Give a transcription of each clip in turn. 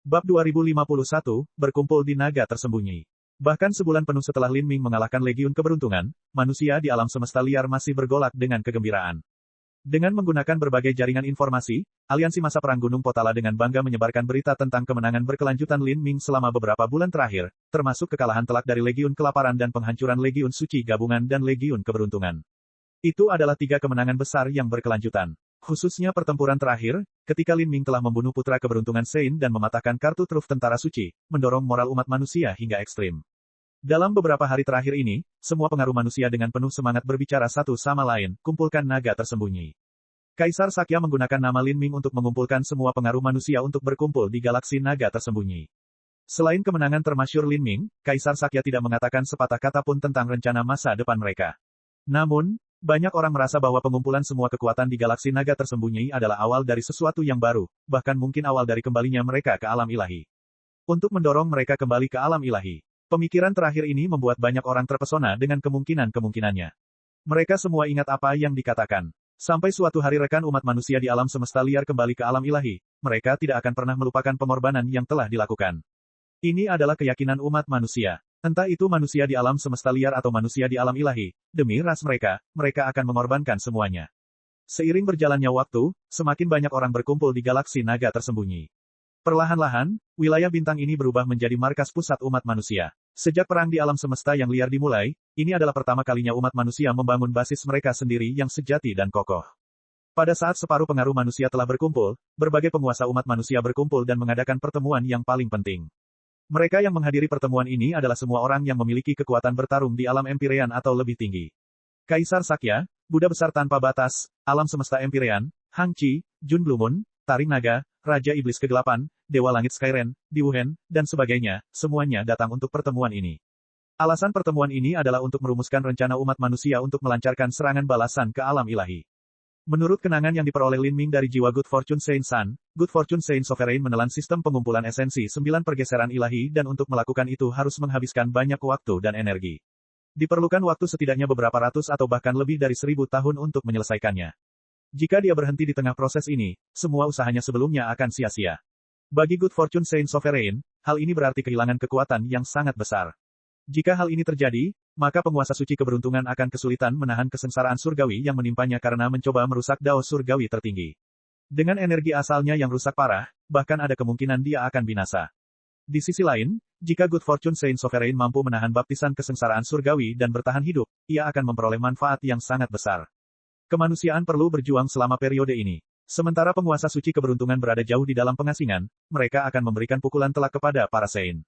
Bab 2051, berkumpul di naga tersembunyi. Bahkan sebulan penuh setelah Lin Ming mengalahkan Legiun Keberuntungan, manusia di alam semesta liar masih bergolak dengan kegembiraan. Dengan menggunakan berbagai jaringan informasi, aliansi masa perang Gunung Potala dengan bangga menyebarkan berita tentang kemenangan berkelanjutan Lin Ming selama beberapa bulan terakhir, termasuk kekalahan telak dari Legiun Kelaparan dan penghancuran Legiun Suci Gabungan dan Legiun Keberuntungan. Itu adalah 3 kemenangan besar yang berkelanjutan. Khususnya pertempuran terakhir, ketika Lin Ming telah membunuh putra keberuntungan Sein dan mematahkan kartu truf tentara suci, mendorong moral umat manusia hingga ekstrim. Dalam beberapa hari terakhir ini, semua pengaruh manusia dengan penuh semangat berbicara satu sama lain, kumpulkan naga tersembunyi. Kaisar Sakya menggunakan nama Lin Ming untuk mengumpulkan semua pengaruh manusia untuk berkumpul di galaksi naga tersembunyi. Selain kemenangan termasyhur Lin Ming, Kaisar Sakya tidak mengatakan sepatah kata pun tentang rencana masa depan mereka. Namun, banyak orang merasa bahwa pengumpulan semua kekuatan di galaksi naga tersembunyi adalah awal dari sesuatu yang baru, bahkan mungkin awal dari kembalinya mereka ke alam ilahi. Untuk mendorong mereka kembali ke alam ilahi. Pemikiran terakhir ini membuat banyak orang terpesona dengan kemungkinan-kemungkinannya. Mereka semua ingat apa yang dikatakan. Sampai suatu hari rekan umat manusia di alam semesta liar kembali ke alam ilahi, mereka tidak akan pernah melupakan pengorbanan yang telah dilakukan. Ini adalah keyakinan umat manusia. Entah itu manusia di alam semesta liar atau manusia di alam ilahi, demi ras mereka, mereka akan mengorbankan semuanya. Seiring berjalannya waktu, semakin banyak orang berkumpul di galaksi naga tersembunyi. Perlahan-lahan, wilayah bintang ini berubah menjadi markas pusat umat manusia. Sejak perang di alam semesta yang liar dimulai, ini adalah pertama kalinya umat manusia membangun basis mereka sendiri yang sejati dan kokoh. Pada saat separuh pengaruh manusia telah berkumpul, berbagai penguasa umat manusia berkumpul dan mengadakan pertemuan yang paling penting. Mereka yang menghadiri pertemuan ini adalah semua orang yang memiliki kekuatan bertarung di alam Empyrean atau lebih tinggi. Kaisar Sakya, Buddha Besar Tanpa Batas, Alam Semesta Empyrean, Hang Chi, Jun Blue Moon, Taring Naga, Raja Iblis Kegelapan, Dewa Langit Skyren, Diwuhen, dan sebagainya, semuanya datang untuk pertemuan ini. Alasan pertemuan ini adalah untuk merumuskan rencana umat manusia untuk melancarkan serangan balasan ke alam ilahi. Menurut kenangan yang diperoleh Lin Ming dari jiwa Good Fortune Saint Sun, Good Fortune Saint Sovereign menelan sistem pengumpulan esensi 9 pergeseran ilahi dan untuk melakukan itu harus menghabiskan banyak waktu dan energi. Diperlukan waktu setidaknya beberapa ratus atau bahkan lebih dari 1000 tahun untuk menyelesaikannya. Jika dia berhenti di tengah proses ini, semua usahanya sebelumnya akan sia-sia. Bagi Good Fortune Saint Sovereign, hal ini berarti kehilangan kekuatan yang sangat besar. Jika hal ini terjadi, maka penguasa suci keberuntungan akan kesulitan menahan kesengsaraan surgawi yang menimpanya karena mencoba merusak dao surgawi tertinggi. Dengan energi asalnya yang rusak parah, bahkan ada kemungkinan dia akan binasa. Di sisi lain, jika Good Fortune Saint Sovereign mampu menahan baptisan kesengsaraan surgawi dan bertahan hidup, ia akan memperoleh manfaat yang sangat besar. Kemanusiaan perlu berjuang selama periode ini. Sementara penguasa suci keberuntungan berada jauh di dalam pengasingan, mereka akan memberikan pukulan telak kepada para Saint.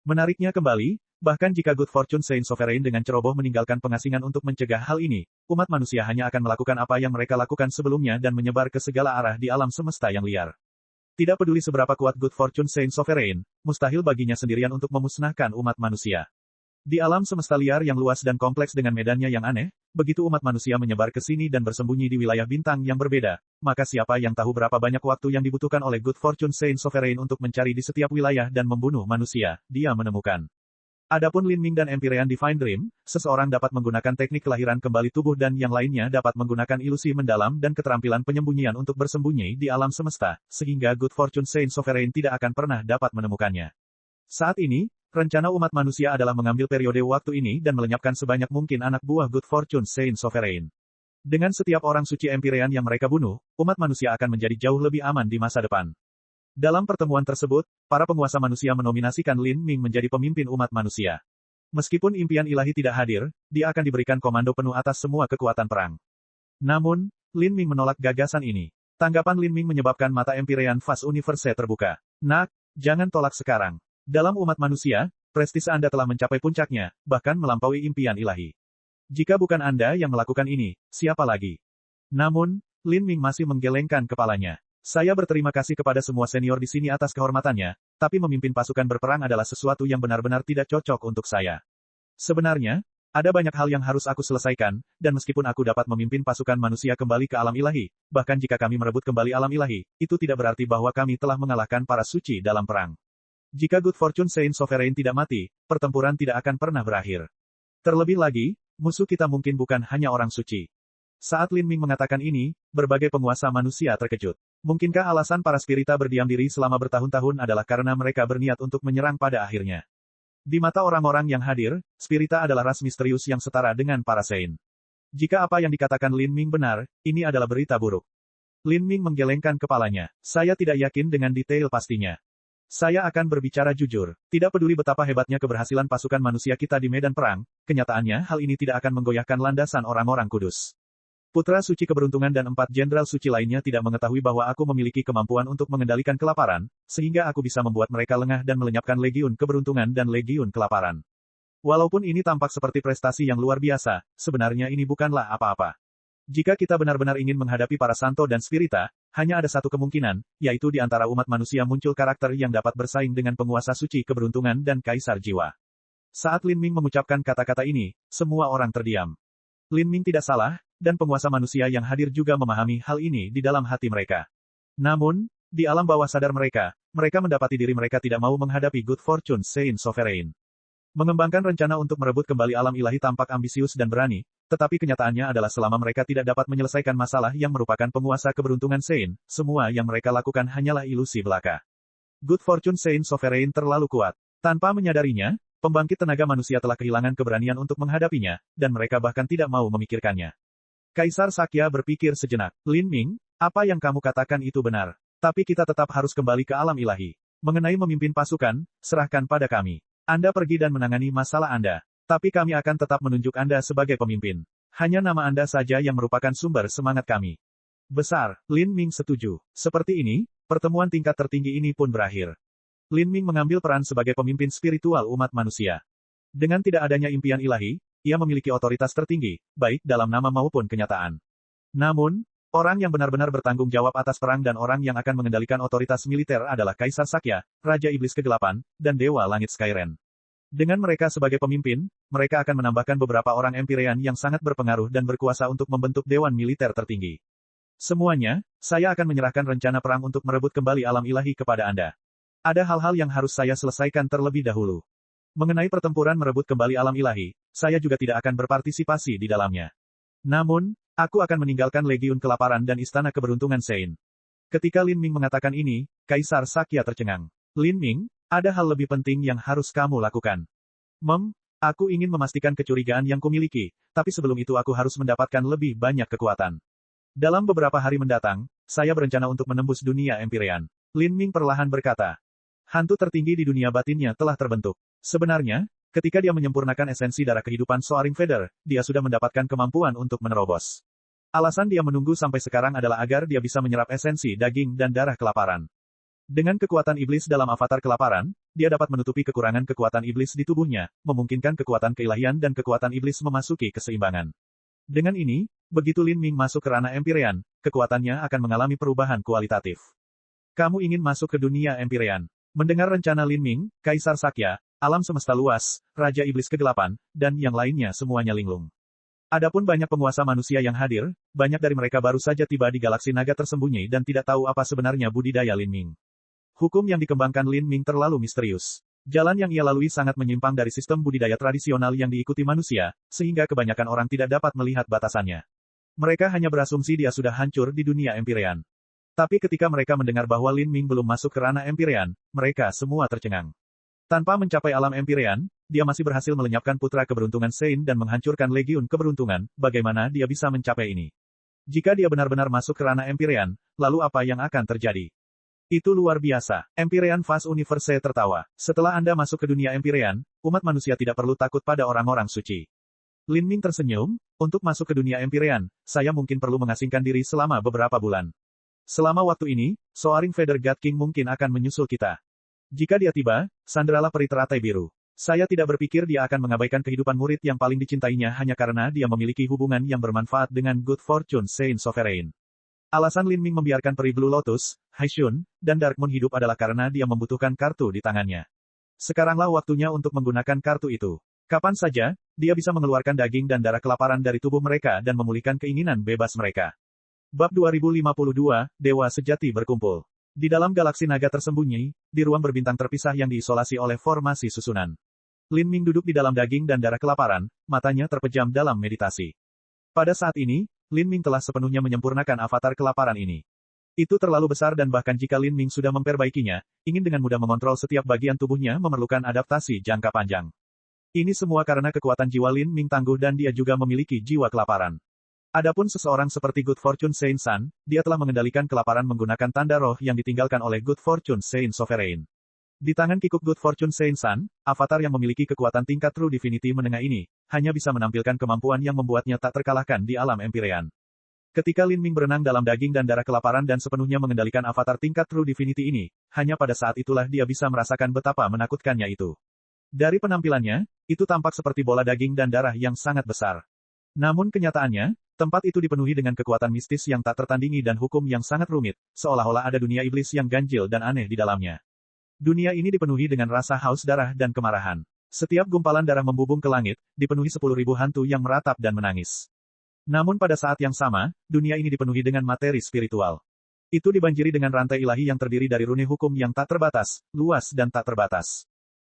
Menariknya kembali, bahkan jika Good Fortune Saint Sovereign dengan ceroboh meninggalkan pengasingan untuk mencegah hal ini, umat manusia hanya akan melakukan apa yang mereka lakukan sebelumnya dan menyebar ke segala arah di alam semesta yang liar. Tidak peduli seberapa kuat Good Fortune Saint Sovereign, mustahil baginya sendirian untuk memusnahkan umat manusia. Di alam semesta liar yang luas dan kompleks dengan medannya yang aneh, begitu umat manusia menyebar ke sini dan bersembunyi di wilayah bintang yang berbeda, maka siapa yang tahu berapa banyak waktu yang dibutuhkan oleh Good Fortune Saint Sovereign untuk mencari di setiap wilayah dan membunuh manusia, dia menemukan. Adapun Lin Ming dan Empyrean Divine Dream, seseorang dapat menggunakan teknik kelahiran kembali tubuh dan yang lainnya dapat menggunakan ilusi mendalam dan keterampilan penyembunyian untuk bersembunyi di alam semesta, sehingga Good Fortune Saint Sovereign tidak akan pernah dapat menemukannya. Saat ini, rencana umat manusia adalah mengambil periode waktu ini dan melenyapkan sebanyak mungkin anak buah Good Fortune Saint Sovereign. Dengan setiap orang suci Empyrean yang mereka bunuh, umat manusia akan menjadi jauh lebih aman di masa depan. Dalam pertemuan tersebut, para penguasa manusia menominasikan Lin Ming menjadi pemimpin umat manusia. Meskipun impian ilahi tidak hadir, dia akan diberikan komando penuh atas semua kekuatan perang. Namun, Lin Ming menolak gagasan ini. Tanggapan Lin Ming menyebabkan mata Empyrean Fast Universe terbuka. Nak, jangan tolak sekarang. Dalam umat manusia, prestise Anda telah mencapai puncaknya, bahkan melampaui impian ilahi. Jika bukan Anda yang melakukan ini, siapa lagi? Namun, Lin Ming masih menggelengkan kepalanya. Saya berterima kasih kepada semua senior di sini atas kehormatannya, tapi memimpin pasukan berperang adalah sesuatu yang benar-benar tidak cocok untuk saya. Sebenarnya, ada banyak hal yang harus aku selesaikan, dan meskipun aku dapat memimpin pasukan manusia kembali ke alam ilahi, bahkan jika kami merebut kembali alam ilahi, itu tidak berarti bahwa kami telah mengalahkan para suci dalam perang. Jika Good Fortune Saint Sovereign tidak mati, pertempuran tidak akan pernah berakhir. Terlebih lagi, musuh kita mungkin bukan hanya orang suci. Saat Lin Ming mengatakan ini, berbagai penguasa manusia terkejut. Mungkinkah alasan para spirita berdiam diri selama bertahun-tahun adalah karena mereka berniat untuk menyerang pada akhirnya? Di mata orang-orang yang hadir, spirita adalah ras misterius yang setara dengan para Saint. Jika apa yang dikatakan Lin Ming benar, ini adalah berita buruk. Lin Ming menggelengkan kepalanya. Saya tidak yakin dengan detail pastinya. Saya akan berbicara jujur. Tidak peduli betapa hebatnya keberhasilan pasukan manusia kita di medan perang, kenyataannya hal ini tidak akan menggoyahkan landasan orang-orang kudus. Putra suci keberuntungan dan 4 jenderal suci lainnya tidak mengetahui bahwa aku memiliki kemampuan untuk mengendalikan kelaparan, sehingga aku bisa membuat mereka lengah dan melenyapkan legiun keberuntungan dan legiun kelaparan. Walaupun ini tampak seperti prestasi yang luar biasa, sebenarnya ini bukanlah apa-apa. Jika kita benar-benar ingin menghadapi para santo dan spirita, hanya ada satu kemungkinan, yaitu di antara umat manusia muncul karakter yang dapat bersaing dengan penguasa suci keberuntungan dan kaisar jiwa. Saat Lin Ming mengucapkan kata-kata ini, semua orang terdiam. Lin Ming tidak salah, dan penguasa manusia yang hadir juga memahami hal ini di dalam hati mereka. Namun, di alam bawah sadar mereka mendapati diri mereka tidak mau menghadapi Good Fortune Saint Sovereign. Mengembangkan rencana untuk merebut kembali alam ilahi tampak ambisius dan berani, tetapi kenyataannya adalah selama mereka tidak dapat menyelesaikan masalah yang merupakan penguasa keberuntungan Saint, semua yang mereka lakukan hanyalah ilusi belaka. Good Fortune Saint Sovereign terlalu kuat. Tanpa menyadarinya, pembangkit tenaga manusia telah kehilangan keberanian untuk menghadapinya, dan mereka bahkan tidak mau memikirkannya. Kaisar Sakya berpikir sejenak. Lin Ming, apa yang kamu katakan itu benar. Tapi kita tetap harus kembali ke alam ilahi. Mengenai memimpin pasukan, serahkan pada kami. Anda pergi dan menangani masalah Anda. Tapi kami akan tetap menunjuk Anda sebagai pemimpin. Hanya nama Anda saja yang merupakan sumber semangat kami. Besar, Lin Ming setuju. Seperti ini, pertemuan tingkat tertinggi ini pun berakhir. Lin Ming mengambil peran sebagai pemimpin spiritual umat manusia. Dengan tidak adanya impian ilahi, ia memiliki otoritas tertinggi, baik dalam nama maupun kenyataan. Namun, orang yang benar-benar bertanggung jawab atas perang dan orang yang akan mengendalikan otoritas militer adalah Kaisar Sakya, Raja Iblis Kegelapan, dan Dewa Langit Skyren. Dengan mereka sebagai pemimpin, mereka akan menambahkan beberapa orang Empyrean yang sangat berpengaruh dan berkuasa untuk membentuk Dewan Militer tertinggi. Semuanya, saya akan menyerahkan rencana perang untuk merebut kembali alam ilahi kepada Anda. Ada hal-hal yang harus saya selesaikan terlebih dahulu. Mengenai pertempuran merebut kembali alam ilahi, saya juga tidak akan berpartisipasi di dalamnya. Namun, aku akan meninggalkan Legiun Kelaparan dan Istana Keberuntungan Saint. Ketika Lin Ming mengatakan ini, Kaisar Sakya tercengang. Lin Ming, ada hal lebih penting yang harus kamu lakukan. Aku ingin memastikan kecurigaan yang kumiliki, tapi sebelum itu aku harus mendapatkan lebih banyak kekuatan. Dalam beberapa hari mendatang, saya berencana untuk menembus dunia Empyrean. Lin Ming perlahan berkata. Hantu tertinggi di dunia batinnya telah terbentuk. Sebenarnya, ketika dia menyempurnakan esensi darah kehidupan Soaring Feather, dia sudah mendapatkan kemampuan untuk menerobos. Alasan dia menunggu sampai sekarang adalah agar dia bisa menyerap esensi daging dan darah kelaparan. Dengan kekuatan iblis dalam avatar kelaparan, dia dapat menutupi kekurangan kekuatan iblis di tubuhnya, memungkinkan kekuatan keilahian dan kekuatan iblis memasuki keseimbangan. Dengan ini, begitu Lin Ming masuk ke ranah Empyrean, kekuatannya akan mengalami perubahan kualitatif. Kamu ingin masuk ke dunia Empyrean. Mendengar rencana Lin Ming, Kaisar Sakya, alam semesta luas, Raja Iblis Kegelapan, dan yang lainnya semuanya linglung. Adapun banyak penguasa manusia yang hadir, banyak dari mereka baru saja tiba di galaksi naga tersembunyi dan tidak tahu apa sebenarnya budidaya Lin Ming. Hukum yang dikembangkan Lin Ming terlalu misterius. Jalan yang ia lalui sangat menyimpang dari sistem budidaya tradisional yang diikuti manusia, sehingga kebanyakan orang tidak dapat melihat batasannya. Mereka hanya berasumsi dia sudah hancur di dunia Empyrean. Tapi ketika mereka mendengar bahwa Lin Ming belum masuk ke ranah Empyrean, mereka semua tercengang. Tanpa mencapai alam Empyrean, dia masih berhasil melenyapkan putra keberuntungan Saint dan menghancurkan legiun keberuntungan, bagaimana dia bisa mencapai ini? Jika dia benar-benar masuk ke ranah Empyrean, lalu apa yang akan terjadi? Itu luar biasa. Empyrean Fast Universe tertawa. Setelah Anda masuk ke dunia Empyrean, umat manusia tidak perlu takut pada orang-orang suci. Lin Ming tersenyum, untuk masuk ke dunia Empyrean, saya mungkin perlu mengasingkan diri selama beberapa bulan. Selama waktu ini, Soaring Feather God King mungkin akan menyusul kita. Jika dia tiba, sanderalah peri teratai biru. Saya tidak berpikir dia akan mengabaikan kehidupan murid yang paling dicintainya hanya karena dia memiliki hubungan yang bermanfaat dengan Good Fortune Saint Sovereign. Alasan Lin Ming membiarkan peri Blue Lotus, Haishun, dan Dark Moon hidup adalah karena dia membutuhkan kartu di tangannya. Sekaranglah waktunya untuk menggunakan kartu itu. Kapan saja, dia bisa mengeluarkan daging dan darah kelaparan dari tubuh mereka dan memulihkan keinginan bebas mereka. Bab 2052, Dewa Sejati berkumpul. Di dalam galaksi naga tersembunyi, di ruang berbintang terpisah yang diisolasi oleh formasi susunan. Lin Ming duduk di dalam daging dan darah kelaparan, matanya terpejam dalam meditasi. Pada saat ini, Lin Ming telah sepenuhnya menyempurnakan avatar kelaparan ini. Itu terlalu besar dan bahkan jika Lin Ming sudah memperbaikinya, ingin dengan mudah mengontrol setiap bagian tubuhnya memerlukan adaptasi jangka panjang. Ini semua karena kekuatan jiwa Lin Ming tangguh dan dia juga memiliki jiwa kelaparan. Adapun seseorang seperti Good Fortune Saint Sun, dia telah mengendalikan kelaparan menggunakan tanda roh yang ditinggalkan oleh Good Fortune Saint Sovereign. Di tangan kikuk Good Fortune Saint Sun, avatar yang memiliki kekuatan tingkat True Divinity menengah ini, hanya bisa menampilkan kemampuan yang membuatnya tak terkalahkan di alam Empyrean. Ketika Lin Ming berenang dalam daging dan darah kelaparan dan sepenuhnya mengendalikan avatar tingkat True Divinity ini, hanya pada saat itulah dia bisa merasakan betapa menakutkannya itu. Dari penampilannya, itu tampak seperti bola daging dan darah yang sangat besar. Namun kenyataannya, tempat itu dipenuhi dengan kekuatan mistis yang tak tertandingi dan hukum yang sangat rumit, seolah-olah ada dunia iblis yang ganjil dan aneh di dalamnya. Dunia ini dipenuhi dengan rasa haus darah dan kemarahan. Setiap gumpalan darah membubung ke langit, dipenuhi 10.000 hantu yang meratap dan menangis. Namun pada saat yang sama, dunia ini dipenuhi dengan materi spiritual. Itu dibanjiri dengan rantai ilahi yang terdiri dari rune hukum yang tak terbatas, luas dan tak terbatas.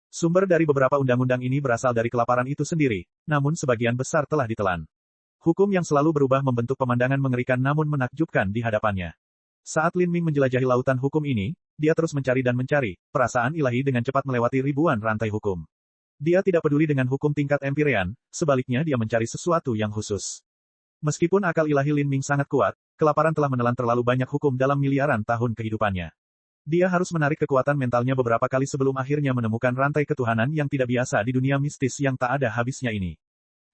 Sumber dari beberapa undang-undang ini berasal dari kelaparan itu sendiri, namun sebagian besar telah ditelan. Hukum yang selalu berubah membentuk pemandangan mengerikan namun menakjubkan di hadapannya. Saat Lin Ming menjelajahi lautan hukum ini, dia terus mencari dan mencari, perasaan ilahi dengan cepat melewati ribuan rantai hukum. Dia tidak peduli dengan hukum tingkat Empyrean, sebaliknya dia mencari sesuatu yang khusus. Meskipun akal ilahi Lin Ming sangat kuat, kelaparan telah menelan terlalu banyak hukum dalam miliaran tahun kehidupannya. Dia harus menarik kekuatan mentalnya beberapa kali sebelum akhirnya menemukan rantai ketuhanan yang tidak biasa di dunia mistis yang tak ada habisnya ini.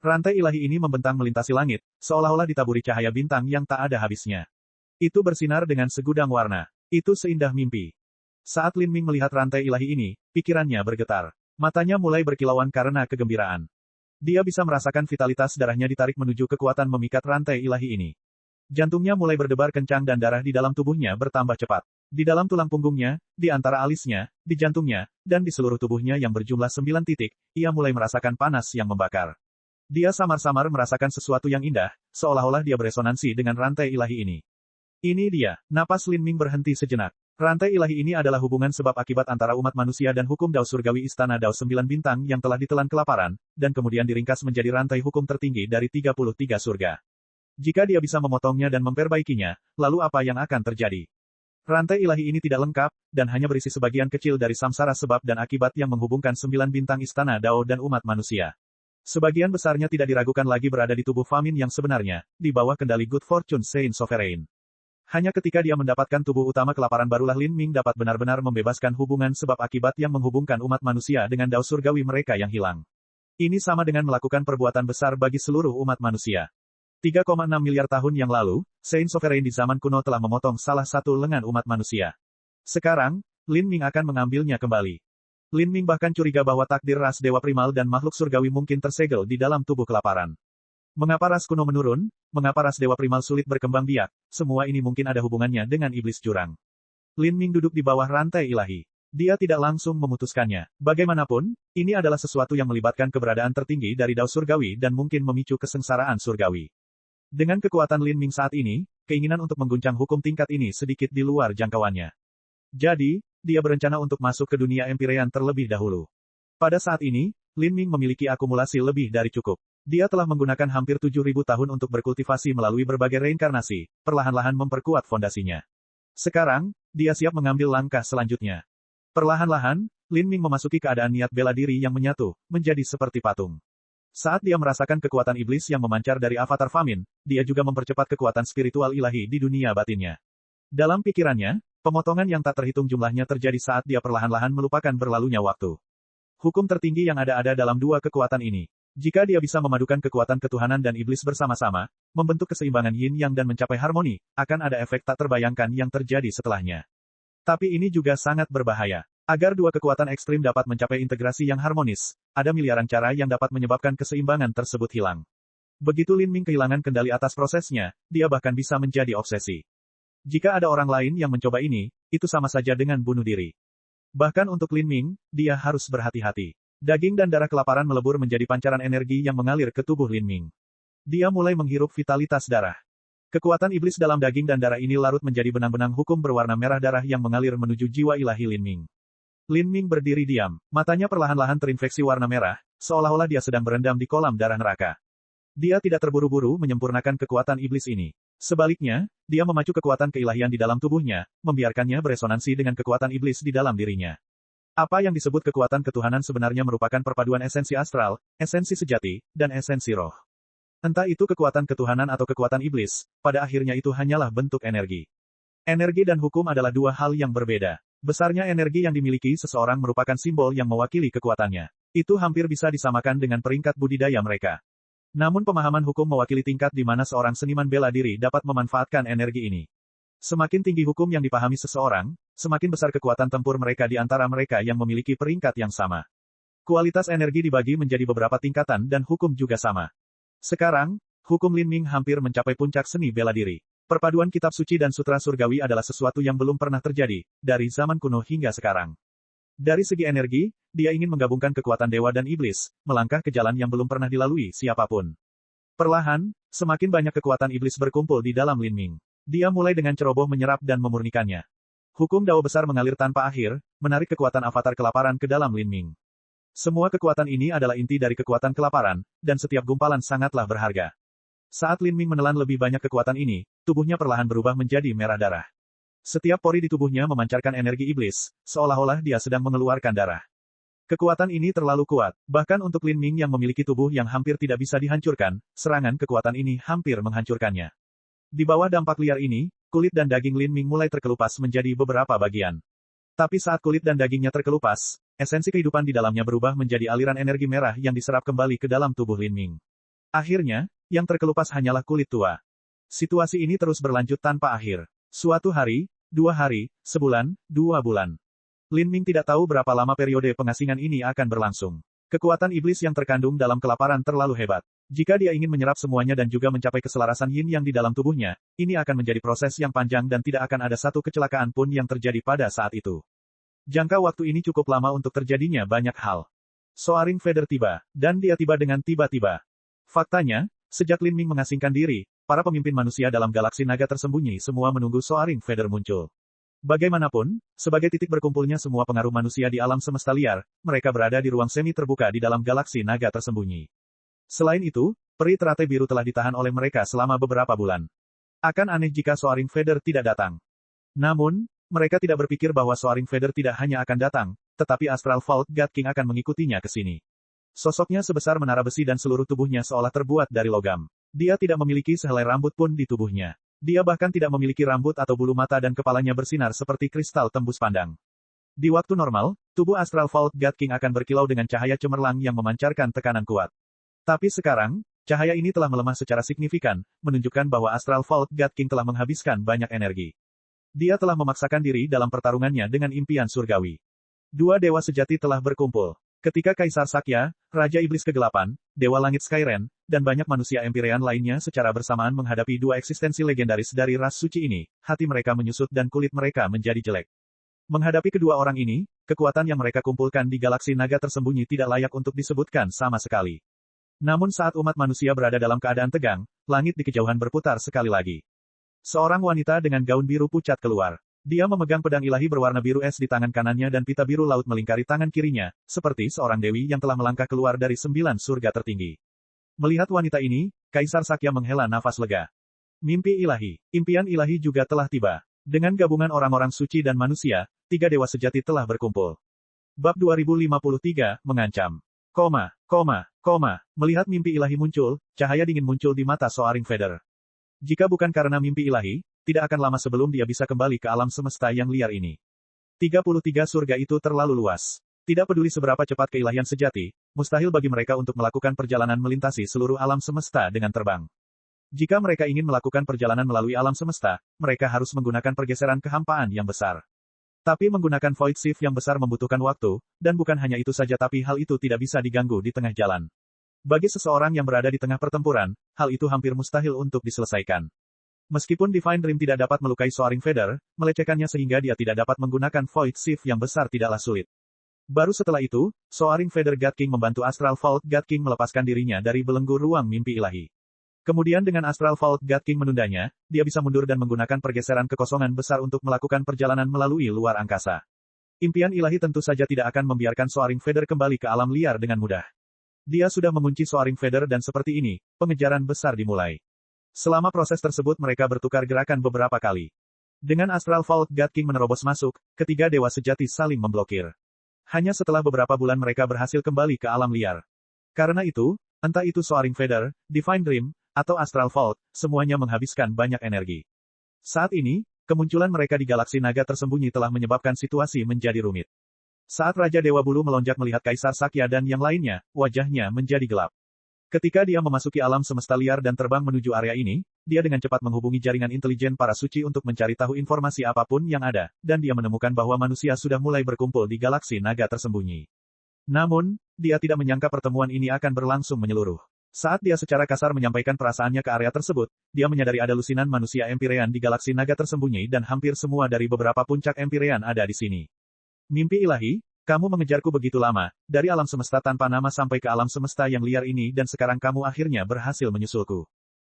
Rantai ilahi ini membentang melintasi langit, seolah-olah ditaburi cahaya bintang yang tak ada habisnya. Itu bersinar dengan segudang warna. Itu seindah mimpi. Saat Lin Ming melihat rantai ilahi ini, pikirannya bergetar. Matanya mulai berkilauan karena kegembiraan. Dia bisa merasakan vitalitas darahnya ditarik menuju kekuatan memikat rantai ilahi ini. Jantungnya mulai berdebar kencang dan darah di dalam tubuhnya bertambah cepat. Di dalam tulang punggungnya, di antara alisnya, di jantungnya, dan di seluruh tubuhnya yang berjumlah 9 titik, ia mulai merasakan panas yang membakar. Dia samar-samar merasakan sesuatu yang indah, seolah-olah dia beresonansi dengan rantai ilahi ini. Ini dia, napas Lin Ming berhenti sejenak. Rantai ilahi ini adalah hubungan sebab akibat antara umat manusia dan hukum Dao Surgawi Istana Dao 9 Bintang yang telah ditelan kelaparan, dan kemudian diringkas menjadi rantai hukum tertinggi dari 33 surga. Jika dia bisa memotongnya dan memperbaikinya, lalu apa yang akan terjadi? Rantai ilahi ini tidak lengkap, dan hanya berisi sebagian kecil dari samsara sebab dan akibat yang menghubungkan 9 bintang istana Dao dan umat manusia. Sebagian besarnya tidak diragukan lagi berada di tubuh Famin yang sebenarnya, di bawah kendali Good Fortune Saint Sovereign. Hanya ketika dia mendapatkan tubuh utama kelaparan barulah Lin Ming dapat benar-benar membebaskan hubungan sebab akibat yang menghubungkan umat manusia dengan Dao Surgawi mereka yang hilang. Ini sama dengan melakukan perbuatan besar bagi seluruh umat manusia. 3,6 miliar tahun yang lalu, Saint Sovereign di zaman kuno telah memotong salah satu lengan umat manusia. Sekarang, Lin Ming akan mengambilnya kembali. Lin Ming bahkan curiga bahwa takdir ras dewa primal dan makhluk surgawi mungkin tersegel di dalam tubuh kelaparan. Mengapa ras kuno menurun? Mengapa ras dewa primal sulit berkembang biak? Semua ini mungkin ada hubungannya dengan iblis jurang. Lin Ming duduk di bawah rantai ilahi. Dia tidak langsung memutuskannya. Bagaimanapun, ini adalah sesuatu yang melibatkan keberadaan tertinggi dari Dao Surgawi dan mungkin memicu kesengsaraan surgawi. Dengan kekuatan Lin Ming saat ini, keinginan untuk mengguncang hukum tingkat ini sedikit di luar jangkauannya. Jadi, dia berencana untuk masuk ke dunia Empyrean terlebih dahulu. Pada saat ini, Lin Ming memiliki akumulasi lebih dari cukup. Dia telah menggunakan hampir 7.000 tahun untuk berkultivasi melalui berbagai reinkarnasi, perlahan-lahan memperkuat fondasinya. Sekarang, dia siap mengambil langkah selanjutnya. Perlahan-lahan, Lin Ming memasuki keadaan niat bela diri yang menyatu, menjadi seperti patung. Saat dia merasakan kekuatan iblis yang memancar dari avatar Famin, dia juga mempercepat kekuatan spiritual ilahi di dunia batinnya. Dalam pikirannya, pemotongan yang tak terhitung jumlahnya terjadi saat dia perlahan-lahan melupakan berlalunya waktu. Hukum tertinggi yang ada dalam dua kekuatan ini. Jika dia bisa memadukan kekuatan ketuhanan dan iblis bersama-sama, membentuk keseimbangan yin-yang dan mencapai harmoni, akan ada efek tak terbayangkan yang terjadi setelahnya. Tapi ini juga sangat berbahaya. Agar dua kekuatan ekstrim dapat mencapai integrasi yang harmonis, ada miliaran cara yang dapat menyebabkan keseimbangan tersebut hilang. Begitu Lin Ming kehilangan kendali atas prosesnya, dia bahkan bisa menjadi obsesi. Jika ada orang lain yang mencoba ini, itu sama saja dengan bunuh diri. Bahkan untuk Lin Ming, dia harus berhati-hati. Daging dan darah kelaparan melebur menjadi pancaran energi yang mengalir ke tubuh Lin Ming. Dia mulai menghirup vitalitas darah. Kekuatan iblis dalam daging dan darah ini larut menjadi benang-benang hukum berwarna merah darah yang mengalir menuju jiwa ilahi Lin Ming. Lin Ming berdiri diam. Matanya perlahan-lahan terinfeksi warna merah, seolah-olah dia sedang berendam di kolam darah neraka. Dia tidak terburu-buru menyempurnakan kekuatan iblis ini. Sebaliknya, dia memacu kekuatan keilahian di dalam tubuhnya, membiarkannya beresonansi dengan kekuatan iblis di dalam dirinya. Apa yang disebut kekuatan ketuhanan sebenarnya merupakan perpaduan esensi astral, esensi sejati, dan esensi roh. Entah itu kekuatan ketuhanan atau kekuatan iblis, pada akhirnya itu hanyalah bentuk energi. Energi dan hukum adalah dua hal yang berbeda. Besarnya energi yang dimiliki seseorang merupakan simbol yang mewakili kekuatannya. Itu hampir bisa disamakan dengan peringkat budidaya mereka. Namun pemahaman hukum mewakili tingkat di mana seorang seniman bela diri dapat memanfaatkan energi ini. Semakin tinggi hukum yang dipahami seseorang, semakin besar kekuatan tempur mereka di antara mereka yang memiliki peringkat yang sama. Kualitas energi dibagi menjadi beberapa tingkatan dan hukum juga sama. Sekarang, hukum Lin Ming hampir mencapai puncak seni bela diri. Perpaduan kitab suci dan sutra surgawi adalah sesuatu yang belum pernah terjadi, dari zaman kuno hingga sekarang. Dari segi energi, dia ingin menggabungkan kekuatan dewa dan iblis, melangkah ke jalan yang belum pernah dilalui siapapun. Perlahan, semakin banyak kekuatan iblis berkumpul di dalam Lin Ming. Dia mulai dengan ceroboh menyerap dan memurnikannya. Hukum Dao besar mengalir tanpa akhir, menarik kekuatan avatar kelaparan ke dalam Lin Ming. Semua kekuatan ini adalah inti dari kekuatan kelaparan, dan setiap gumpalan sangatlah berharga. Saat Lin Ming menelan lebih banyak kekuatan ini, tubuhnya perlahan berubah menjadi merah darah. Setiap pori di tubuhnya memancarkan energi iblis, seolah-olah dia sedang mengeluarkan darah. Kekuatan ini terlalu kuat, bahkan untuk Lin Ming yang memiliki tubuh yang hampir tidak bisa dihancurkan, serangan kekuatan ini hampir menghancurkannya. Di bawah dampak liar ini, kulit dan daging Lin Ming mulai terkelupas menjadi beberapa bagian. Tapi saat kulit dan dagingnya terkelupas, esensi kehidupan di dalamnya berubah menjadi aliran energi merah yang diserap kembali ke dalam tubuh Lin Ming. Akhirnya, yang terkelupas hanyalah kulit tua. Situasi ini terus berlanjut tanpa akhir. Suatu hari, 2 hari, sebulan, 2 bulan. Lin Ming tidak tahu berapa lama periode pengasingan ini akan berlangsung. Kekuatan iblis yang terkandung dalam kelaparan terlalu hebat. Jika dia ingin menyerap semuanya dan juga mencapai keselarasan yin yang di dalam tubuhnya, ini akan menjadi proses yang panjang dan tidak akan ada satu kecelakaan pun yang terjadi pada saat itu. Jangka waktu ini cukup lama untuk terjadinya banyak hal. Soaring Feather tiba, dan dia tiba dengan tiba-tiba. Faktanya, sejak Lin Ming mengasingkan diri, para pemimpin manusia dalam galaksi naga tersembunyi semua menunggu Soaring Feather muncul. Bagaimanapun, sebagai titik berkumpulnya semua pengaruh manusia di alam semesta liar, mereka berada di ruang semi terbuka di dalam galaksi naga tersembunyi. Selain itu, peri teratai biru telah ditahan oleh mereka selama beberapa bulan. Akan aneh jika Soaring Feather tidak datang. Namun, mereka tidak berpikir bahwa Soaring Feather tidak hanya akan datang, tetapi Astral Vault God King akan mengikutinya ke sini. Sosoknya sebesar menara besi dan seluruh tubuhnya seolah terbuat dari logam. Dia tidak memiliki sehelai rambut pun di tubuhnya. Dia bahkan tidak memiliki rambut atau bulu mata dan kepalanya bersinar seperti kristal tembus pandang. Di waktu normal, tubuh Astral Vault God King akan berkilau dengan cahaya cemerlang yang memancarkan tekanan kuat. Tapi sekarang, cahaya ini telah melemah secara signifikan, menunjukkan bahwa Astral Vault God King telah menghabiskan banyak energi. Dia telah memaksakan diri dalam pertarungannya dengan impian surgawi. Dua dewa sejati telah berkumpul. Ketika Kaisar Sakya, Raja Iblis Kegelapan, Dewa Langit Skyren, dan banyak manusia Empyrean lainnya secara bersamaan menghadapi dua eksistensi legendaris dari ras suci ini, hati mereka menyusut dan kulit mereka menjadi jelek. Menghadapi kedua orang ini, kekuatan yang mereka kumpulkan di galaksi naga tersembunyi tidak layak untuk disebutkan sama sekali. Namun saat umat manusia berada dalam keadaan tegang, langit di kejauhan berputar sekali lagi. Seorang wanita dengan gaun biru pucat keluar. Dia memegang pedang ilahi berwarna biru es di tangan kanannya dan pita biru laut melingkari tangan kirinya, seperti seorang dewi yang telah melangkah keluar dari 9 surga tertinggi. Melihat wanita ini, Kaisar Sakya menghela nafas lega. Mimpi ilahi, impian ilahi juga telah tiba. Dengan gabungan orang-orang suci dan manusia, 3 dewa sejati telah berkumpul. Bab 2053, mengancam. Melihat mimpi ilahi muncul, cahaya dingin muncul di mata Soaring Feather. Jika bukan karena mimpi ilahi, tidak akan lama sebelum dia bisa kembali ke alam semesta yang liar ini. 33 surga itu terlalu luas. Tidak peduli seberapa cepat keilahian sejati, mustahil bagi mereka untuk melakukan perjalanan melintasi seluruh alam semesta dengan terbang. Jika mereka ingin melakukan perjalanan melalui alam semesta, mereka harus menggunakan pergeseran kehampaan yang besar. Tapi menggunakan Void Shift yang besar membutuhkan waktu, dan bukan hanya itu saja tapi hal itu tidak bisa diganggu di tengah jalan. Bagi seseorang yang berada di tengah pertempuran, hal itu hampir mustahil untuk diselesaikan. Meskipun Divine Dream tidak dapat melukai Soaring Feather, melecehkannya sehingga dia tidak dapat menggunakan Void Shift yang besar tidaklah sulit. Baru setelah itu, Soaring Feather God King membantu Astral Vault God King melepaskan dirinya dari belenggu ruang mimpi ilahi. Kemudian dengan Astral Vault God King menundanya, dia bisa mundur dan menggunakan pergeseran kekosongan besar untuk melakukan perjalanan melalui luar angkasa. Impian ilahi tentu saja tidak akan membiarkan Soaring Feather kembali ke alam liar dengan mudah. Dia sudah mengunci Soaring Feather dan seperti ini, pengejaran besar dimulai. Selama proses tersebut mereka bertukar gerakan beberapa kali. Dengan Astral Vault God King menerobos masuk, ketiga dewa sejati saling memblokir. Hanya setelah beberapa bulan mereka berhasil kembali ke alam liar. Karena itu, entah itu Soaring Feather, Divine Dream, atau Astral Vault, semuanya menghabiskan banyak energi. Saat ini, kemunculan mereka di galaksi naga tersembunyi telah menyebabkan situasi menjadi rumit. Saat Raja Dewa Bulu melonjak melihat Kaisar Sakya dan yang lainnya, wajahnya menjadi gelap. Ketika dia memasuki alam semesta liar dan terbang menuju area ini, dia dengan cepat menghubungi jaringan intelijen para suci untuk mencari tahu informasi apapun yang ada, dan dia menemukan bahwa manusia sudah mulai berkumpul di galaksi naga tersembunyi. Namun, dia tidak menyangka pertemuan ini akan berlangsung menyeluruh. Saat dia secara kasar menyampaikan perasaannya ke area tersebut, dia menyadari ada lusinan manusia Empyrean di galaksi naga tersembunyi dan hampir semua dari beberapa puncak Empyrean ada di sini. Mimpi ilahi, kamu mengejarku begitu lama, dari alam semesta tanpa nama sampai ke alam semesta yang liar ini dan sekarang kamu akhirnya berhasil menyusulku.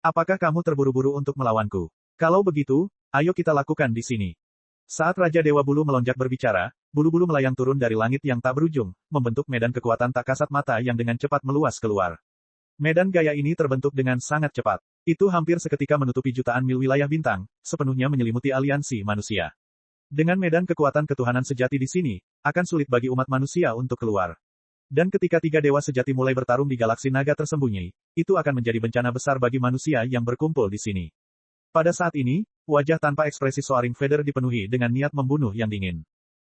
Apakah kamu terburu-buru untuk melawanku? Kalau begitu, ayo kita lakukan di sini. Saat Raja Dewa Bulu melonjak berbicara, bulu-bulu melayang turun dari langit yang tak berujung, membentuk medan kekuatan tak kasat mata yang dengan cepat meluas keluar. Medan gaya ini terbentuk dengan sangat cepat. Itu hampir seketika menutupi jutaan mil wilayah bintang, sepenuhnya menyelimuti aliansi manusia. Dengan medan kekuatan ketuhanan sejati di sini, akan sulit bagi umat manusia untuk keluar. Dan ketika tiga dewa sejati mulai bertarung di galaksi naga tersembunyi, itu akan menjadi bencana besar bagi manusia yang berkumpul di sini. Pada saat ini, wajah tanpa ekspresi Soaring Feather dipenuhi dengan niat membunuh yang dingin.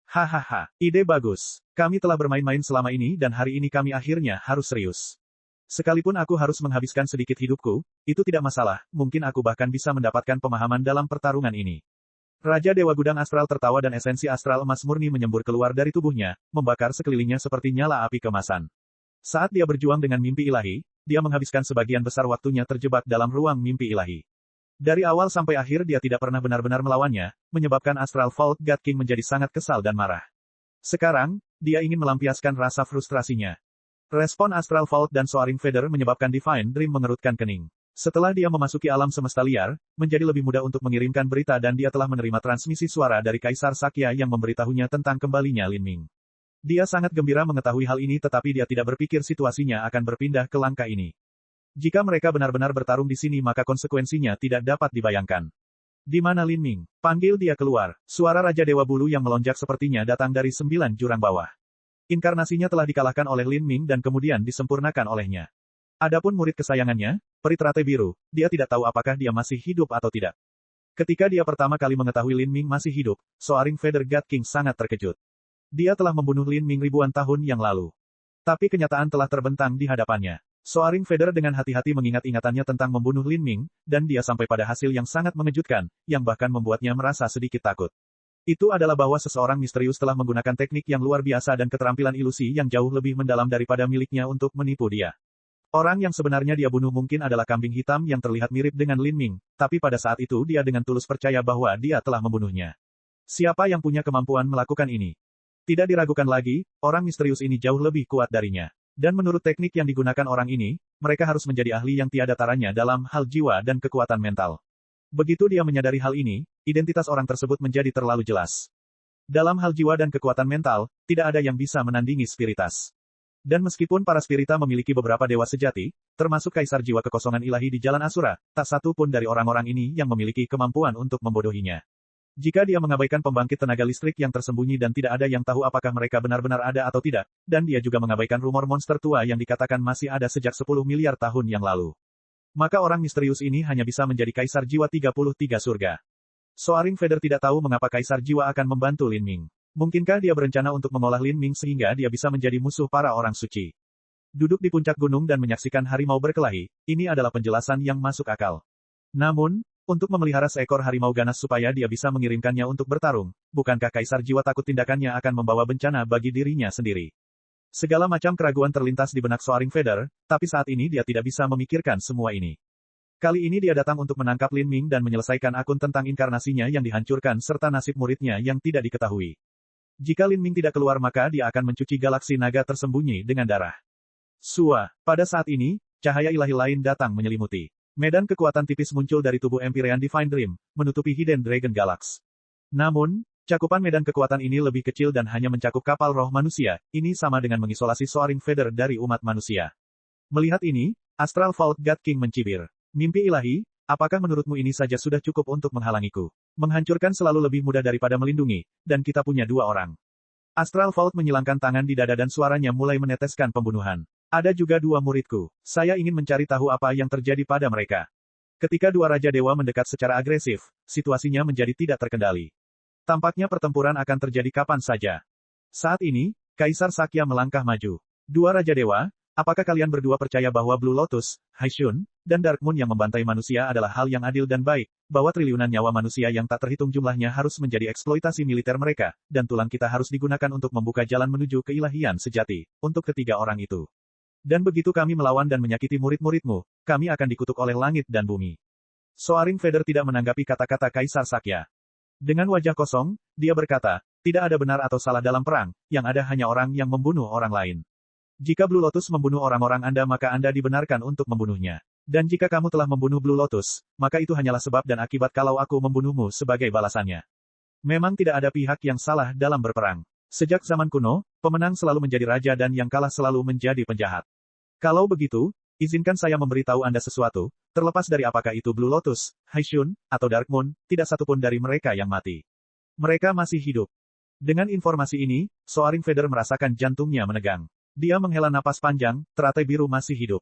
Hahaha, ide bagus. Kami telah bermain-main selama ini dan hari ini kami akhirnya harus serius. Sekalipun aku harus menghabiskan sedikit hidupku, itu tidak masalah, mungkin aku bahkan bisa mendapatkan pemahaman dalam pertarungan ini. Raja Dewa Gudang Astral tertawa dan esensi astral emas murni menyembur keluar dari tubuhnya, membakar sekelilingnya seperti nyala api kemasan. Saat dia berjuang dengan mimpi ilahi, dia menghabiskan sebagian besar waktunya terjebak dalam ruang mimpi ilahi. Dari awal sampai akhir dia tidak pernah benar-benar melawannya, menyebabkan Astral Vault God King menjadi sangat kesal dan marah. Sekarang, dia ingin melampiaskan rasa frustrasinya. Respon Astral Vault dan Soaring Feather menyebabkan Divine Dream mengerutkan kening. Setelah dia memasuki alam semesta liar, menjadi lebih mudah untuk mengirimkan berita dan dia telah menerima transmisi suara dari Kaisar Sakya yang memberitahunya tentang kembalinya Lin Ming. Dia sangat gembira mengetahui hal ini tetapi dia tidak berpikir situasinya akan berpindah ke langkah ini. Jika mereka benar-benar bertarung di sini maka konsekuensinya tidak dapat dibayangkan. Di mana Lin Ming? Panggil dia keluar. Suara Raja Dewa Bulu yang melonjak sepertinya datang dari 9 jurang bawah. Inkarnasinya telah dikalahkan oleh Lin Ming dan kemudian disempurnakan olehnya. Adapun murid kesayangannya, Peri Teratai Biru, dia tidak tahu apakah dia masih hidup atau tidak. Ketika dia pertama kali mengetahui Lin Ming masih hidup, Soaring Feather God King sangat terkejut. Dia telah membunuh Lin Ming ribuan tahun yang lalu. Tapi kenyataan telah terbentang di hadapannya. Soaring Feather dengan hati-hati mengingat-ingatannya tentang membunuh Lin Ming, dan dia sampai pada hasil yang sangat mengejutkan, yang bahkan membuatnya merasa sedikit takut. Itu adalah bahwa seseorang misterius telah menggunakan teknik yang luar biasa dan keterampilan ilusi yang jauh lebih mendalam daripada miliknya untuk menipu dia. Orang yang sebenarnya dia bunuh mungkin adalah kambing hitam yang terlihat mirip dengan Lin Ming, tapi pada saat itu dia dengan tulus percaya bahwa dia telah membunuhnya. Siapa yang punya kemampuan melakukan ini? Tidak diragukan lagi, orang misterius ini jauh lebih kuat darinya. Dan menurut teknik yang digunakan orang ini, mereka harus menjadi ahli yang tiada taranya dalam hal jiwa dan kekuatan mental. Begitu dia menyadari hal ini, identitas orang tersebut menjadi terlalu jelas. Dalam hal jiwa dan kekuatan mental, tidak ada yang bisa menandingi spiritas. Dan meskipun para spirita memiliki beberapa dewa sejati, termasuk Kaisar Jiwa Kekosongan Ilahi di Jalan Asura, tak satu pun dari orang-orang ini yang memiliki kemampuan untuk membodohinya. Jika dia mengabaikan pembangkit tenaga listrik yang tersembunyi dan tidak ada yang tahu apakah mereka benar-benar ada atau tidak, dan dia juga mengabaikan rumor monster tua yang dikatakan masih ada sejak 10 miliar tahun yang lalu. Maka orang misterius ini hanya bisa menjadi Kaisar Jiwa 33 surga. Soaring Feather tidak tahu mengapa Kaisar Jiwa akan membantu Lin Ming. Mungkinkah dia berencana untuk mengolah Lin Ming sehingga dia bisa menjadi musuh para orang suci? Duduk di puncak gunung dan menyaksikan harimau berkelahi, ini adalah penjelasan yang masuk akal. Namun, untuk memelihara seekor harimau ganas supaya dia bisa mengirimkannya untuk bertarung, bukankah Kaisar Jiwa takut tindakannya akan membawa bencana bagi dirinya sendiri? Segala macam keraguan terlintas di benak Soaring Feather, tapi saat ini dia tidak bisa memikirkan semua ini. Kali ini dia datang untuk menangkap Lin Ming dan menyelesaikan akun tentang inkarnasinya yang dihancurkan serta nasib muridnya yang tidak diketahui. Jika Lin Ming tidak keluar maka dia akan mencuci galaksi naga tersembunyi dengan darah. Sua, pada saat ini, cahaya ilahi lain datang menyelimuti. Medan kekuatan tipis muncul dari tubuh Empyrean Divine Dream, menutupi Hidden Dragon Galax. Namun, cakupan medan kekuatan ini lebih kecil dan hanya mencakup kapal roh manusia, ini sama dengan mengisolasi Soaring Feather dari umat manusia. Melihat ini, Astral Vault God King mencibir. Mimpi ilahi, Apakah menurutmu ini saja sudah cukup untuk menghalangiku? Menghancurkan selalu lebih mudah daripada melindungi, dan kita punya dua orang. Astral Vault menyilangkan tangan di dada dan suaranya mulai meneteskan pembunuhan. Ada juga dua muridku. Saya ingin mencari tahu apa yang terjadi pada mereka. Ketika dua Raja Dewa mendekat secara agresif, situasinya menjadi tidak terkendali. Tampaknya pertempuran akan terjadi kapan saja. Saat ini, Kaisar Sakya melangkah maju. Dua Raja Dewa, apakah kalian berdua percaya bahwa Blue Lotus, Haishun, dan Dark Moon yang membantai manusia adalah hal yang adil dan baik, bahwa triliunan nyawa manusia yang tak terhitung jumlahnya harus menjadi eksploitasi militer mereka, dan tulang kita harus digunakan untuk membuka jalan menuju keilahian sejati, untuk ketiga orang itu. Dan begitu kami melawan dan menyakiti murid-muridmu, kami akan dikutuk oleh langit dan bumi. Soaring Feather tidak menanggapi kata-kata Kaisar Sakya. Dengan wajah kosong, dia berkata, tidak ada benar atau salah dalam perang, yang ada hanya orang yang membunuh orang lain. Jika Blue Lotus membunuh orang-orang Anda maka Anda dibenarkan untuk membunuhnya. Dan jika kamu telah membunuh Blue Lotus, maka itu hanyalah sebab dan akibat kalau aku membunuhmu sebagai balasannya. Memang tidak ada pihak yang salah dalam berperang. Sejak zaman kuno, pemenang selalu menjadi raja dan yang kalah selalu menjadi penjahat. Kalau begitu, izinkan saya memberitahu Anda sesuatu, terlepas dari apakah itu Blue Lotus, Haishun, atau Dark Moon, tidak satupun dari mereka yang mati. Mereka masih hidup. Dengan informasi ini, Soaring Feather merasakan jantungnya menegang. Dia menghela napas panjang, teratai biru masih hidup.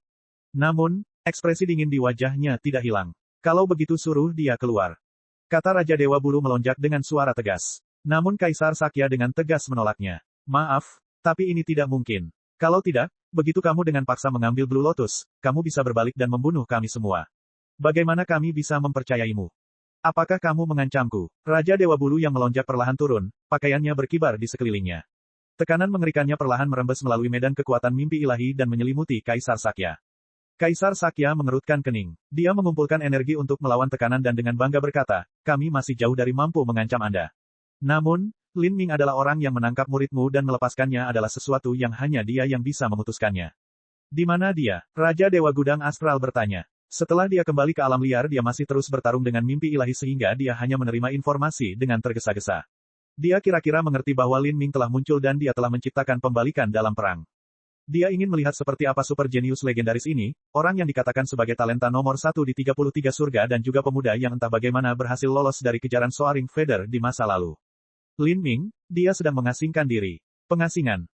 Namun, ekspresi dingin di wajahnya tidak hilang. Kalau begitu suruh dia keluar. Kata Raja Dewa Bulu melonjak dengan suara tegas. Namun Kaisar Sakya dengan tegas menolaknya. Maaf, tapi ini tidak mungkin. Kalau tidak, begitu kamu dengan paksa mengambil Blue Lotus, kamu bisa berbalik dan membunuh kami semua. Bagaimana kami bisa mempercayaimu? Apakah kamu mengancamku? Raja Dewa Bulu yang melonjak perlahan turun, pakaiannya berkibar di sekelilingnya. Tekanan mengerikannya perlahan merembes melalui medan kekuatan mimpi ilahi dan menyelimuti Kaisar Sakya. Kaisar Sakya mengerutkan kening. Dia mengumpulkan energi untuk melawan tekanan dan dengan bangga berkata, kami masih jauh dari mampu mengancam Anda. Namun, Lin Ming adalah orang yang menangkap muridmu dan melepaskannya adalah sesuatu yang hanya dia yang bisa memutuskannya. Di mana dia? Raja Dewa Gudang Astral bertanya. Setelah dia kembali ke alam liar dia masih terus bertarung dengan mimpi ilahi sehingga dia hanya menerima informasi dengan tergesa-gesa. Dia kira-kira mengerti bahwa Lin Ming telah muncul dan dia telah menciptakan pembalikan dalam perang. Dia ingin melihat seperti apa super jenius legendaris ini, orang yang dikatakan sebagai talenta nomor 1 di 33 surga dan juga pemuda yang entah bagaimana berhasil lolos dari kejaran Soaring Feather di masa lalu. Lin Ming, dia sedang mengasingkan diri. Pengasingan.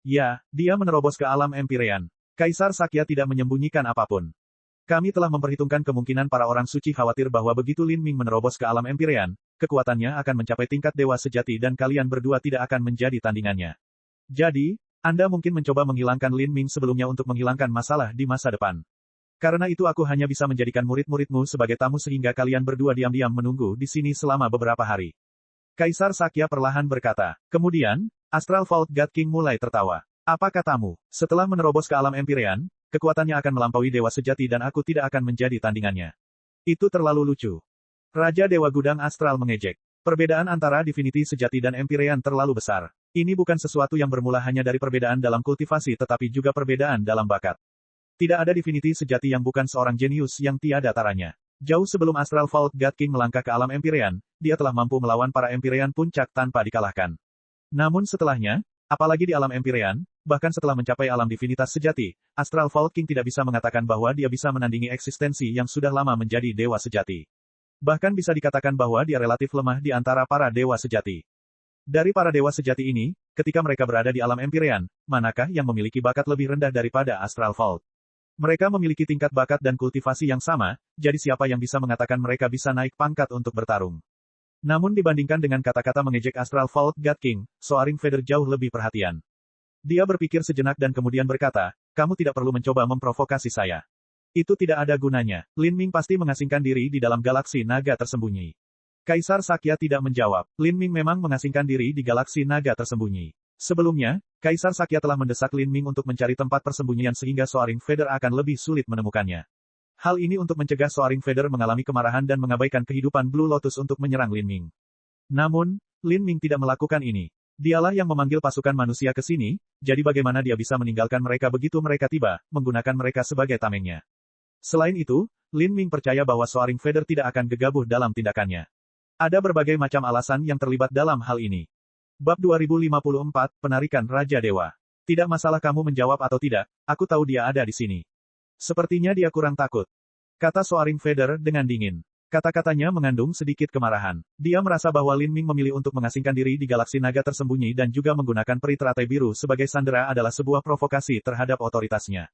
Ya, dia menerobos ke alam Empyrean. Kaisar Sakya tidak menyembunyikan apapun. Kami telah memperhitungkan kemungkinan para orang suci khawatir bahwa begitu Lin Ming menerobos ke alam Empyrean, kekuatannya akan mencapai tingkat dewa sejati dan kalian berdua tidak akan menjadi tandingannya. Jadi, Anda mungkin mencoba menghilangkan Lin Ming sebelumnya untuk menghilangkan masalah di masa depan. Karena itu aku hanya bisa menjadikan murid-muridmu sebagai tamu sehingga kalian berdua diam-diam menunggu di sini selama beberapa hari. Kaisar Sakya perlahan berkata. Kemudian, Astral Vault God King mulai tertawa. Apa katamu? Setelah menerobos ke alam Empyrean, kekuatannya akan melampaui dewa sejati dan aku tidak akan menjadi tandingannya. Itu terlalu lucu. Raja Dewa Gudang Astral mengejek. Perbedaan antara Divinity sejati dan Empyrean terlalu besar. Ini bukan sesuatu yang bermula hanya dari perbedaan dalam kultivasi tetapi juga perbedaan dalam bakat. Tidak ada Divinity sejati yang bukan seorang jenius yang tiada taranya. Jauh sebelum Astral Vault God King melangkah ke alam Empyrean, dia telah mampu melawan para Empyrean puncak tanpa dikalahkan. Namun setelahnya, apalagi di alam Empyrean, bahkan setelah mencapai alam divinitas sejati, Astral Vault King tidak bisa mengatakan bahwa dia bisa menandingi eksistensi yang sudah lama menjadi dewa sejati. Bahkan bisa dikatakan bahwa dia relatif lemah di antara para dewa sejati. Dari para dewa sejati ini, ketika mereka berada di alam Empyrean, manakah yang memiliki bakat lebih rendah daripada Astral Vault? Mereka memiliki tingkat bakat dan kultivasi yang sama, jadi siapa yang bisa mengatakan mereka bisa naik pangkat untuk bertarung? Namun dibandingkan dengan kata-kata mengejek Astral Vault God King, Soaring Feather jauh lebih perhatian. Dia berpikir sejenak dan kemudian berkata, kamu tidak perlu mencoba memprovokasi saya. Itu tidak ada gunanya. Lin Ming pasti mengasingkan diri di dalam galaksi naga tersembunyi. Kaisar Sakya tidak menjawab. Lin Ming memang mengasingkan diri di galaksi naga tersembunyi. Sebelumnya, Kaisar Sakya telah mendesak Lin Ming untuk mencari tempat persembunyian sehingga Soaring Feather akan lebih sulit menemukannya. Hal ini untuk mencegah Soaring Feather mengalami kemarahan dan mengabaikan kehidupan Blue Lotus untuk menyerang Lin Ming. Namun, Lin Ming tidak melakukan ini. Dialah yang memanggil pasukan manusia ke sini, jadi bagaimana dia bisa meninggalkan mereka begitu mereka tiba, menggunakan mereka sebagai tamengnya. Selain itu, Lin Ming percaya bahwa Soaring Feather tidak akan gegabah dalam tindakannya. Ada berbagai macam alasan yang terlibat dalam hal ini. Bab 2054, Penarikan Raja Dewa. Tidak masalah kamu menjawab atau tidak, aku tahu dia ada di sini. Sepertinya dia kurang takut. Kata Soaring Feather dengan dingin. Kata-katanya mengandung sedikit kemarahan. Dia merasa bahwa Lin Ming memilih untuk mengasingkan diri di galaksi naga tersembunyi dan juga menggunakan peri teratai biru sebagai sandera adalah sebuah provokasi terhadap otoritasnya.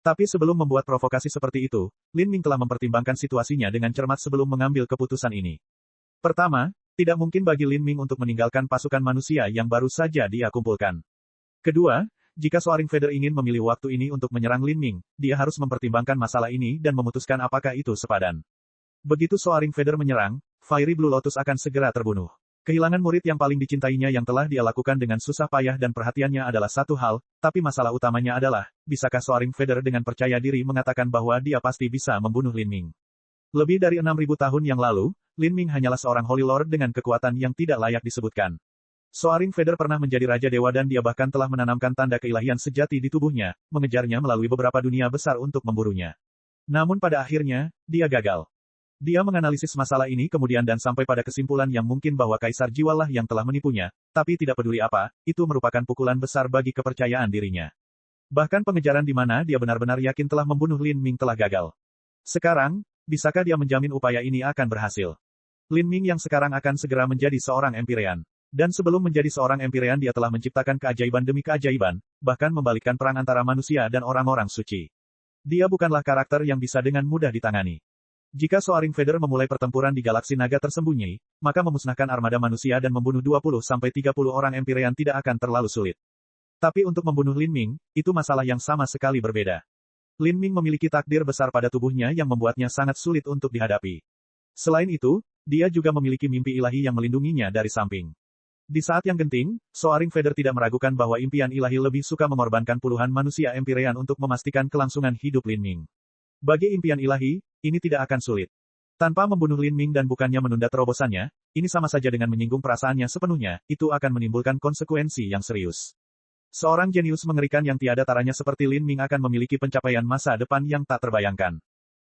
Tapi sebelum membuat provokasi seperti itu, Lin Ming telah mempertimbangkan situasinya dengan cermat sebelum mengambil keputusan ini. Pertama, tidak mungkin bagi Lin Ming untuk meninggalkan pasukan manusia yang baru saja dia kumpulkan. Kedua, jika Soaring Feather ingin memilih waktu ini untuk menyerang Lin Ming, dia harus mempertimbangkan masalah ini dan memutuskan apakah itu sepadan. Begitu Soaring Feather menyerang, Fiery Blue Lotus akan segera terbunuh. Kehilangan murid yang paling dicintainya yang telah dia lakukan dengan susah payah dan perhatiannya adalah satu hal, tapi masalah utamanya adalah, bisakah Soaring Feather dengan percaya diri mengatakan bahwa dia pasti bisa membunuh Lin Ming? Lebih dari 6.000 tahun yang lalu, Lin Ming hanyalah seorang Holy Lord dengan kekuatan yang tidak layak disebutkan. Soaring Feather pernah menjadi Raja Dewa dan dia bahkan telah menanamkan tanda keilahian sejati di tubuhnya, mengejarnya melalui beberapa dunia besar untuk memburunya. Namun pada akhirnya, dia gagal. Dia menganalisis masalah ini kemudian dan sampai pada kesimpulan yang mungkin bahwa Kaisar Jiwa lah yang telah menipunya, tapi tidak peduli apa, itu merupakan pukulan besar bagi kepercayaan dirinya. Bahkan pengejaran di mana dia benar-benar yakin telah membunuh Lin Ming telah gagal. Sekarang, bisakah dia menjamin upaya ini akan berhasil? Lin Ming yang sekarang akan segera menjadi seorang Empyrean. Dan sebelum menjadi seorang Empyrean dia telah menciptakan keajaiban demi keajaiban, bahkan membalikkan perang antara manusia dan orang-orang suci. Dia bukanlah karakter yang bisa dengan mudah ditangani. Jika Soaring Feather memulai pertempuran di galaksi naga tersembunyi, maka memusnahkan armada manusia dan membunuh 20-30 orang Empyrean tidak akan terlalu sulit. Tapi untuk membunuh Lin Ming, itu masalah yang sama sekali berbeda. Lin Ming memiliki takdir besar pada tubuhnya yang membuatnya sangat sulit untuk dihadapi. Selain itu, dia juga memiliki mimpi ilahi yang melindunginya dari samping. Di saat yang genting, Soaring Feather tidak meragukan bahwa impian ilahi lebih suka mengorbankan puluhan manusia Empyrean untuk memastikan kelangsungan hidup Lin Ming. Bagi impian ilahi, ini tidak akan sulit. Tanpa membunuh Lin Ming dan bukannya menunda terobosannya, ini sama saja dengan menyinggung perasaannya sepenuhnya, itu akan menimbulkan konsekuensi yang serius. Seorang jenius mengerikan yang tiada taranya seperti Lin Ming akan memiliki pencapaian masa depan yang tak terbayangkan.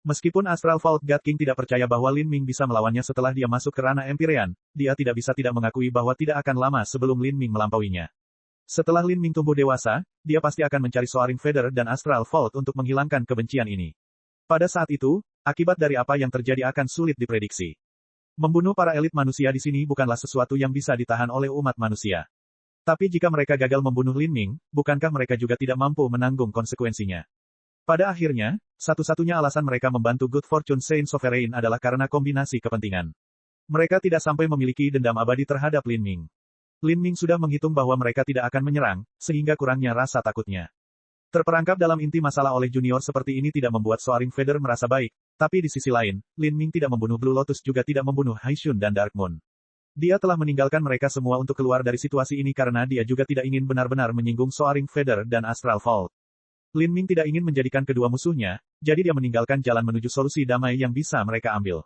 Meskipun Astral Vault God King tidak percaya bahwa Lin Ming bisa melawannya setelah dia masuk ke ranah Empyrean, dia tidak bisa tidak mengakui bahwa tidak akan lama sebelum Lin Ming melampauinya. Setelah Lin Ming tumbuh dewasa, dia pasti akan mencari Soaring Feather dan Astral Vault untuk menghilangkan kebencian ini. Pada saat itu, akibat dari apa yang terjadi akan sulit diprediksi. Membunuh para elit manusia di sini bukanlah sesuatu yang bisa ditahan oleh umat manusia. Tapi jika mereka gagal membunuh Lin Ming, bukankah mereka juga tidak mampu menanggung konsekuensinya? Pada akhirnya, satu-satunya alasan mereka membantu Good Fortune Saint Sovereign adalah karena kombinasi kepentingan. Mereka tidak sampai memiliki dendam abadi terhadap Lin Ming. Lin Ming sudah menghitung bahwa mereka tidak akan menyerang, sehingga kurangnya rasa takutnya. Terperangkap dalam inti masalah oleh junior seperti ini tidak membuat Soaring Feather merasa baik, tapi di sisi lain, Lin Ming tidak membunuh Blue Lotus juga tidak membunuh Haishun dan Dark Moon. Dia telah meninggalkan mereka semua untuk keluar dari situasi ini karena dia juga tidak ingin benar-benar menyinggung Soaring Feather dan Astral Vault. Lin Ming tidak ingin menjadikan kedua musuhnya, jadi dia meninggalkan jalan menuju solusi damai yang bisa mereka ambil.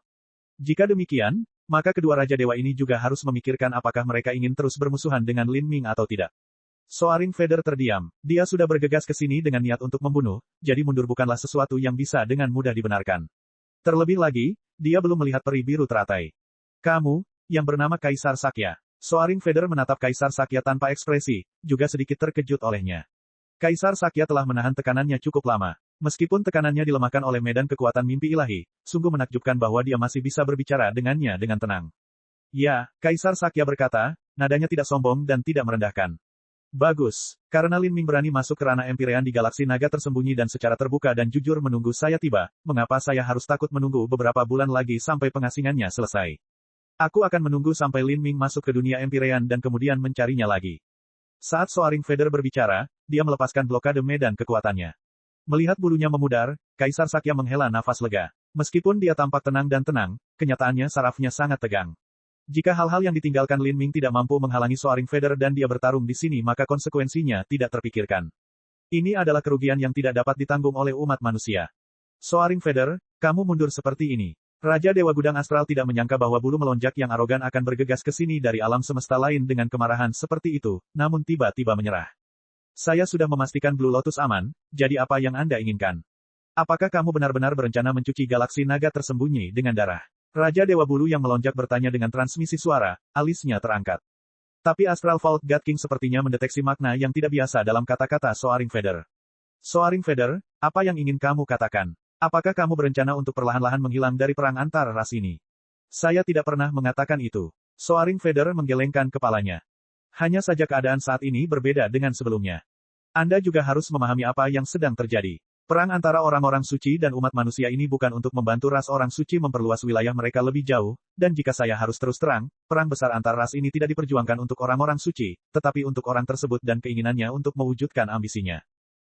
Jika demikian, maka kedua Raja Dewa ini juga harus memikirkan apakah mereka ingin terus bermusuhan dengan Lin Ming atau tidak. Soaring Feather terdiam. Dia sudah bergegas ke sini dengan niat untuk membunuh, jadi mundur bukanlah sesuatu yang bisa dengan mudah dibenarkan. Terlebih lagi, dia belum melihat peri biru teratai. Kamu, yang bernama Kaisar Sakya. Soaring Feather menatap Kaisar Sakya tanpa ekspresi, juga sedikit terkejut olehnya. Kaisar Sakya telah menahan tekanannya cukup lama. Meskipun tekanannya dilemahkan oleh medan kekuatan mimpi ilahi, sungguh menakjubkan bahwa dia masih bisa berbicara dengannya dengan tenang. Ya, Kaisar Sakya berkata, nadanya tidak sombong dan tidak merendahkan. Bagus, karena Lin Ming berani masuk ke ranah Empyrean di galaksi naga tersembunyi dan secara terbuka dan jujur menunggu saya tiba, mengapa saya harus takut menunggu beberapa bulan lagi sampai pengasingannya selesai? Aku akan menunggu sampai Lin Ming masuk ke dunia Empyrean dan kemudian mencarinya lagi. Saat Soaring Feather berbicara, dia melepaskan blokade medan kekuatannya. Melihat bulunya memudar, Kaisar Sakya menghela nafas lega. Meskipun dia tampak tenang dan tenang, kenyataannya sarafnya sangat tegang. Jika hal-hal yang ditinggalkan Lin Ming tidak mampu menghalangi Soaring Feather dan dia bertarung di sini maka konsekuensinya tidak terpikirkan. Ini adalah kerugian yang tidak dapat ditanggung oleh umat manusia. Soaring Feather, kamu mundur seperti ini. Raja Dewa Gudang Astral tidak menyangka bahwa bulu melonjak yang arogan akan bergegas ke sini dari alam semesta lain dengan kemarahan seperti itu, namun tiba-tiba menyerah. Saya sudah memastikan Blue Lotus aman, jadi apa yang Anda inginkan? Apakah kamu benar-benar berencana mencuci galaksi naga tersembunyi dengan darah? Raja Dewa Bulu yang melonjak bertanya dengan transmisi suara, alisnya terangkat. Tapi Astral Vault God King sepertinya mendeteksi makna yang tidak biasa dalam kata-kata Soaring Feather. Soaring Feather, apa yang ingin kamu katakan? Apakah kamu berencana untuk perlahan-lahan menghilang dari perang antar ras ini? Saya tidak pernah mengatakan itu. Soaring Feather menggelengkan kepalanya. Hanya saja keadaan saat ini berbeda dengan sebelumnya. Anda juga harus memahami apa yang sedang terjadi. Perang antara orang-orang suci dan umat manusia ini bukan untuk membantu ras orang suci memperluas wilayah mereka lebih jauh, dan jika saya harus terus terang, perang besar antar ras ini tidak diperjuangkan untuk orang-orang suci, tetapi untuk orang tersebut dan keinginannya untuk mewujudkan ambisinya.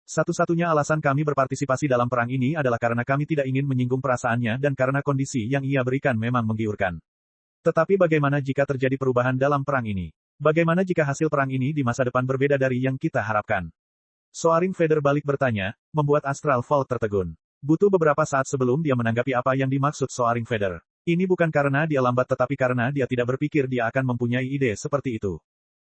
Satu-satunya alasan kami berpartisipasi dalam perang ini adalah karena kami tidak ingin menyinggung perasaannya dan karena kondisi yang ia berikan memang menggiurkan. Tetapi bagaimana jika terjadi perubahan dalam perang ini? Bagaimana jika hasil perang ini di masa depan berbeda dari yang kita harapkan? Soaring Feather balik bertanya, membuat Astral Vault tertegun. Butuh beberapa saat sebelum dia menanggapi apa yang dimaksud Soaring Feather. Ini bukan karena dia lambat tetapi karena dia tidak berpikir dia akan mempunyai ide seperti itu.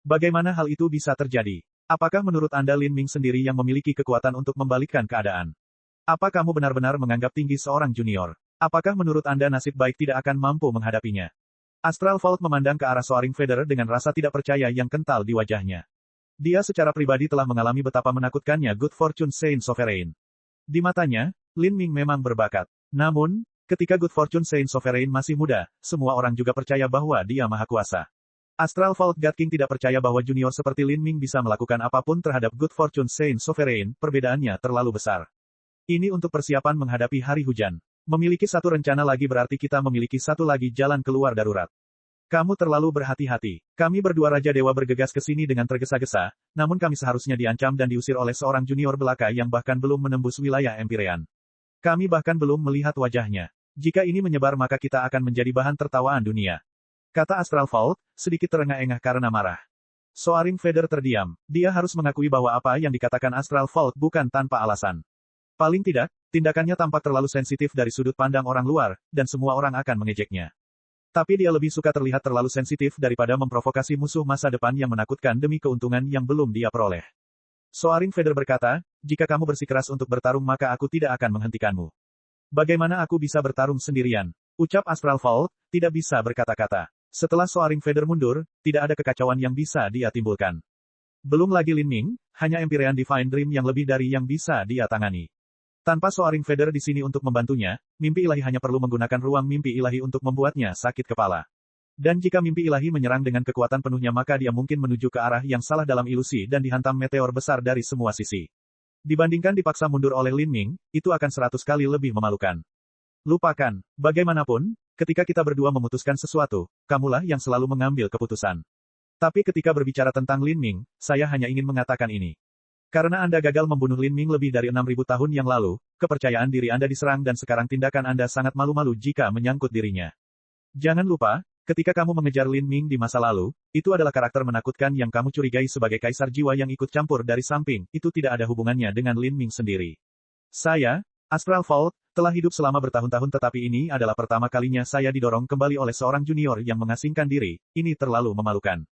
Bagaimana hal itu bisa terjadi? Apakah menurut Anda Lin Ming sendiri yang memiliki kekuatan untuk membalikkan keadaan? Apa kamu benar-benar menganggap tinggi seorang junior? Apakah menurut Anda nasib baik tidak akan mampu menghadapinya? Astral Vault memandang ke arah Soaring Feather dengan rasa tidak percaya yang kental di wajahnya. Dia secara pribadi telah mengalami betapa menakutkannya Good Fortune Saint Sovereign. Di matanya, Lin Ming memang berbakat. Namun, ketika Good Fortune Saint Sovereign masih muda, semua orang juga percaya bahwa dia maha kuasa. Astral Vault God King tidak percaya bahwa junior seperti Lin Ming bisa melakukan apapun terhadap Good Fortune Saint Sovereign, perbedaannya terlalu besar. Ini untuk persiapan menghadapi hari hujan. Memiliki satu rencana lagi berarti kita memiliki satu lagi jalan keluar darurat. Kamu terlalu berhati-hati. Kami berdua Raja Dewa bergegas ke sini dengan tergesa-gesa, namun kami seharusnya diancam dan diusir oleh seorang junior belaka yang bahkan belum menembus wilayah Empyrean. Kami bahkan belum melihat wajahnya. Jika ini menyebar maka kita akan menjadi bahan tertawaan dunia. Kata Astral Vault, sedikit terengah-engah karena marah. Soaring Feather terdiam. Dia harus mengakui bahwa apa yang dikatakan Astral Vault bukan tanpa alasan. Paling tidak, tindakannya tampak terlalu sensitif dari sudut pandang orang luar, dan semua orang akan mengejeknya. Tapi dia lebih suka terlihat terlalu sensitif daripada memprovokasi musuh masa depan yang menakutkan demi keuntungan yang belum dia peroleh. Soaring Feather berkata, jika kamu bersikeras untuk bertarung maka aku tidak akan menghentikanmu. Bagaimana aku bisa bertarung sendirian? Ucap Astral Vault, tidak bisa berkata-kata. Setelah Soaring Feather mundur, tidak ada kekacauan yang bisa dia timbulkan. Belum lagi Lin Ming, hanya Empyrean Divine Dream yang lebih dari yang bisa dia tangani. Tanpa Soaring Feather di sini untuk membantunya, mimpi ilahi hanya perlu menggunakan ruang mimpi ilahi untuk membuatnya sakit kepala. Dan jika mimpi ilahi menyerang dengan kekuatan penuhnya maka dia mungkin menuju ke arah yang salah dalam ilusi dan dihantam meteor besar dari semua sisi. Dibandingkan dipaksa mundur oleh Lin Ming, itu akan 100 kali lebih memalukan. Lupakan, bagaimanapun, ketika kita berdua memutuskan sesuatu, kamulah yang selalu mengambil keputusan. Tapi ketika berbicara tentang Lin Ming, saya hanya ingin mengatakan ini. Karena Anda gagal membunuh Lin Ming lebih dari 6.000 tahun yang lalu, kepercayaan diri Anda diserang dan sekarang tindakan Anda sangat malu-malu jika menyangkut dirinya. Jangan lupa, ketika kamu mengejar Lin Ming di masa lalu, itu adalah karakter menakutkan yang kamu curigai sebagai kaisar jiwa yang ikut campur dari samping, itu tidak ada hubungannya dengan Lin Ming sendiri. Saya, Astral Vault, telah hidup selama bertahun-tahun tetapi ini adalah pertama kalinya saya didorong kembali oleh seorang junior yang mengasingkan diri, ini terlalu memalukan.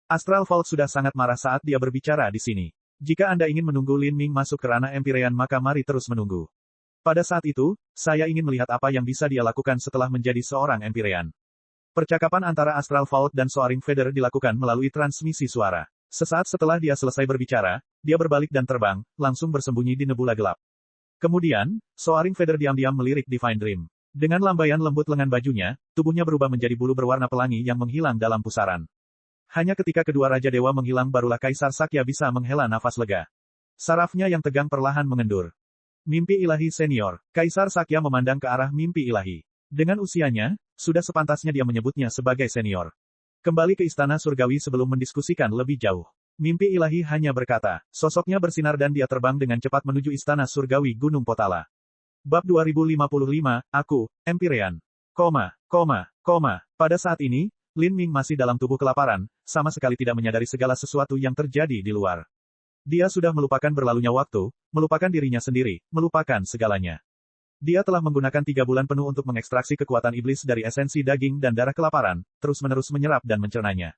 Astral Vault sudah sangat marah saat dia berbicara di sini. Jika Anda ingin menunggu Lin Ming masuk ke ranah Empyrean maka mari terus menunggu. Pada saat itu, saya ingin melihat apa yang bisa dia lakukan setelah menjadi seorang Empyrean. Percakapan antara Astral Vault dan Soaring Feather dilakukan melalui transmisi suara. Sesaat setelah dia selesai berbicara, dia berbalik dan terbang, langsung bersembunyi di nebula gelap. Kemudian, Soaring Feather diam-diam melirik Divine Dream. Dengan lambaian lembut lengan bajunya, tubuhnya berubah menjadi bulu berwarna pelangi yang menghilang dalam pusaran. Hanya ketika kedua Raja Dewa menghilang barulah Kaisar Sakya bisa menghela nafas lega. Sarafnya yang tegang perlahan mengendur. Mimpi ilahi senior. Kaisar Sakya memandang ke arah mimpi ilahi. Dengan usianya, sudah sepantasnya dia menyebutnya sebagai senior. Kembali ke istana surgawi sebelum mendiskusikan lebih jauh. Mimpi ilahi hanya berkata, sosoknya bersinar dan dia terbang dengan cepat menuju istana surgawi Gunung Potala. Bab 2055, aku, Empyrean. Pada saat ini, Lin Ming masih dalam tubuh kelaparan, sama sekali tidak menyadari segala sesuatu yang terjadi di luar. Dia sudah melupakan berlalunya waktu, melupakan dirinya sendiri, melupakan segalanya. Dia telah menggunakan 3 bulan penuh untuk mengekstraksi kekuatan iblis dari esensi daging dan darah kelaparan, terus-menerus menyerap dan mencernanya.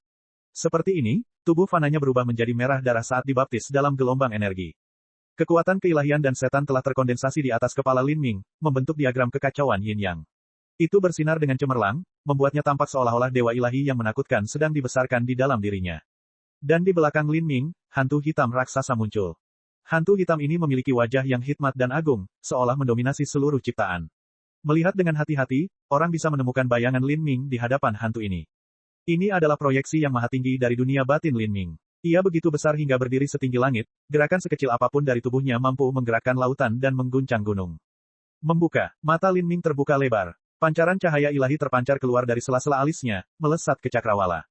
Seperti ini, tubuh fananya berubah menjadi merah darah saat dibaptis dalam gelombang energi. Kekuatan keilahian dan setan telah terkondensasi di atas kepala Lin Ming, membentuk diagram kekacauan yin-yang. Itu bersinar dengan cemerlang, membuatnya tampak seolah-olah dewa ilahi yang menakutkan sedang dibesarkan di dalam dirinya. Dan di belakang Lin Ming, hantu hitam raksasa muncul. Hantu hitam ini memiliki wajah yang hikmat dan agung, seolah mendominasi seluruh ciptaan. Melihat dengan hati-hati, orang bisa menemukan bayangan Lin Ming di hadapan hantu ini. Ini adalah proyeksi yang maha tinggi dari dunia batin Lin Ming. Ia begitu besar hingga berdiri setinggi langit, gerakan sekecil apapun dari tubuhnya mampu menggerakkan lautan dan mengguncang gunung. Membuka, mata Lin Ming terbuka lebar. Pancaran cahaya ilahi terpancar keluar dari sela-sela alisnya, melesat ke cakrawala.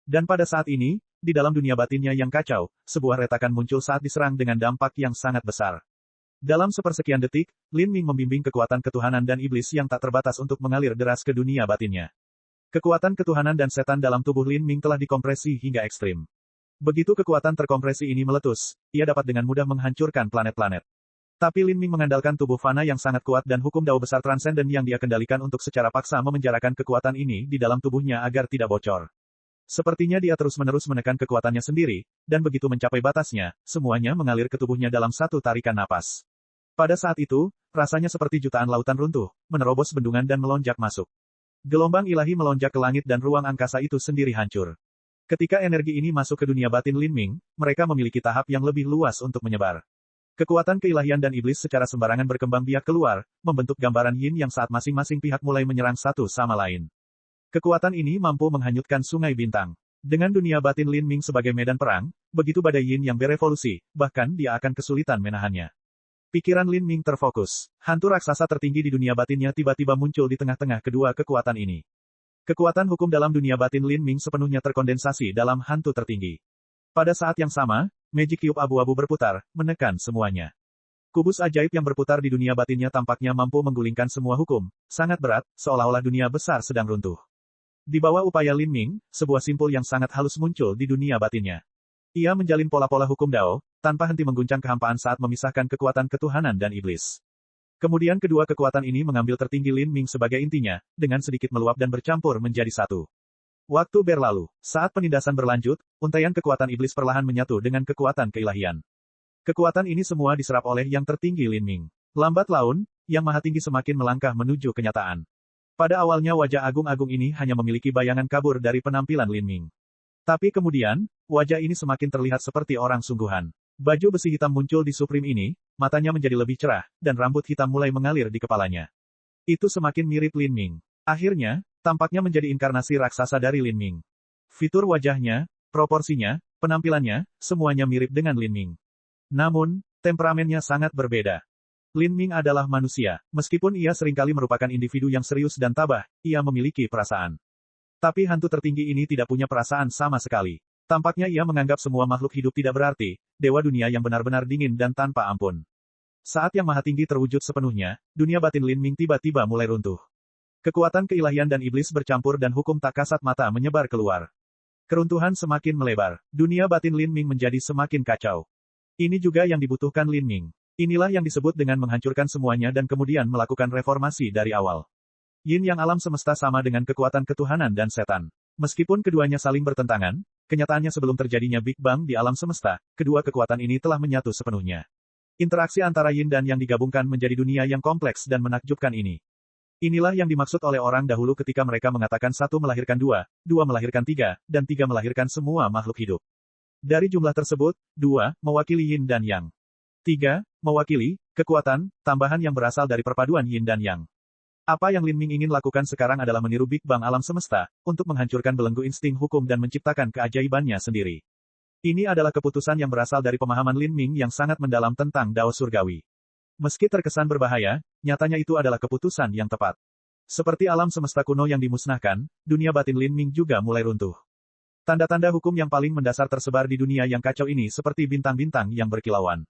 Dan pada saat ini, di dalam dunia batinnya yang kacau, sebuah retakan muncul saat diserang dengan dampak yang sangat besar. Dalam sepersekian detik, Lin Ming membimbing kekuatan ketuhanan dan iblis yang tak terbatas untuk mengalir deras ke dunia batinnya. Kekuatan ketuhanan dan setan dalam tubuh Lin Ming telah dikompresi hingga ekstrim. Begitu kekuatan terkompresi ini meletus, ia dapat dengan mudah menghancurkan planet-planet. Tapi Lin Ming mengandalkan tubuh fana yang sangat kuat dan hukum dao besar transenden yang dia kendalikan untuk secara paksa memenjarakan kekuatan ini di dalam tubuhnya agar tidak bocor. Sepertinya dia terus-menerus menekan kekuatannya sendiri, dan begitu mencapai batasnya, semuanya mengalir ke tubuhnya dalam satu tarikan napas. Pada saat itu, rasanya seperti jutaan lautan runtuh, menerobos bendungan dan melonjak masuk. Gelombang ilahi melonjak ke langit dan ruang angkasa itu sendiri hancur. Ketika energi ini masuk ke dunia batin Lin Ming, mereka memiliki tahap yang lebih luas untuk menyebar. Kekuatan keilahian dan iblis secara sembarangan berkembang biak keluar, membentuk gambaran yin yang saat masing-masing pihak mulai menyerang satu sama lain. Kekuatan ini mampu menghanyutkan sungai bintang. Dengan dunia batin Lin Ming sebagai medan perang, begitu badai yin yang berevolusi, bahkan dia akan kesulitan menahannya. Pikiran Lin Ming terfokus. Hantu raksasa tertinggi di dunia batinnya tiba-tiba muncul di tengah-tengah kedua kekuatan ini. Kekuatan hukum dalam dunia batin Lin Ming sepenuhnya terkondensasi dalam hantu tertinggi. Pada saat yang sama, Magic Cube abu-abu berputar, menekan semuanya. Kubus ajaib yang berputar di dunia batinnya tampaknya mampu menggulingkan semua hukum, sangat berat, seolah-olah dunia besar sedang runtuh. Di bawah upaya Lin Ming, sebuah simpul yang sangat halus muncul di dunia batinnya. Ia menjalin pola-pola hukum dao, tanpa henti mengguncang kehampaan saat memisahkan kekuatan ketuhanan dan iblis. Kemudian kedua kekuatan ini mengambil tertinggi Lin Ming sebagai intinya, dengan sedikit meluap dan bercampur menjadi satu. Waktu berlalu, saat penindasan berlanjut, untaian kekuatan iblis perlahan menyatu dengan kekuatan keilahian. Kekuatan ini semua diserap oleh yang tertinggi Lin Ming. Lambat laun, yang maha tinggi semakin melangkah menuju kenyataan. Pada awalnya wajah agung-agung ini hanya memiliki bayangan kabur dari penampilan Lin Ming. Tapi kemudian, wajah ini semakin terlihat seperti orang sungguhan. Baju besi hitam muncul di Supreme ini, matanya menjadi lebih cerah, dan rambut hitam mulai mengalir di kepalanya. Itu semakin mirip Lin Ming. Akhirnya, tampaknya menjadi inkarnasi raksasa dari Lin Ming. Fitur wajahnya, proporsinya, penampilannya, semuanya mirip dengan Lin Ming. Namun, temperamennya sangat berbeda. Lin Ming adalah manusia. Meskipun ia seringkali merupakan individu yang serius dan tabah, ia memiliki perasaan. Tapi hantu tertinggi ini tidak punya perasaan sama sekali. Tampaknya ia menganggap semua makhluk hidup tidak berarti, dewa dunia yang benar-benar dingin dan tanpa ampun. Saat yang maha tinggi terwujud sepenuhnya, dunia batin Lin Ming tiba-tiba mulai runtuh. Kekuatan keilahian dan iblis bercampur dan hukum tak kasat mata menyebar keluar. Keruntuhan semakin melebar. Dunia batin Lin Ming menjadi semakin kacau. Ini juga yang dibutuhkan Lin Ming. Inilah yang disebut dengan menghancurkan semuanya dan kemudian melakukan reformasi dari awal. Yin yang alam semesta sama dengan kekuatan ketuhanan dan setan. Meskipun keduanya saling bertentangan, kenyataannya sebelum terjadinya Big Bang di alam semesta, kedua kekuatan ini telah menyatu sepenuhnya. Interaksi antara Yin dan Yang digabungkan menjadi dunia yang kompleks dan menakjubkan ini. Inilah yang dimaksud oleh orang dahulu ketika mereka mengatakan satu melahirkan dua, dua melahirkan tiga, dan tiga melahirkan semua makhluk hidup. Dari jumlah tersebut, dua mewakili Yin dan Yang. 3. Mewakili kekuatan tambahan yang berasal dari perpaduan Yin dan Yang. Apa yang Lin Ming ingin lakukan sekarang adalah meniru Big Bang alam semesta, untuk menghancurkan belenggu insting hukum dan menciptakan keajaibannya sendiri. Ini adalah keputusan yang berasal dari pemahaman Lin Ming yang sangat mendalam tentang Dao Surgawi. Meski terkesan berbahaya, nyatanya itu adalah keputusan yang tepat. Seperti alam semesta kuno yang dimusnahkan, dunia batin Lin Ming juga mulai runtuh. Tanda-tanda hukum yang paling mendasar tersebar di dunia yang kacau ini seperti bintang-bintang yang berkilauan.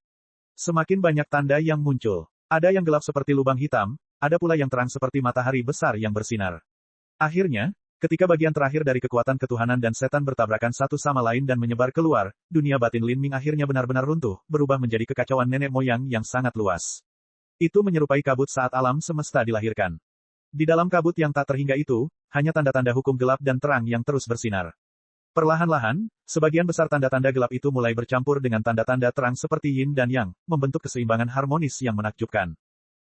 Semakin banyak tanda yang muncul. Ada yang gelap seperti lubang hitam, ada pula yang terang seperti matahari besar yang bersinar. Akhirnya, ketika bagian terakhir dari kekuatan ketuhanan dan setan bertabrakan satu sama lain dan menyebar keluar, dunia batin Lin Ming akhirnya benar-benar runtuh, berubah menjadi kekacauan nenek moyang yang sangat luas. Itu menyerupai kabut saat alam semesta dilahirkan. Di dalam kabut yang tak terhingga itu, hanya tanda-tanda hukum gelap dan terang yang terus bersinar. Perlahan-lahan, sebagian besar tanda-tanda gelap itu mulai bercampur dengan tanda-tanda terang seperti Yin dan Yang, membentuk keseimbangan harmonis yang menakjubkan.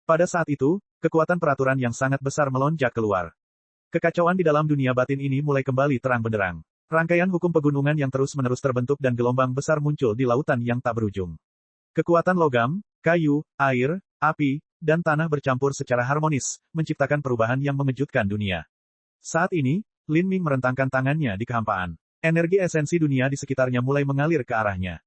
Pada saat itu, kekuatan peraturan yang sangat besar melonjak keluar. Kekacauan di dalam dunia batin ini mulai kembali terang benderang. Rangkaian hukum pegunungan yang terus-menerus terbentuk dan gelombang besar muncul di lautan yang tak berujung. Kekuatan logam, kayu, air, api, dan tanah bercampur secara harmonis, menciptakan perubahan yang mengejutkan dunia. Saat ini, Lin Ming merentangkan tangannya di kehampaan. Energi esensi dunia di sekitarnya mulai mengalir ke arahnya.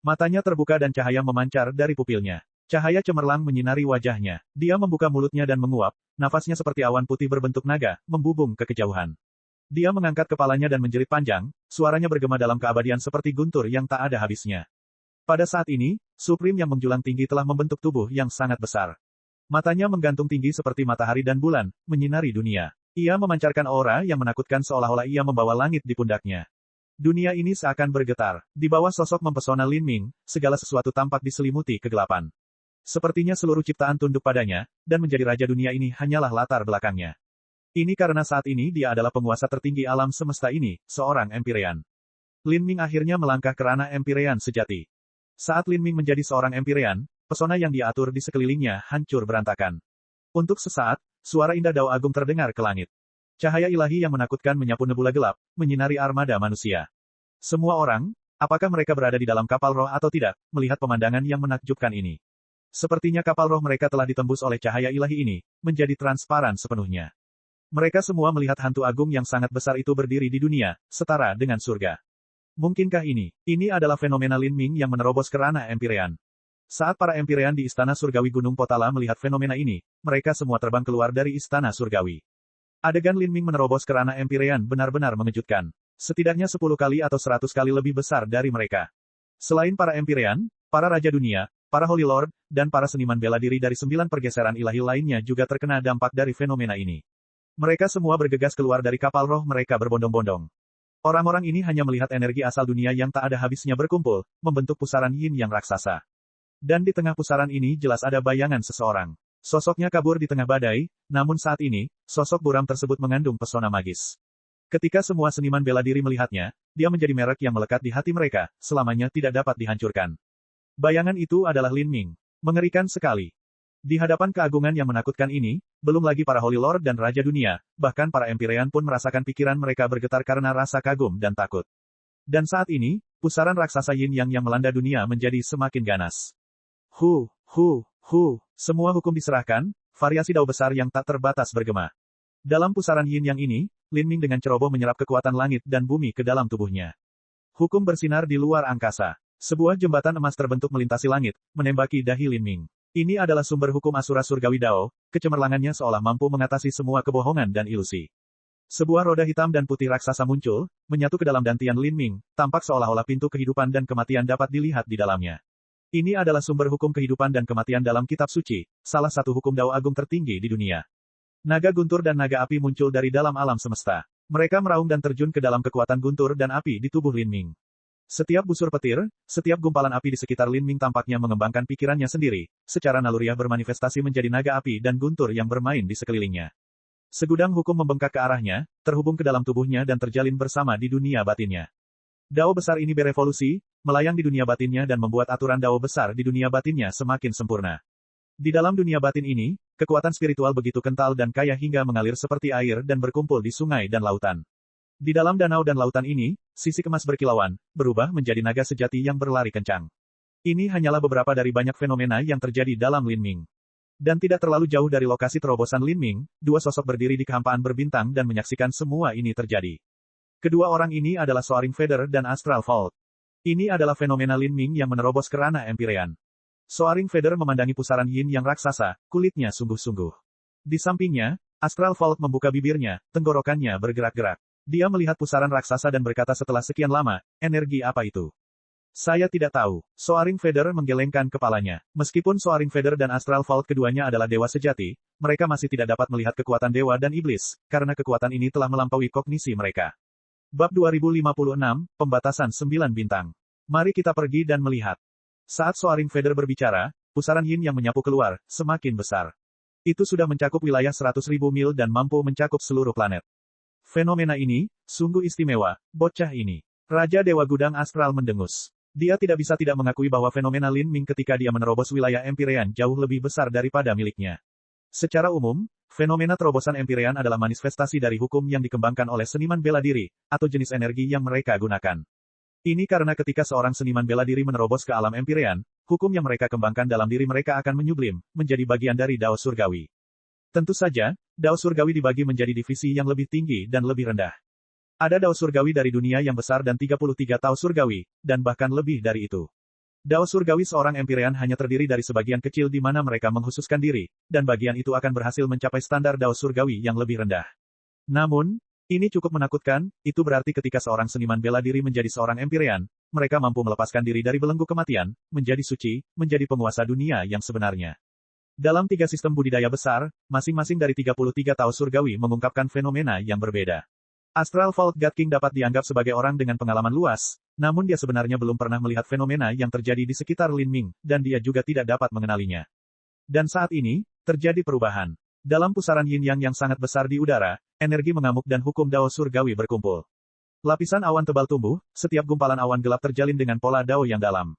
Matanya terbuka dan cahaya memancar dari pupilnya. Cahaya cemerlang menyinari wajahnya. Dia membuka mulutnya dan menguap, nafasnya seperti awan putih berbentuk naga, membubung ke kejauhan. Dia mengangkat kepalanya dan menjerit panjang, suaranya bergema dalam keabadian seperti guntur yang tak ada habisnya. Pada saat ini, Supreme yang menjulang tinggi telah membentuk tubuh yang sangat besar. Matanya menggantung tinggi seperti matahari dan bulan, menyinari dunia. Ia memancarkan aura yang menakutkan seolah-olah ia membawa langit di pundaknya. Dunia ini seakan bergetar. Di bawah sosok mempesona Lin Ming, segala sesuatu tampak diselimuti kegelapan. Sepertinya seluruh ciptaan tunduk padanya, dan menjadi raja dunia ini hanyalah latar belakangnya. Ini karena saat ini dia adalah penguasa tertinggi alam semesta ini, seorang Empyrean. Lin Ming akhirnya melangkah ke ranah Empyrean sejati. Saat Lin Ming menjadi seorang Empyrean, pesona yang dia atur di sekelilingnya hancur berantakan. Untuk sesaat, suara indah Dao Agung terdengar ke langit. Cahaya ilahi yang menakutkan menyapu nebula gelap, menyinari armada manusia. Semua orang, apakah mereka berada di dalam kapal roh atau tidak, melihat pemandangan yang menakjubkan ini. Sepertinya kapal roh mereka telah ditembus oleh cahaya ilahi ini, menjadi transparan sepenuhnya. Mereka semua melihat hantu agung yang sangat besar itu berdiri di dunia, setara dengan surga. Mungkinkah ini? Ini adalah fenomena Lin Ming yang menerobos ke ranah Empyrean. Saat para Empyrean di Istana Surgawi Gunung Potala melihat fenomena ini, mereka semua terbang keluar dari Istana Surgawi. Adegan Lin Ming menerobos ke ranah Empyrean benar-benar mengejutkan. Setidaknya 10 kali atau 100 kali lebih besar dari mereka. Selain para Empyrean, para Raja Dunia, para Holy Lord, dan para seniman bela diri dari 9 pergeseran ilahi lainnya juga terkena dampak dari fenomena ini. Mereka semua bergegas keluar dari kapal roh mereka berbondong-bondong. Orang-orang ini hanya melihat energi asal dunia yang tak ada habisnya berkumpul, membentuk pusaran yin yang raksasa. Dan di tengah pusaran ini jelas ada bayangan seseorang. Sosoknya kabur di tengah badai, namun saat ini, sosok buram tersebut mengandung pesona magis. Ketika semua seniman bela diri melihatnya, dia menjadi merek yang melekat di hati mereka, selamanya tidak dapat dihancurkan. Bayangan itu adalah Lin Ming. Mengerikan sekali. Di hadapan keagungan yang menakutkan ini, belum lagi para Holy Lord dan Raja Dunia, bahkan para Empyrean pun merasakan pikiran mereka bergetar karena rasa kagum dan takut. Dan saat ini, pusaran raksasa Yin Yang yang melanda dunia menjadi semakin ganas. Semua hukum diserahkan, variasi dao besar yang tak terbatas bergema. Dalam pusaran Yin Yang ini, Lin Ming dengan ceroboh menyerap kekuatan langit dan bumi ke dalam tubuhnya. Hukum bersinar di luar angkasa. Sebuah jembatan emas terbentuk melintasi langit, menembaki dahi Lin Ming. Ini adalah sumber hukum Asura Surgawi Dao, kecemerlangannya seolah mampu mengatasi semua kebohongan dan ilusi. Sebuah roda hitam dan putih raksasa muncul, menyatu ke dalam dantian Lin Ming, tampak seolah-olah pintu kehidupan dan kematian dapat dilihat di dalamnya. Ini adalah sumber hukum kehidupan dan kematian dalam kitab suci, salah satu hukum Dao Agung tertinggi di dunia. Naga guntur dan naga api muncul dari dalam alam semesta. Mereka meraung dan terjun ke dalam kekuatan guntur dan api di tubuh Lin Ming. Setiap busur petir, setiap gumpalan api di sekitar Lin Ming tampaknya mengembangkan pikirannya sendiri, secara naluriah bermanifestasi menjadi naga api dan guntur yang bermain di sekelilingnya. Segudang hukum membengkak ke arahnya, terhubung ke dalam tubuhnya dan terjalin bersama di dunia batinnya. Dao besar ini berevolusi, melayang di dunia batinnya dan membuat aturan Dao besar di dunia batinnya semakin sempurna. Di dalam dunia batin ini, kekuatan spiritual begitu kental dan kaya hingga mengalir seperti air dan berkumpul di sungai dan lautan. Di dalam danau dan lautan ini, sisik emas berkilauan, berubah menjadi naga sejati yang berlari kencang. Ini hanyalah beberapa dari banyak fenomena yang terjadi dalam Lin Ming. Dan tidak terlalu jauh dari lokasi terobosan Lin Ming, dua sosok berdiri di kehampaan berbintang dan menyaksikan semua ini terjadi. Kedua orang ini adalah Soaring Feather dan Astral Vault. Ini adalah fenomena Lin Ming yang menerobos ke ranah Empyrean. Soaring Feather memandangi pusaran yin yang raksasa, kulitnya sungguh-sungguh. Di sampingnya, Astral Vault membuka bibirnya, tenggorokannya bergerak-gerak. Dia melihat pusaran raksasa dan berkata setelah sekian lama, energi apa itu? Saya tidak tahu. Soaring Feather menggelengkan kepalanya. Meskipun Soaring Feather dan Astral Vault keduanya adalah dewa sejati, mereka masih tidak dapat melihat kekuatan dewa dan iblis, karena kekuatan ini telah melampaui kognisi mereka. Bab 2056, Pembatasan 9 Bintang. Mari kita pergi dan melihat. Saat Soaring Feather berbicara, pusaran yin yang menyapu keluar, semakin besar. Itu sudah mencakup wilayah 100.000 mil dan mampu mencakup seluruh planet. Fenomena ini, sungguh istimewa, bocah ini. Raja Dewa Gudang Astral mendengus. Dia tidak bisa tidak mengakui bahwa fenomena Lin Ming ketika dia menerobos wilayah Empyrean jauh lebih besar daripada miliknya. Secara umum, fenomena terobosan Empyrean adalah manifestasi dari hukum yang dikembangkan oleh seniman bela diri, atau jenis energi yang mereka gunakan. Ini karena ketika seorang seniman bela diri menerobos ke alam Empyrean, hukum yang mereka kembangkan dalam diri mereka akan menyublim, menjadi bagian dari Dao Surgawi. Tentu saja, Dao Surgawi dibagi menjadi divisi yang lebih tinggi dan lebih rendah. Ada Dao Surgawi dari dunia yang besar dan 33 Dao Surgawi, dan bahkan lebih dari itu. Dao Surgawi seorang Empyrean hanya terdiri dari sebagian kecil di mana mereka menghususkan diri, dan bagian itu akan berhasil mencapai standar Dao Surgawi yang lebih rendah. Namun, ini cukup menakutkan, itu berarti ketika seorang seniman bela diri menjadi seorang Empyrean, mereka mampu melepaskan diri dari belenggu kematian, menjadi suci, menjadi penguasa dunia yang sebenarnya. Dalam 3 sistem budidaya besar, masing-masing dari 33 Tao Surgawi mengungkapkan fenomena yang berbeda. Astral Vault God King dapat dianggap sebagai orang dengan pengalaman luas, namun dia sebenarnya belum pernah melihat fenomena yang terjadi di sekitar Lin Ming, dan dia juga tidak dapat mengenalinya. Dan saat ini, terjadi perubahan. Dalam pusaran yin-yang yang sangat besar di udara, energi mengamuk dan hukum Dao Surgawi berkumpul. Lapisan awan tebal tumbuh, setiap gumpalan awan gelap terjalin dengan pola Dao yang dalam.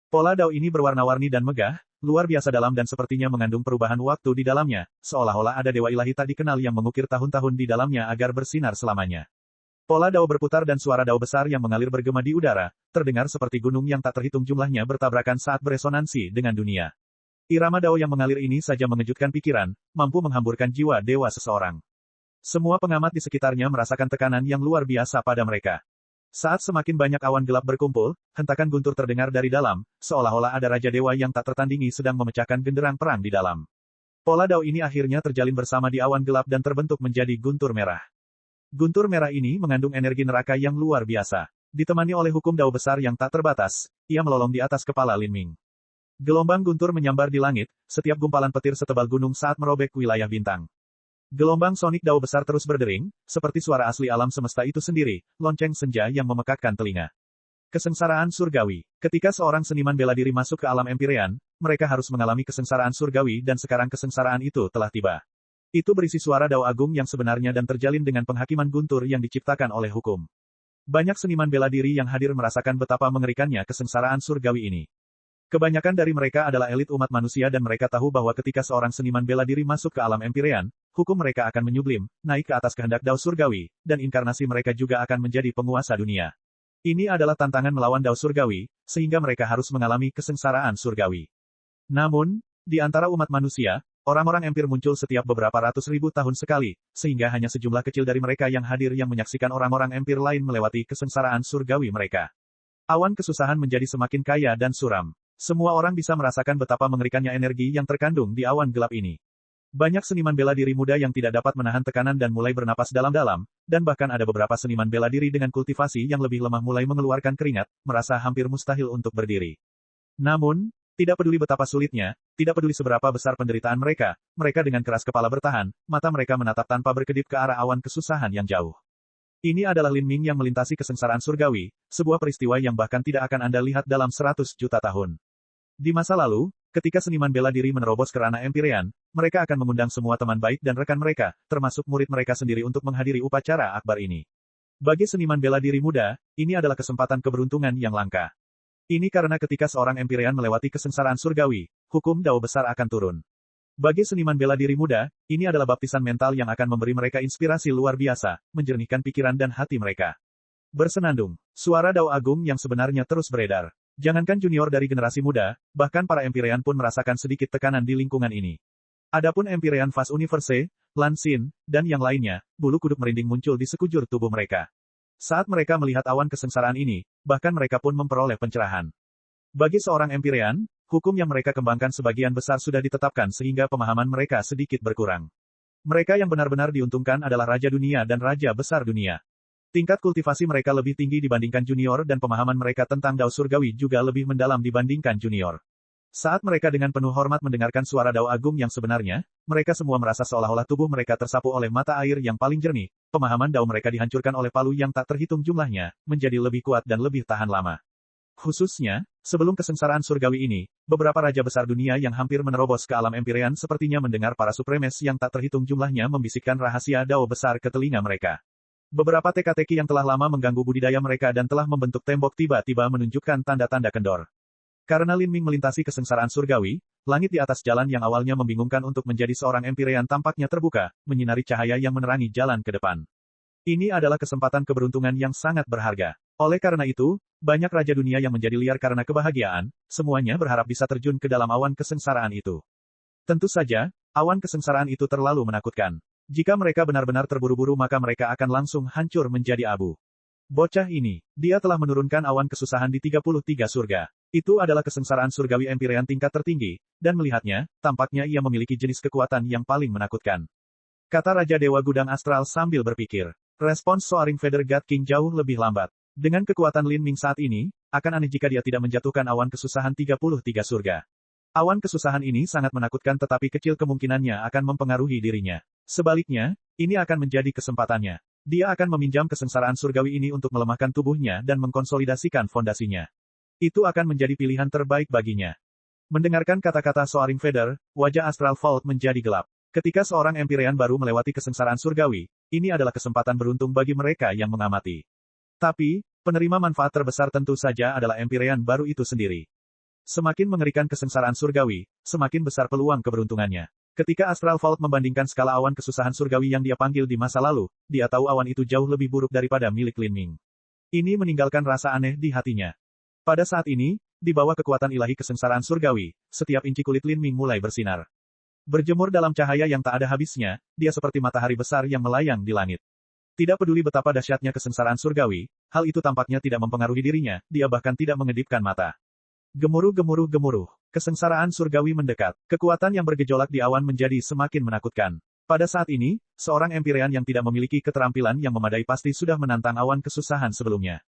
Pola Dao ini berwarna-warni dan megah, luar biasa dalam dan sepertinya mengandung perubahan waktu di dalamnya, seolah-olah ada dewa ilahi tak dikenal yang mengukir tahun-tahun di dalamnya agar bersinar selamanya. Pola Dao berputar dan suara Dao besar yang mengalir bergema di udara, terdengar seperti gunung yang tak terhitung jumlahnya bertabrakan saat beresonansi dengan dunia. Irama Dao yang mengalir ini saja mengejutkan pikiran, mampu menghamburkan jiwa dewa seseorang. Semua pengamat di sekitarnya merasakan tekanan yang luar biasa pada mereka. Saat semakin banyak awan gelap berkumpul, hentakan guntur terdengar dari dalam, seolah-olah ada Raja Dewa yang tak tertandingi sedang memecahkan genderang perang di dalam. Pola Dao ini akhirnya terjalin bersama di awan gelap dan terbentuk menjadi guntur merah. Guntur merah ini mengandung energi neraka yang luar biasa. Ditemani oleh hukum Dao besar yang tak terbatas, ia melolong di atas kepala Lin Ming. Gelombang guntur menyambar di langit, setiap gumpalan petir setebal gunung saat merobek wilayah bintang. Gelombang sonik Dao besar terus berdering, seperti suara asli alam semesta itu sendiri, lonceng senja yang memekakkan telinga. Kesengsaraan surgawi. Ketika seorang seniman bela diri masuk ke alam Empyrean, mereka harus mengalami kesengsaraan surgawi dan sekarang kesengsaraan itu telah tiba. Itu berisi suara Dao agung yang sebenarnya dan terjalin dengan penghakiman guntur yang diciptakan oleh hukum. Banyak seniman bela diri yang hadir merasakan betapa mengerikannya kesengsaraan surgawi ini. Kebanyakan dari mereka adalah elit umat manusia dan mereka tahu bahwa ketika seorang seniman bela diri masuk ke alam Empyrean, hukum mereka akan menyublim, naik ke atas kehendak Dao Surgawi, dan inkarnasi mereka juga akan menjadi penguasa dunia. Ini adalah tantangan melawan Dao Surgawi, sehingga mereka harus mengalami kesengsaraan surgawi. Namun, di antara umat manusia, orang-orang Empir muncul setiap beberapa ratus ribu tahun sekali, sehingga hanya sejumlah kecil dari mereka yang hadir yang menyaksikan orang-orang Empir lain melewati kesengsaraan surgawi mereka. Awan kesusahan menjadi semakin kaya dan suram. Semua orang bisa merasakan betapa mengerikannya energi yang terkandung di awan gelap ini. Banyak seniman bela diri muda yang tidak dapat menahan tekanan dan mulai bernapas dalam-dalam, dan bahkan ada beberapa seniman bela diri dengan kultivasi yang lebih lemah mulai mengeluarkan keringat, merasa hampir mustahil untuk berdiri. Namun, tidak peduli betapa sulitnya, tidak peduli seberapa besar penderitaan mereka, mereka dengan keras kepala bertahan, mata mereka menatap tanpa berkedip ke arah awan kesusahan yang jauh. Ini adalah Lin Ming yang melintasi kesengsaraan surgawi, sebuah peristiwa yang bahkan tidak akan Anda lihat dalam 100 juta tahun. Di masa lalu, ketika seniman bela diri menerobos ke ranah Empyrean, mereka akan mengundang semua teman baik dan rekan mereka, termasuk murid mereka sendiri untuk menghadiri upacara akbar ini. Bagi seniman bela diri muda, ini adalah kesempatan keberuntungan yang langka. Ini karena ketika seorang Empyrean melewati kesengsaraan surgawi, hukum Dao besar akan turun. Bagi seniman bela diri muda, ini adalah baptisan mental yang akan memberi mereka inspirasi luar biasa, menjernihkan pikiran dan hati mereka. Bersenandung, suara Dao agung yang sebenarnya terus beredar. Jangankan junior dari generasi muda, bahkan para Empyrean pun merasakan sedikit tekanan di lingkungan ini. Adapun Empyrean Fast Universe, Lan Xin, dan yang lainnya, bulu kuduk merinding muncul di sekujur tubuh mereka. Saat mereka melihat awan kesengsaraan ini, bahkan mereka pun memperoleh pencerahan. Bagi seorang Empyrean, hukum yang mereka kembangkan sebagian besar sudah ditetapkan sehingga pemahaman mereka sedikit berkurang. Mereka yang benar-benar diuntungkan adalah Raja Dunia dan Raja Besar Dunia. Tingkat kultivasi mereka lebih tinggi dibandingkan junior dan pemahaman mereka tentang Dao Surgawi juga lebih mendalam dibandingkan junior. Saat mereka dengan penuh hormat mendengarkan suara Dao agung yang sebenarnya, mereka semua merasa seolah-olah tubuh mereka tersapu oleh mata air yang paling jernih, pemahaman Dao mereka dihancurkan oleh palu yang tak terhitung jumlahnya, menjadi lebih kuat dan lebih tahan lama. Khususnya, sebelum kesengsaraan surgawi ini, beberapa raja besar dunia yang hampir menerobos ke alam Empyrean sepertinya mendengar para supremes yang tak terhitung jumlahnya membisikkan rahasia Dao besar ke telinga mereka. Beberapa teka-teki yang telah lama mengganggu budidaya mereka dan telah membentuk tembok tiba-tiba menunjukkan tanda-tanda kendor. Karena Lin Ming melintasi kesengsaraan surgawi, langit di atas jalan yang awalnya membingungkan untuk menjadi seorang Empyrean tampaknya terbuka, menyinari cahaya yang menerangi jalan ke depan. Ini adalah kesempatan keberuntungan yang sangat berharga. Oleh karena itu, banyak raja dunia yang menjadi liar karena kebahagiaan, semuanya berharap bisa terjun ke dalam awan kesengsaraan itu. Tentu saja, awan kesengsaraan itu terlalu menakutkan. Jika mereka benar-benar terburu-buru maka mereka akan langsung hancur menjadi abu. Bocah ini, dia telah menurunkan awan kesusahan di 33 surga. Itu adalah kesengsaraan surgawi Empyrean tingkat tertinggi, dan melihatnya, tampaknya ia memiliki jenis kekuatan yang paling menakutkan. Kata Raja Dewa Gudang Astral sambil berpikir. Respons Soaring Feather God King jauh lebih lambat. Dengan kekuatan Lin Ming saat ini, akan aneh jika dia tidak menjatuhkan awan kesusahan 33 surga. Awan kesusahan ini sangat menakutkan tetapi kecil kemungkinannya akan mempengaruhi dirinya. Sebaliknya, ini akan menjadi kesempatannya. Dia akan meminjam kesengsaraan surgawi ini untuk melemahkan tubuhnya dan mengkonsolidasikan fondasinya. Itu akan menjadi pilihan terbaik baginya. Mendengarkan kata-kata Soaring Feather, wajah Astral Vault menjadi gelap. Ketika seorang Empyrean baru melewati kesengsaraan surgawi, ini adalah kesempatan beruntung bagi mereka yang mengamati. Tapi, penerima manfaat terbesar tentu saja adalah Empyrean baru itu sendiri. Semakin mengerikan kesengsaraan surgawi, semakin besar peluang keberuntungannya. Ketika Astral Vault membandingkan skala awan kesusahan surgawi yang dia panggil di masa lalu, dia tahu awan itu jauh lebih buruk daripada milik Lin Ming. Ini meninggalkan rasa aneh di hatinya. Pada saat ini, di bawah kekuatan ilahi kesengsaraan surgawi, setiap inci kulit Lin Ming mulai bersinar. Berjemur dalam cahaya yang tak ada habisnya, dia seperti matahari besar yang melayang di langit. Tidak peduli betapa dahsyatnya kesengsaraan surgawi, hal itu tampaknya tidak mempengaruhi dirinya, dia bahkan tidak mengedipkan mata. Gemuruh-gemuruh-gemuruh. Kesengsaraan surgawi mendekat. Kekuatan yang bergejolak di awan menjadi semakin menakutkan. Pada saat ini, seorang Empyrean yang tidak memiliki keterampilan yang memadai pasti sudah menantang awan kesusahan sebelumnya.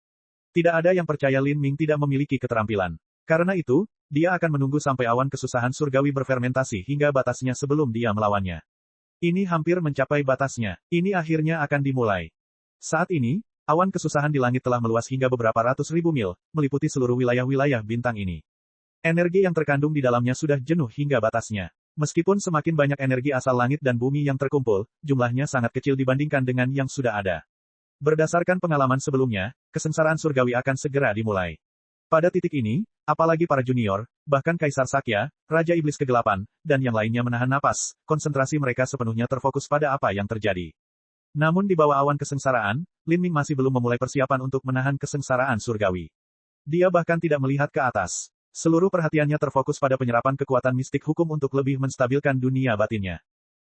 Tidak ada yang percaya Lin Ming tidak memiliki keterampilan. Karena itu, dia akan menunggu sampai awan kesusahan surgawi berfermentasi hingga batasnya sebelum dia melawannya. Ini hampir mencapai batasnya. Ini akhirnya akan dimulai. Saat ini, awan kesusahan di langit telah meluas hingga beberapa ratus ribu mil, meliputi seluruh wilayah-wilayah bintang ini. Energi yang terkandung di dalamnya sudah jenuh hingga batasnya. Meskipun semakin banyak energi asal langit dan bumi yang terkumpul, jumlahnya sangat kecil dibandingkan dengan yang sudah ada. Berdasarkan pengalaman sebelumnya, kesengsaraan surgawi akan segera dimulai. Pada titik ini, apalagi para junior, bahkan Kaisar Sakya, Raja Iblis Kegelapan, dan yang lainnya menahan napas, konsentrasi mereka sepenuhnya terfokus pada apa yang terjadi. Namun di bawah awan kesengsaraan, Lin Ming masih belum memulai persiapan untuk menahan kesengsaraan surgawi. Dia bahkan tidak melihat ke atas. Seluruh perhatiannya terfokus pada penyerapan kekuatan mistik hukum untuk lebih menstabilkan dunia batinnya.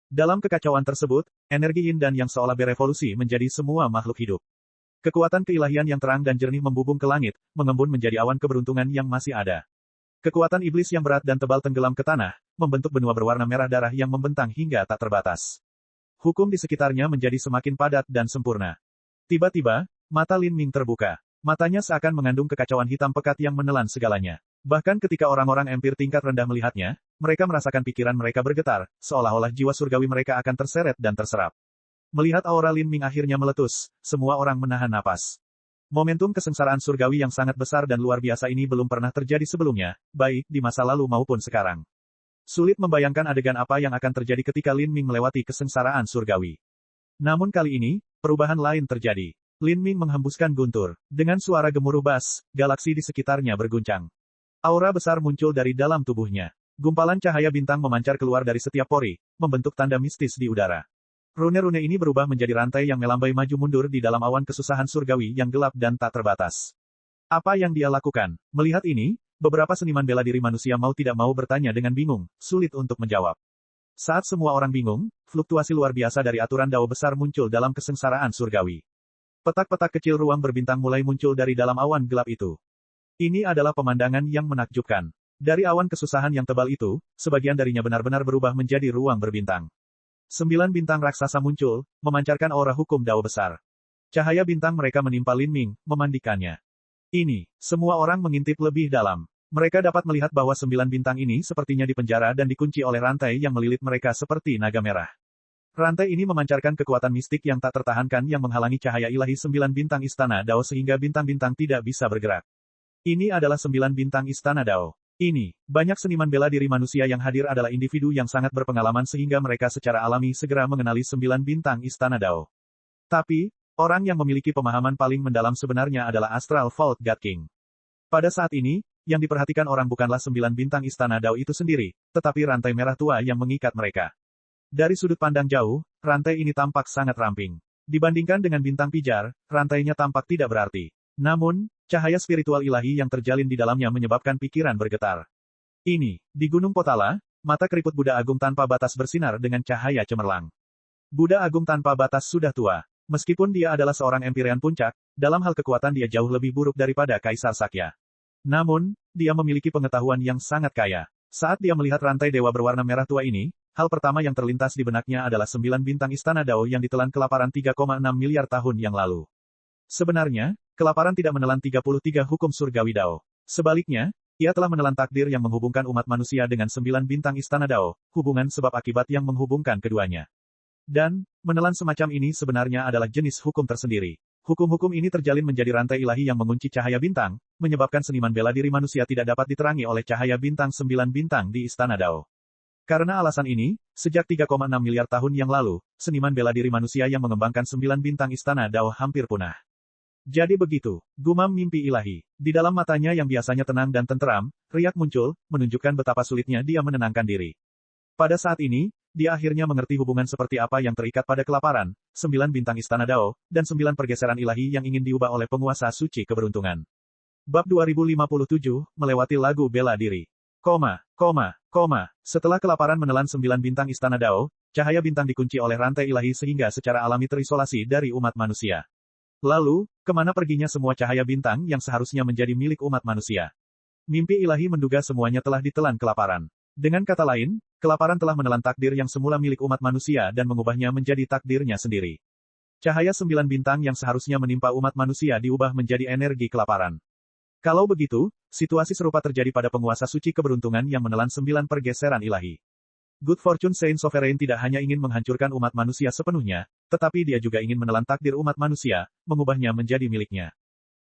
Dalam kekacauan tersebut, energi yin dan yang seolah berevolusi menjadi semua makhluk hidup. Kekuatan keilahian yang terang dan jernih membubung ke langit, mengembun menjadi awan keberuntungan yang masih ada. Kekuatan iblis yang berat dan tebal tenggelam ke tanah, membentuk benua berwarna merah darah yang membentang hingga tak terbatas. Hukum di sekitarnya menjadi semakin padat dan sempurna. Tiba-tiba, mata Lin Ming terbuka. Matanya seakan mengandung kekacauan hitam pekat yang menelan segalanya. Bahkan ketika orang-orang empir tingkat rendah melihatnya, mereka merasakan pikiran mereka bergetar, seolah-olah jiwa surgawi mereka akan terseret dan terserap. Melihat aura Lin Ming akhirnya meletus, semua orang menahan napas. Momentum kesengsaraan surgawi yang sangat besar dan luar biasa ini belum pernah terjadi sebelumnya, baik di masa lalu maupun sekarang. Sulit membayangkan adegan apa yang akan terjadi ketika Lin Ming melewati kesengsaraan surgawi. Namun kali ini, perubahan lain terjadi. Lin Ming menghembuskan guntur. Dengan suara gemuruh bas, galaksi di sekitarnya berguncang. Aura besar muncul dari dalam tubuhnya. Gumpalan cahaya bintang memancar keluar dari setiap pori, membentuk tanda mistis di udara. Rune-rune ini berubah menjadi rantai yang melambai maju mundur di dalam awan kesusahan surgawi yang gelap dan tak terbatas. Apa yang dia lakukan? Melihat ini, beberapa seniman bela diri manusia mau tidak mau bertanya dengan bingung, sulit untuk menjawab. Saat semua orang bingung, fluktuasi luar biasa dari aturan dao besar muncul dalam kesengsaraan surgawi. Petak-petak kecil ruang berbintang mulai muncul dari dalam awan gelap itu. Ini adalah pemandangan yang menakjubkan. Dari awan kesusahan yang tebal itu, sebagian darinya benar-benar berubah menjadi ruang berbintang. 9 bintang raksasa muncul, memancarkan aura hukum dao besar. Cahaya bintang mereka menimpa Lin Ming, memandikannya. Ini, semua orang mengintip lebih dalam. Mereka dapat melihat bahwa 9 bintang ini sepertinya dipenjara dan dikunci oleh rantai yang melilit mereka seperti naga merah. Rantai ini memancarkan kekuatan mistik yang tak tertahankan yang menghalangi cahaya ilahi 9 bintang istana dao sehingga bintang-bintang tidak bisa bergerak. Ini adalah 9 bintang istana dao. Ini, banyak seniman bela diri manusia yang hadir adalah individu yang sangat berpengalaman sehingga mereka secara alami segera mengenali 9 bintang istana dao. Tapi, orang yang memiliki pemahaman paling mendalam sebenarnya adalah Astral Vault God King. Pada saat ini, yang diperhatikan orang bukanlah 9 bintang istana dao itu sendiri, tetapi rantai merah tua yang mengikat mereka. Dari sudut pandang jauh, rantai ini tampak sangat ramping. Dibandingkan dengan bintang pijar, rantainya tampak tidak berarti. Namun, cahaya spiritual ilahi yang terjalin di dalamnya menyebabkan pikiran bergetar. Ini, di Gunung Potala, mata keriput Buddha Agung tanpa batas bersinar dengan cahaya cemerlang. Buddha Agung tanpa batas sudah tua. Meskipun dia adalah seorang Empyrean puncak, dalam hal kekuatan dia jauh lebih buruk daripada Kaisar Sakya. Namun, dia memiliki pengetahuan yang sangat kaya. Saat dia melihat rantai dewa berwarna merah tua ini, hal pertama yang terlintas di benaknya adalah 9 bintang istana Dao yang ditelan kelaparan 3,6 miliar tahun yang lalu. Sebenarnya, kelaparan tidak menelan 33 hukum surgawi Dao. Sebaliknya, ia telah menelan takdir yang menghubungkan umat manusia dengan 9 bintang istana Dao, hubungan sebab akibat yang menghubungkan keduanya. Dan, menelan semacam ini sebenarnya adalah jenis hukum tersendiri. Hukum-hukum ini terjalin menjadi rantai ilahi yang mengunci cahaya bintang, menyebabkan seniman bela diri manusia tidak dapat diterangi oleh cahaya bintang 9 bintang di istana Dao. Karena alasan ini, sejak 3,6 miliar tahun yang lalu, seniman bela diri manusia yang mengembangkan 9 bintang istana Dao hampir punah. Jadi begitu, gumam mimpi ilahi. Di dalam matanya yang biasanya tenang dan tenteram, riak muncul, menunjukkan betapa sulitnya dia menenangkan diri. Pada saat ini, dia akhirnya mengerti hubungan seperti apa yang terikat pada kelaparan, 9 bintang istana Dao, dan 9 pergeseran ilahi yang ingin diubah oleh penguasa suci keberuntungan. Bab 2057, melewati lagu bela diri. Setelah kelaparan menelan 9 bintang istana Dao, cahaya bintang dikunci oleh rantai ilahi sehingga secara alami terisolasi dari umat manusia. Lalu, kemana perginya semua cahaya bintang yang seharusnya menjadi milik umat manusia? Mimpi ilahi menduga semuanya telah ditelan kelaparan. Dengan kata lain, kelaparan telah menelan takdir yang semula milik umat manusia dan mengubahnya menjadi takdirnya sendiri. Cahaya 9 bintang yang seharusnya menimpa umat manusia diubah menjadi energi kelaparan. Kalau begitu, situasi serupa terjadi pada penguasa suci keberuntungan yang menelan 9 pergeseran ilahi. Good Fortune Saint Sovereign tidak hanya ingin menghancurkan umat manusia sepenuhnya, tetapi dia juga ingin menelan takdir umat manusia, mengubahnya menjadi miliknya.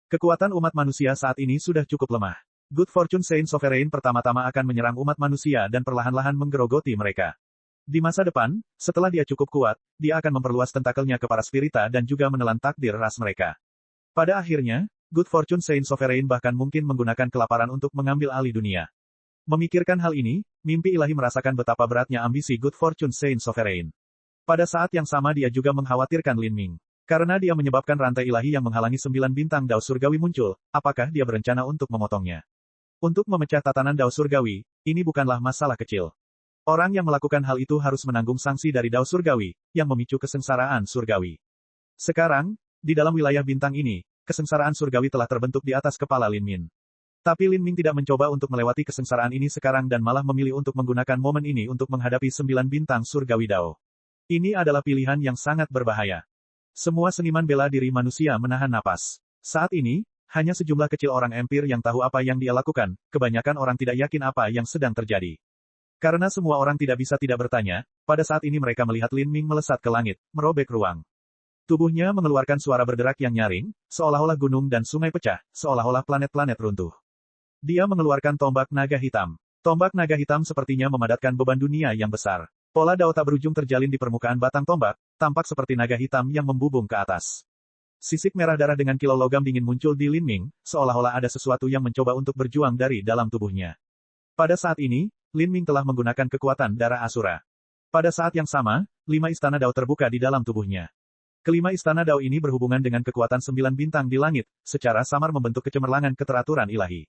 Kekuatan umat manusia saat ini sudah cukup lemah. Good Fortune Saint Sovereign pertama-tama akan menyerang umat manusia dan perlahan-lahan menggerogoti mereka. Di masa depan, setelah dia cukup kuat, dia akan memperluas tentakelnya ke para spirita dan juga menelan takdir ras mereka. Pada akhirnya, Good Fortune Saint Sovereign bahkan mungkin menggunakan kelaparan untuk mengambil alih dunia. Memikirkan hal ini, mimpi ilahi merasakan betapa beratnya ambisi Good Fortune Saint Sovereign. Pada saat yang sama dia juga mengkhawatirkan Lin Ming. Karena dia menyebabkan rantai ilahi yang menghalangi 9 bintang Dao Surgawi muncul, apakah dia berencana untuk memotongnya? Untuk memecah tatanan Dao Surgawi, ini bukanlah masalah kecil. Orang yang melakukan hal itu harus menanggung sanksi dari Dao Surgawi, yang memicu kesengsaraan surgawi. Sekarang, di dalam wilayah bintang ini, kesengsaraan surgawi telah terbentuk di atas kepala Lin Min. Tapi Lin Ming tidak mencoba untuk melewati kesengsaraan ini sekarang dan malah memilih untuk menggunakan momen ini untuk menghadapi 9 bintang surgawi Dao. Ini adalah pilihan yang sangat berbahaya. Semua seniman bela diri manusia menahan napas. Saat ini, hanya sejumlah kecil orang empir yang tahu apa yang dia lakukan, kebanyakan orang tidak yakin apa yang sedang terjadi. Karena semua orang tidak bisa tidak bertanya, pada saat ini mereka melihat Lin Ming melesat ke langit, merobek ruang. Tubuhnya mengeluarkan suara berderak yang nyaring, seolah-olah gunung dan sungai pecah, seolah-olah planet-planet runtuh. Dia mengeluarkan tombak naga hitam. Tombak naga hitam sepertinya memadatkan beban dunia yang besar. Pola Dao tak berujung terjalin di permukaan batang tombak, tampak seperti naga hitam yang membubung ke atas. Sisik merah darah dengan kilau logam dingin muncul di Lin Ming, seolah-olah ada sesuatu yang mencoba untuk berjuang dari dalam tubuhnya. Pada saat ini, Lin Ming telah menggunakan kekuatan darah Asura. Pada saat yang sama, 5 istana Dao terbuka di dalam tubuhnya. Kelima istana Dao ini berhubungan dengan kekuatan 9 bintang di langit, secara samar membentuk kecemerlangan keteraturan ilahi.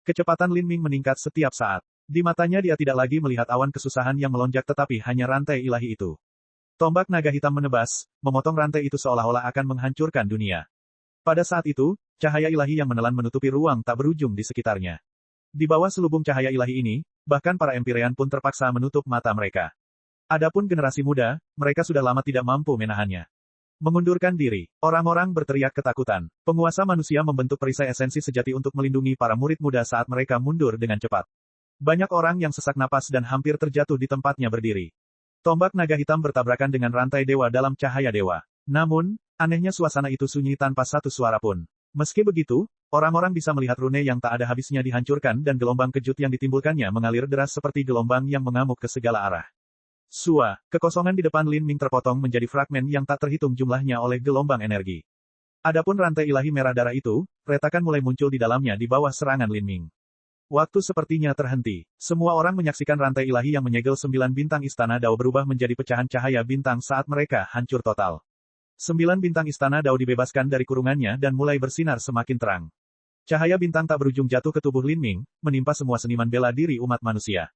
Kecepatan Lin Ming meningkat setiap saat. Di matanya dia tidak lagi melihat awan kesusahan yang melonjak tetapi hanya rantai ilahi itu. Tombak naga hitam menebas, memotong rantai itu seolah-olah akan menghancurkan dunia. Pada saat itu, cahaya ilahi yang menelan menutupi ruang tak berujung di sekitarnya. Di bawah selubung cahaya ilahi ini, bahkan para Empyrean pun terpaksa menutup mata mereka. Adapun generasi muda, mereka sudah lama tidak mampu menahannya. Mengundurkan diri, orang-orang berteriak ketakutan. Penguasa manusia membentuk perisai esensi sejati untuk melindungi para murid muda saat mereka mundur dengan cepat. Banyak orang yang sesak napas dan hampir terjatuh di tempatnya berdiri. Tombak naga hitam bertabrakan dengan rantai dewa dalam cahaya dewa. Namun, anehnya suasana itu sunyi tanpa satu suara pun. Meski begitu, orang-orang bisa melihat rune yang tak ada habisnya dihancurkan dan gelombang kejut yang ditimbulkannya mengalir deras seperti gelombang yang mengamuk ke segala arah. Kekosongan di depan Lin Ming terpotong menjadi fragmen yang tak terhitung jumlahnya oleh gelombang energi. Adapun rantai ilahi merah darah itu, retakan mulai muncul di dalamnya di bawah serangan Lin Ming. Waktu sepertinya terhenti. Semua orang menyaksikan rantai ilahi yang menyegel 9 bintang istana Dao berubah menjadi pecahan cahaya bintang saat mereka hancur total. 9 bintang istana Dao dibebaskan dari kurungannya dan mulai bersinar semakin terang. Cahaya bintang tak berujung jatuh ke tubuh Lin Ming, menimpa semua seniman bela diri umat manusia.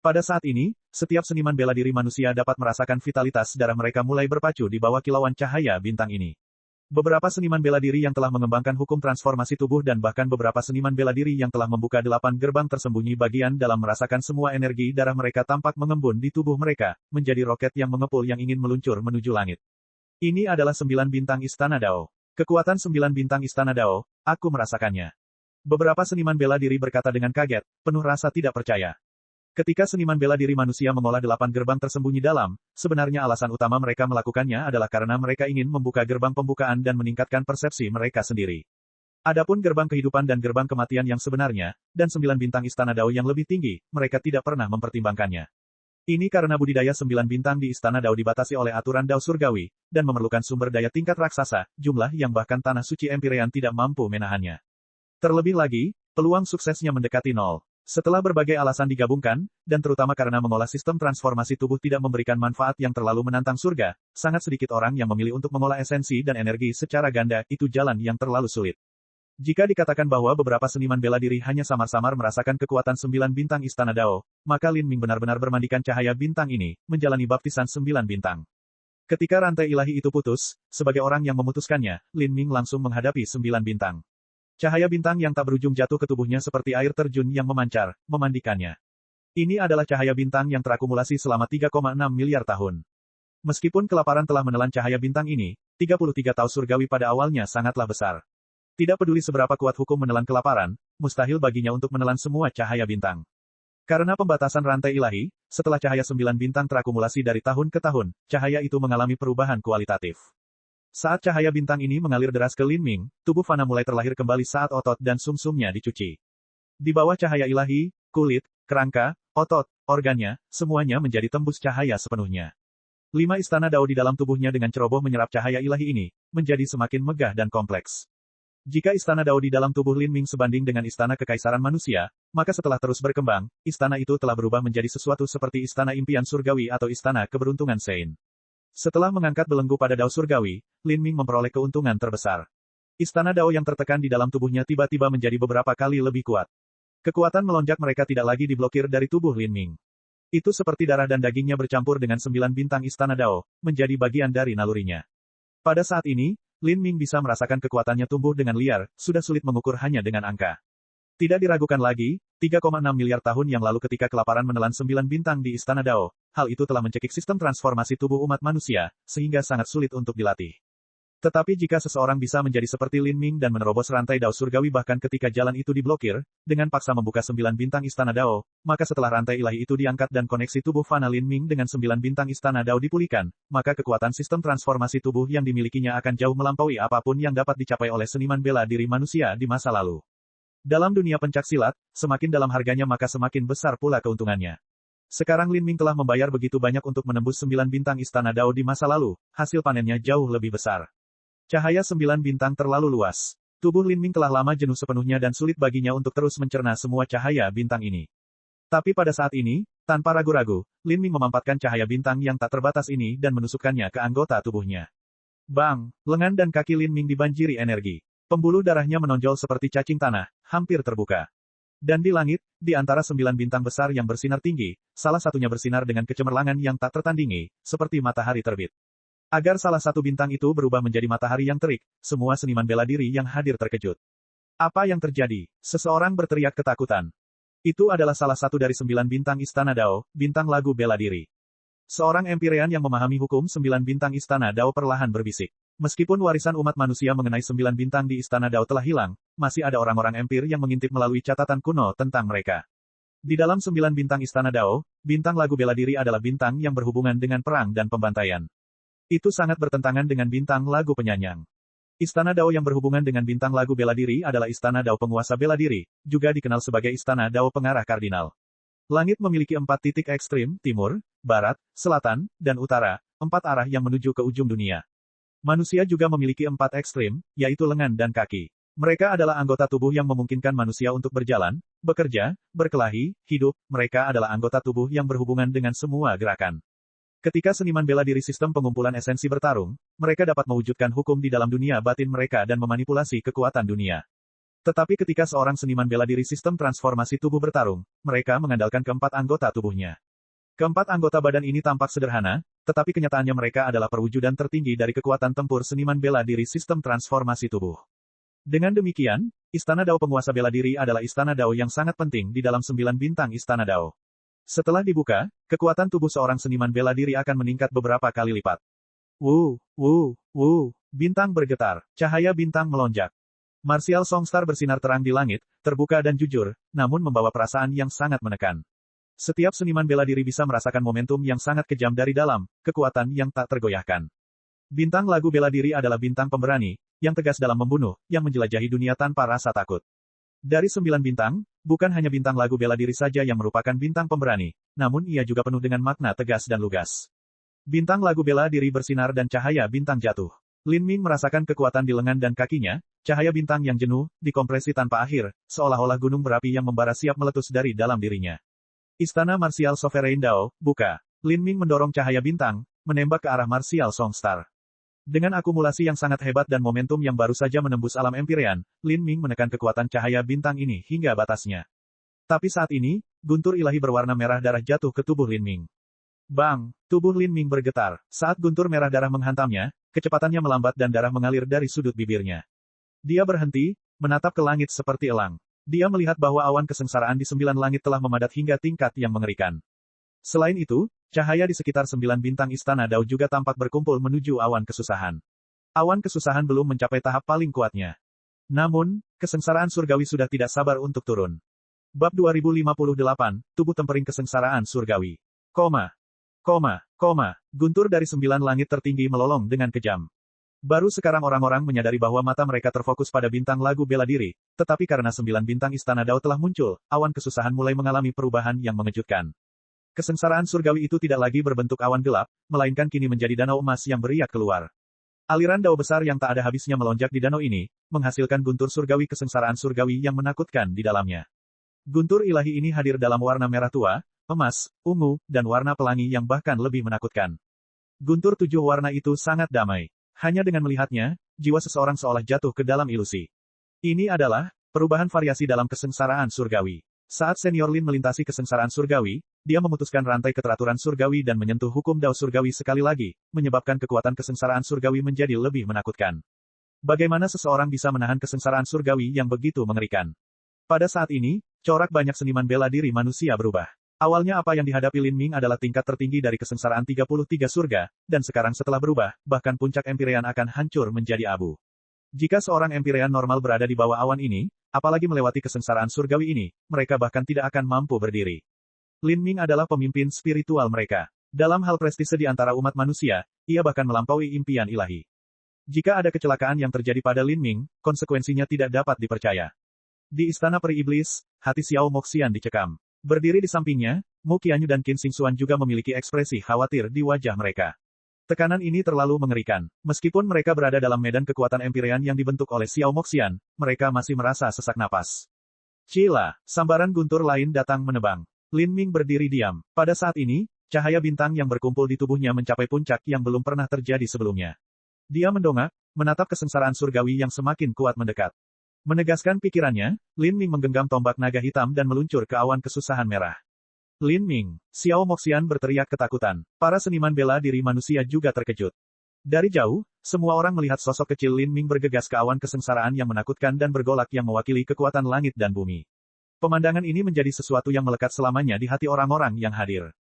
Pada saat ini, setiap seniman bela diri manusia dapat merasakan vitalitas darah mereka mulai berpacu di bawah kilauan cahaya bintang ini. Beberapa seniman bela diri yang telah mengembangkan hukum transformasi tubuh dan bahkan beberapa seniman bela diri yang telah membuka 8 gerbang tersembunyi bagian dalam merasakan semua energi darah mereka tampak mengembun di tubuh mereka, menjadi roket yang mengepul yang ingin meluncur menuju langit. Ini adalah 9 bintang Istana Dao. Kekuatan 9 bintang Istana Dao, aku merasakannya. Beberapa seniman bela diri berkata dengan kaget, penuh rasa tidak percaya. Ketika seniman bela diri manusia mengolah 8 gerbang tersembunyi dalam, sebenarnya alasan utama mereka melakukannya adalah karena mereka ingin membuka gerbang pembukaan dan meningkatkan persepsi mereka sendiri. Adapun gerbang kehidupan dan gerbang kematian yang sebenarnya, dan 9 bintang Istana Dao yang lebih tinggi, mereka tidak pernah mempertimbangkannya. Ini karena budidaya 9 bintang di Istana Dao dibatasi oleh aturan Dao Surgawi, dan memerlukan sumber daya tingkat raksasa, jumlah yang bahkan tanah suci Empyrean tidak mampu menahannya. Terlebih lagi, peluang suksesnya mendekati nol. Setelah berbagai alasan digabungkan, dan terutama karena mengolah sistem transformasi tubuh tidak memberikan manfaat yang terlalu menantang surga, sangat sedikit orang yang memilih untuk mengolah esensi dan energi secara ganda, itu jalan yang terlalu sulit. Jika dikatakan bahwa beberapa seniman bela diri hanya samar-samar merasakan kekuatan 9 bintang Istana Dao, maka Lin Ming benar-benar bermandikan cahaya bintang ini, menjalani baptisan 9 bintang. Ketika rantai ilahi itu putus, sebagai orang yang memutuskannya, Lin Ming langsung menghadapi 9 bintang. Cahaya bintang yang tak berujung jatuh ke tubuhnya seperti air terjun yang memancar, memandikannya. Ini adalah cahaya bintang yang terakumulasi selama 3,6 miliar tahun. Meskipun kelaparan telah menelan cahaya bintang ini, 33 Tao Surgawi pada awalnya sangatlah besar. Tidak peduli seberapa kuat hukum menelan kelaparan, mustahil baginya untuk menelan semua cahaya bintang. Karena pembatasan rantai ilahi, setelah cahaya 9 bintang terakumulasi dari tahun ke tahun, cahaya itu mengalami perubahan kualitatif. Saat cahaya bintang ini mengalir deras ke Lin Ming, tubuh Fana mulai terlahir kembali saat otot dan sumsumnya dicuci. Di bawah cahaya ilahi, kulit, kerangka, otot, organnya, semuanya menjadi tembus cahaya sepenuhnya. 5 istana Dao di dalam tubuhnya dengan ceroboh menyerap cahaya ilahi ini, menjadi semakin megah dan kompleks. Jika istana Dao di dalam tubuh Lin Ming sebanding dengan istana kekaisaran manusia, maka setelah terus berkembang, istana itu telah berubah menjadi sesuatu seperti istana impian surgawi atau istana keberuntungan Sein. Setelah mengangkat belenggu pada Dao surgawi, Lin Ming memperoleh keuntungan terbesar. Istana Dao yang tertekan di dalam tubuhnya tiba-tiba menjadi beberapa kali lebih kuat. Kekuatan melonjak mereka tidak lagi diblokir dari tubuh Lin Ming. Itu seperti darah dan dagingnya bercampur dengan 9 bintang istana Dao, menjadi bagian dari nalurinya. Pada saat ini, Lin Ming bisa merasakan kekuatannya tumbuh dengan liar, sudah sulit mengukur hanya dengan angka. Tidak diragukan lagi, 3,6 miliar tahun yang lalu ketika kelaparan menelan 9 bintang di Istana Dao, hal itu telah mencekik sistem transformasi tubuh umat manusia, sehingga sangat sulit untuk dilatih. Tetapi jika seseorang bisa menjadi seperti Lin Ming dan menerobos rantai Dao surgawi bahkan ketika jalan itu diblokir, dengan paksa membuka 9 bintang Istana Dao, maka setelah rantai ilahi itu diangkat dan koneksi tubuh Fana Lin Ming dengan 9 bintang Istana Dao dipulihkan, maka kekuatan sistem transformasi tubuh yang dimilikinya akan jauh melampaui apapun yang dapat dicapai oleh seniman bela diri manusia di masa lalu. Dalam dunia pencaksilat, semakin dalam harganya maka semakin besar pula keuntungannya. Sekarang Lin Ming telah membayar begitu banyak untuk menembus 9 bintang Istana Dao di masa lalu, hasil panennya jauh lebih besar. Cahaya 9 bintang terlalu luas. Tubuh Lin Ming telah lama jenuh sepenuhnya dan sulit baginya untuk terus mencerna semua cahaya bintang ini. Tapi pada saat ini, tanpa ragu-ragu, Lin Ming memampatkan cahaya bintang yang tak terbatas ini dan menusukkannya ke anggota tubuhnya. Bang, lengan dan kaki Lin Ming dibanjiri energi. Pembuluh darahnya menonjol seperti cacing tanah, hampir terbuka. Dan di langit, di antara 9 bintang besar yang bersinar tinggi, salah satunya bersinar dengan kecemerlangan yang tak tertandingi, seperti matahari terbit. Agar salah satu bintang itu berubah menjadi matahari yang terik, semua seniman bela diri yang hadir terkejut. Apa yang terjadi? Seseorang berteriak ketakutan. Itu adalah salah satu dari 9 bintang Istana Dao, bintang lagu bela diri. Seorang Empyrean yang memahami hukum 9 bintang Istana Dao perlahan berbisik. Meskipun warisan umat manusia mengenai 9 bintang di Istana Dao telah hilang, masih ada orang-orang Empir yang mengintip melalui catatan kuno tentang mereka. Di dalam 9 bintang Istana Dao, bintang lagu bela diri adalah bintang yang berhubungan dengan perang dan pembantaian. Itu sangat bertentangan dengan bintang lagu penyanyang. Istana Dao yang berhubungan dengan bintang lagu bela diri adalah Istana Dao penguasa bela diri, juga dikenal sebagai Istana Dao pengarah kardinal. Langit memiliki 4 titik ekstrim, timur, barat, selatan, dan utara, 4 arah yang menuju ke ujung dunia. Manusia juga memiliki 4 ekstrim, yaitu lengan dan kaki. Mereka adalah anggota tubuh yang memungkinkan manusia untuk berjalan, bekerja, berkelahi, hidup, mereka adalah anggota tubuh yang berhubungan dengan semua gerakan. Ketika seniman bela diri sistem pengumpulan esensi bertarung, mereka dapat mewujudkan hukum di dalam dunia batin mereka dan memanipulasi kekuatan dunia. Tetapi ketika seorang seniman bela diri sistem transformasi tubuh bertarung, mereka mengandalkan keempat anggota tubuhnya. Keempat anggota badan ini tampak sederhana, tetapi kenyataannya mereka adalah perwujudan tertinggi dari kekuatan tempur seniman bela diri sistem transformasi tubuh. Dengan demikian, Istana Dao penguasa bela diri adalah Istana Dao yang sangat penting di dalam 9 bintang Istana Dao. Setelah dibuka, kekuatan tubuh seorang seniman bela diri akan meningkat beberapa kali lipat. Bintang bergetar, cahaya bintang melonjak. Martial Songstar bersinar terang di langit, terbuka dan jujur, namun membawa perasaan yang sangat menekan. Setiap seniman bela diri bisa merasakan momentum yang sangat kejam dari dalam, kekuatan yang tak tergoyahkan. Bintang lagu bela diri adalah bintang pemberani, yang tegas dalam membunuh, yang menjelajahi dunia tanpa rasa takut. Dari 9 bintang, bukan hanya bintang lagu bela diri saja yang merupakan bintang pemberani, namun ia juga penuh dengan makna tegas dan lugas. Bintang lagu bela diri bersinar dan cahaya bintang jatuh. Lin Ming merasakan kekuatan di lengan dan kakinya, cahaya bintang yang jenuh, dikompresi tanpa akhir, seolah-olah gunung berapi yang membara siap meletus dari dalam dirinya. Istana Martial Sovereign Dao, buka. Lin Ming mendorong cahaya bintang, menembak ke arah Martial Songstar. Dengan akumulasi yang sangat hebat dan momentum yang baru saja menembus alam Empyrean, Lin Ming menekan kekuatan cahaya bintang ini hingga batasnya. Tapi saat ini, guntur ilahi berwarna merah darah jatuh ke tubuh Lin Ming. Bang! Tubuh Lin Ming bergetar. Saat guntur merah darah menghantamnya, kecepatannya melambat dan darah mengalir dari sudut bibirnya. Dia berhenti, menatap ke langit seperti elang. Dia melihat bahwa awan kesengsaraan di 9 langit telah memadat hingga tingkat yang mengerikan. Selain itu, cahaya di sekitar 9 bintang Istana Dao juga tampak berkumpul menuju awan kesusahan. Awan kesusahan belum mencapai tahap paling kuatnya. Namun, kesengsaraan surgawi sudah tidak sabar untuk turun. Bab 2058, Tubuh Tempering Kesengsaraan Surgawi. Guntur dari 9 langit tertinggi melolong dengan kejam. Baru sekarang orang-orang menyadari bahwa mata mereka terfokus pada bintang lagu bela diri, tetapi karena 9 bintang Istana Dao telah muncul, awan kesusahan mulai mengalami perubahan yang mengejutkan. Kesengsaraan surgawi itu tidak lagi berbentuk awan gelap, melainkan kini menjadi danau emas yang beriak keluar. Aliran Dao besar yang tak ada habisnya melonjak di danau ini, menghasilkan guntur surgawi kesengsaraan surgawi yang menakutkan di dalamnya. Guntur ilahi ini hadir dalam warna merah tua, emas, ungu, dan warna pelangi yang bahkan lebih menakutkan. Guntur 7 warna itu sangat damai. Hanya dengan melihatnya, jiwa seseorang seolah jatuh ke dalam ilusi. Ini adalah perubahan variasi dalam kesengsaraan surgawi. Saat Senior Lin melintasi kesengsaraan surgawi, dia memutuskan rantai keteraturan surgawi dan menyentuh hukum Dao surgawi sekali lagi, menyebabkan kekuatan kesengsaraan surgawi menjadi lebih menakutkan. Bagaimana seseorang bisa menahan kesengsaraan surgawi yang begitu mengerikan? Pada saat ini, corak banyak seniman bela diri manusia berubah. Awalnya apa yang dihadapi Lin Ming adalah tingkat tertinggi dari kesengsaraan 33 surga, dan sekarang setelah berubah, bahkan puncak Empyrean akan hancur menjadi abu. Jika seorang Empyrean normal berada di bawah awan ini, apalagi melewati kesengsaraan surgawi ini, mereka bahkan tidak akan mampu berdiri. Lin Ming adalah pemimpin spiritual mereka. Dalam hal prestise di antara umat manusia, ia bahkan melampaui impian ilahi. Jika ada kecelakaan yang terjadi pada Lin Ming, konsekuensinya tidak dapat dipercaya. Di Istana Peri Iblis, hati Xiao Moxian dicekam. Berdiri di sampingnya, Mu Qianyu dan Qin Xingxuan juga memiliki ekspresi khawatir di wajah mereka. Tekanan ini terlalu mengerikan. Meskipun mereka berada dalam medan kekuatan Empyrean yang dibentuk oleh Xiao Moxian, mereka masih merasa sesak napas. Cila, sambaran guntur lain datang menebang. Lin Ming berdiri diam. Pada saat ini, cahaya bintang yang berkumpul di tubuhnya mencapai puncak yang belum pernah terjadi sebelumnya. Dia mendongak, menatap kesengsaraan surgawi yang semakin kuat mendekat. Menegaskan pikirannya, Lin Ming menggenggam tombak naga hitam dan meluncur ke awan kesusahan merah. Lin Ming, Xiao Moxian berteriak ketakutan. Para seniman bela diri manusia juga terkejut. Dari jauh, semua orang melihat sosok kecil Lin Ming bergegas ke awan kesengsaraan yang menakutkan dan bergolak yang mewakili kekuatan langit dan bumi. Pemandangan ini menjadi sesuatu yang melekat selamanya di hati orang-orang yang hadir.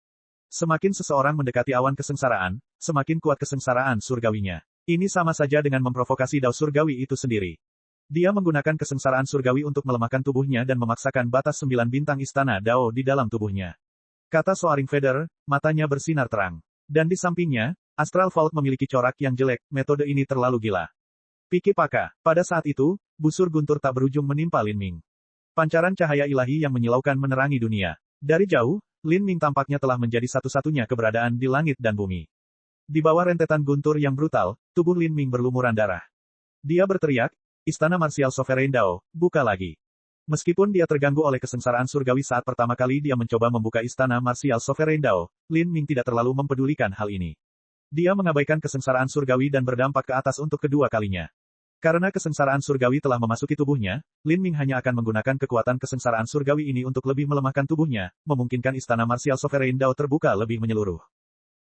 Semakin seseorang mendekati awan kesengsaraan, semakin kuat kesengsaraan surgawinya. Ini sama saja dengan memprovokasi Dao surgawi itu sendiri. Dia menggunakan kesengsaraan surgawi untuk melemahkan tubuhnya dan memaksakan batas 9 bintang Istana Dao di dalam tubuhnya. Kata Soaring Feather, matanya bersinar terang. Dan di sampingnya, Astral Vault memiliki corak yang jelek, metode ini terlalu gila. Piki Paka. Pada saat itu, busur guntur tak berujung menimpa Lin Ming. Pancaran cahaya ilahi yang menyilaukan menerangi dunia. Dari jauh, Lin Ming tampaknya telah menjadi satu-satunya keberadaan di langit dan bumi. Di bawah rentetan guntur yang brutal, tubuh Lin Ming berlumuran darah. Dia berteriak, Istana Martial Sovereign Dao, buka lagi. Meskipun dia terganggu oleh kesengsaraan surgawi saat pertama kali dia mencoba membuka istana martial Sovereign Dao, Lin Ming tidak terlalu mempedulikan hal ini. Dia mengabaikan kesengsaraan surgawi dan berdampak ke atas untuk kedua kalinya. Karena kesengsaraan surgawi telah memasuki tubuhnya, Lin Ming hanya akan menggunakan kekuatan kesengsaraan surgawi ini untuk lebih melemahkan tubuhnya, memungkinkan istana martial Sovereign Dao terbuka lebih menyeluruh.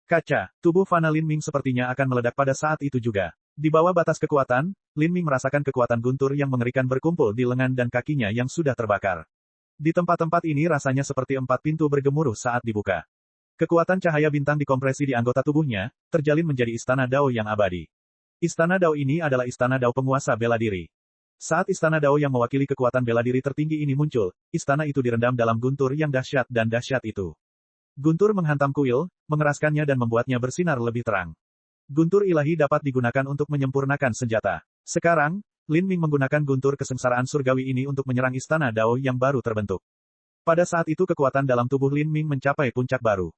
Kaca, tubuh fana Lin Ming sepertinya akan meledak pada saat itu juga. Di bawah batas kekuatan, Lin Ming merasakan kekuatan guntur yang mengerikan berkumpul di lengan dan kakinya yang sudah terbakar. Di tempat-tempat ini rasanya seperti 4 pintu bergemuruh saat dibuka. Kekuatan cahaya bintang dikompresi di anggota tubuhnya, terjalin menjadi istana Dao yang abadi. Istana Dao ini adalah istana Dao penguasa bela diri. Saat istana Dao yang mewakili kekuatan bela diri tertinggi ini muncul, istana itu direndam dalam guntur yang dahsyat dan dahsyat itu. Guntur menghantam kuil, mengeraskannya dan membuatnya bersinar lebih terang. Guntur ilahi dapat digunakan untuk menyempurnakan senjata. Sekarang, Lin Ming menggunakan guntur kesengsaraan surgawi ini untuk menyerang istana Dao yang baru terbentuk. Pada saat itu kekuatan dalam tubuh Lin Ming mencapai puncak baru.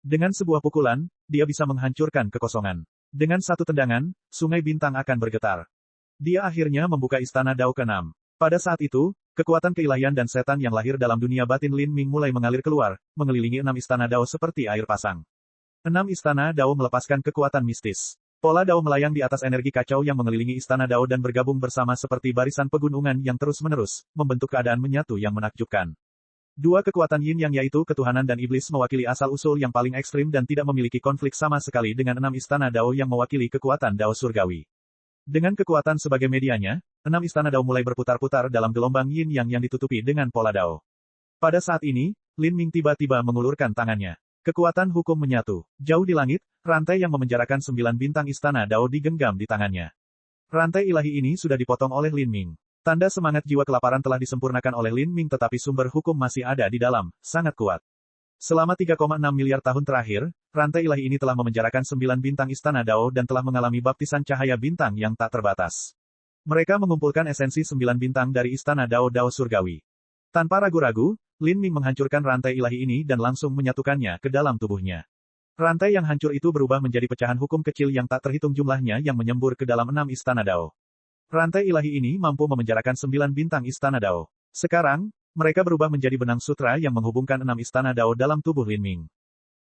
Dengan sebuah pukulan, dia bisa menghancurkan kekosongan. Dengan satu tendangan, sungai bintang akan bergetar. Dia akhirnya membuka istana Dao ke-6. Pada saat itu, kekuatan keilahian dan setan yang lahir dalam dunia batin Lin Ming mulai mengalir keluar, mengelilingi 6 istana Dao seperti air pasang. 6 istana Dao melepaskan kekuatan mistis. Pola Dao melayang di atas energi kacau yang mengelilingi istana Dao dan bergabung bersama seperti barisan pegunungan yang terus-menerus, membentuk keadaan menyatu yang menakjubkan. Dua kekuatan yin yang yaitu ketuhanan dan iblis mewakili asal-usul yang paling ekstrim dan tidak memiliki konflik sama sekali dengan 6 istana Dao yang mewakili kekuatan Dao surgawi. Dengan kekuatan sebagai medianya, 6 istana Dao mulai berputar-putar dalam gelombang yin yang ditutupi dengan pola Dao. Pada saat ini, Lin Ming tiba-tiba mengulurkan tangannya. Kekuatan hukum menyatu. Jauh di langit, rantai yang memenjarakan 9 bintang istana Dao digenggam di tangannya. Rantai ilahi ini sudah dipotong oleh Lin Ming. Tanda semangat jiwa kelaparan telah disempurnakan oleh Lin Ming tetapi sumber hukum masih ada di dalam, sangat kuat. Selama 3,6 miliar tahun terakhir, rantai ilahi ini telah memenjarakan 9 bintang istana Dao dan telah mengalami baptisan cahaya bintang yang tak terbatas. Mereka mengumpulkan esensi 9 bintang dari istana Dao surgawi. Tanpa ragu-ragu, Lin Ming menghancurkan rantai ilahi ini dan langsung menyatukannya ke dalam tubuhnya. Rantai yang hancur itu berubah menjadi pecahan hukum kecil yang tak terhitung jumlahnya yang menyembur ke dalam 6 istana Dao. Rantai ilahi ini mampu memenjarakan 9 bintang istana Dao. Sekarang, mereka berubah menjadi benang sutra yang menghubungkan 6 istana Dao dalam tubuh Lin Ming.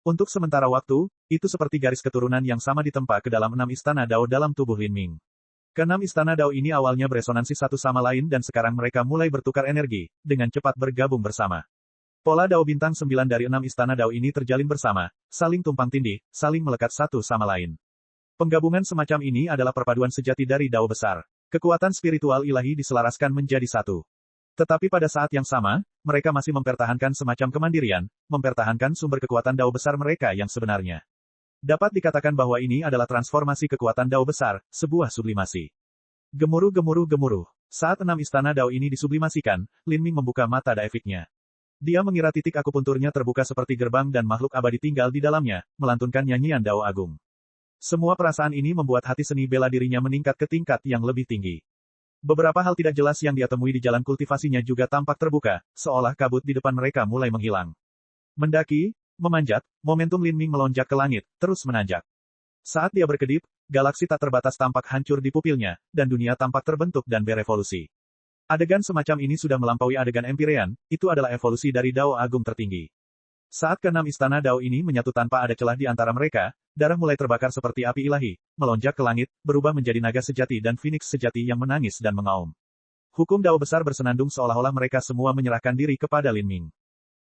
Untuk sementara waktu, itu seperti garis keturunan yang sama ditempa ke dalam 6 istana Dao dalam tubuh Lin Ming. Keenam istana Dao ini awalnya beresonansi satu sama lain dan sekarang mereka mulai bertukar energi, dengan cepat bergabung bersama. Pola Dao bintang 9 dari 6 istana Dao ini terjalin bersama, saling tumpang tindih, saling melekat satu sama lain. Penggabungan semacam ini adalah perpaduan sejati dari Dao besar. Kekuatan spiritual ilahi diselaraskan menjadi satu. Tetapi pada saat yang sama, mereka masih mempertahankan semacam kemandirian, mempertahankan sumber kekuatan Dao besar mereka yang sebenarnya. Dapat dikatakan bahwa ini adalah transformasi kekuatan Dao besar, sebuah sublimasi. Gemuruh. Saat 6 istana Dao ini disublimasikan, Lin Ming membuka mata daifiknya. Dia mengira titik akupunturnya terbuka seperti gerbang dan makhluk abadi tinggal di dalamnya, melantunkan nyanyian Dao Agung. Semua perasaan ini membuat hati seni bela dirinya meningkat ke tingkat yang lebih tinggi. Beberapa hal tidak jelas yang dia temui di jalan kultivasinya juga tampak terbuka, seolah kabut di depan mereka mulai menghilang. Mendaki, memanjat, momentum Lin Ming melonjak ke langit, terus menanjak. Saat dia berkedip, galaksi tak terbatas tampak hancur di pupilnya, dan dunia tampak terbentuk dan berevolusi. Adegan semacam ini sudah melampaui adegan Empyrean, itu adalah evolusi dari Dao Agung tertinggi. Saat keenam istana Dao ini menyatu tanpa ada celah di antara mereka, darah mulai terbakar seperti api ilahi, melonjak ke langit, berubah menjadi naga sejati dan phoenix sejati yang menangis dan mengaum. Hukum Dao besar bersenandung seolah-olah mereka semua menyerahkan diri kepada Lin Ming.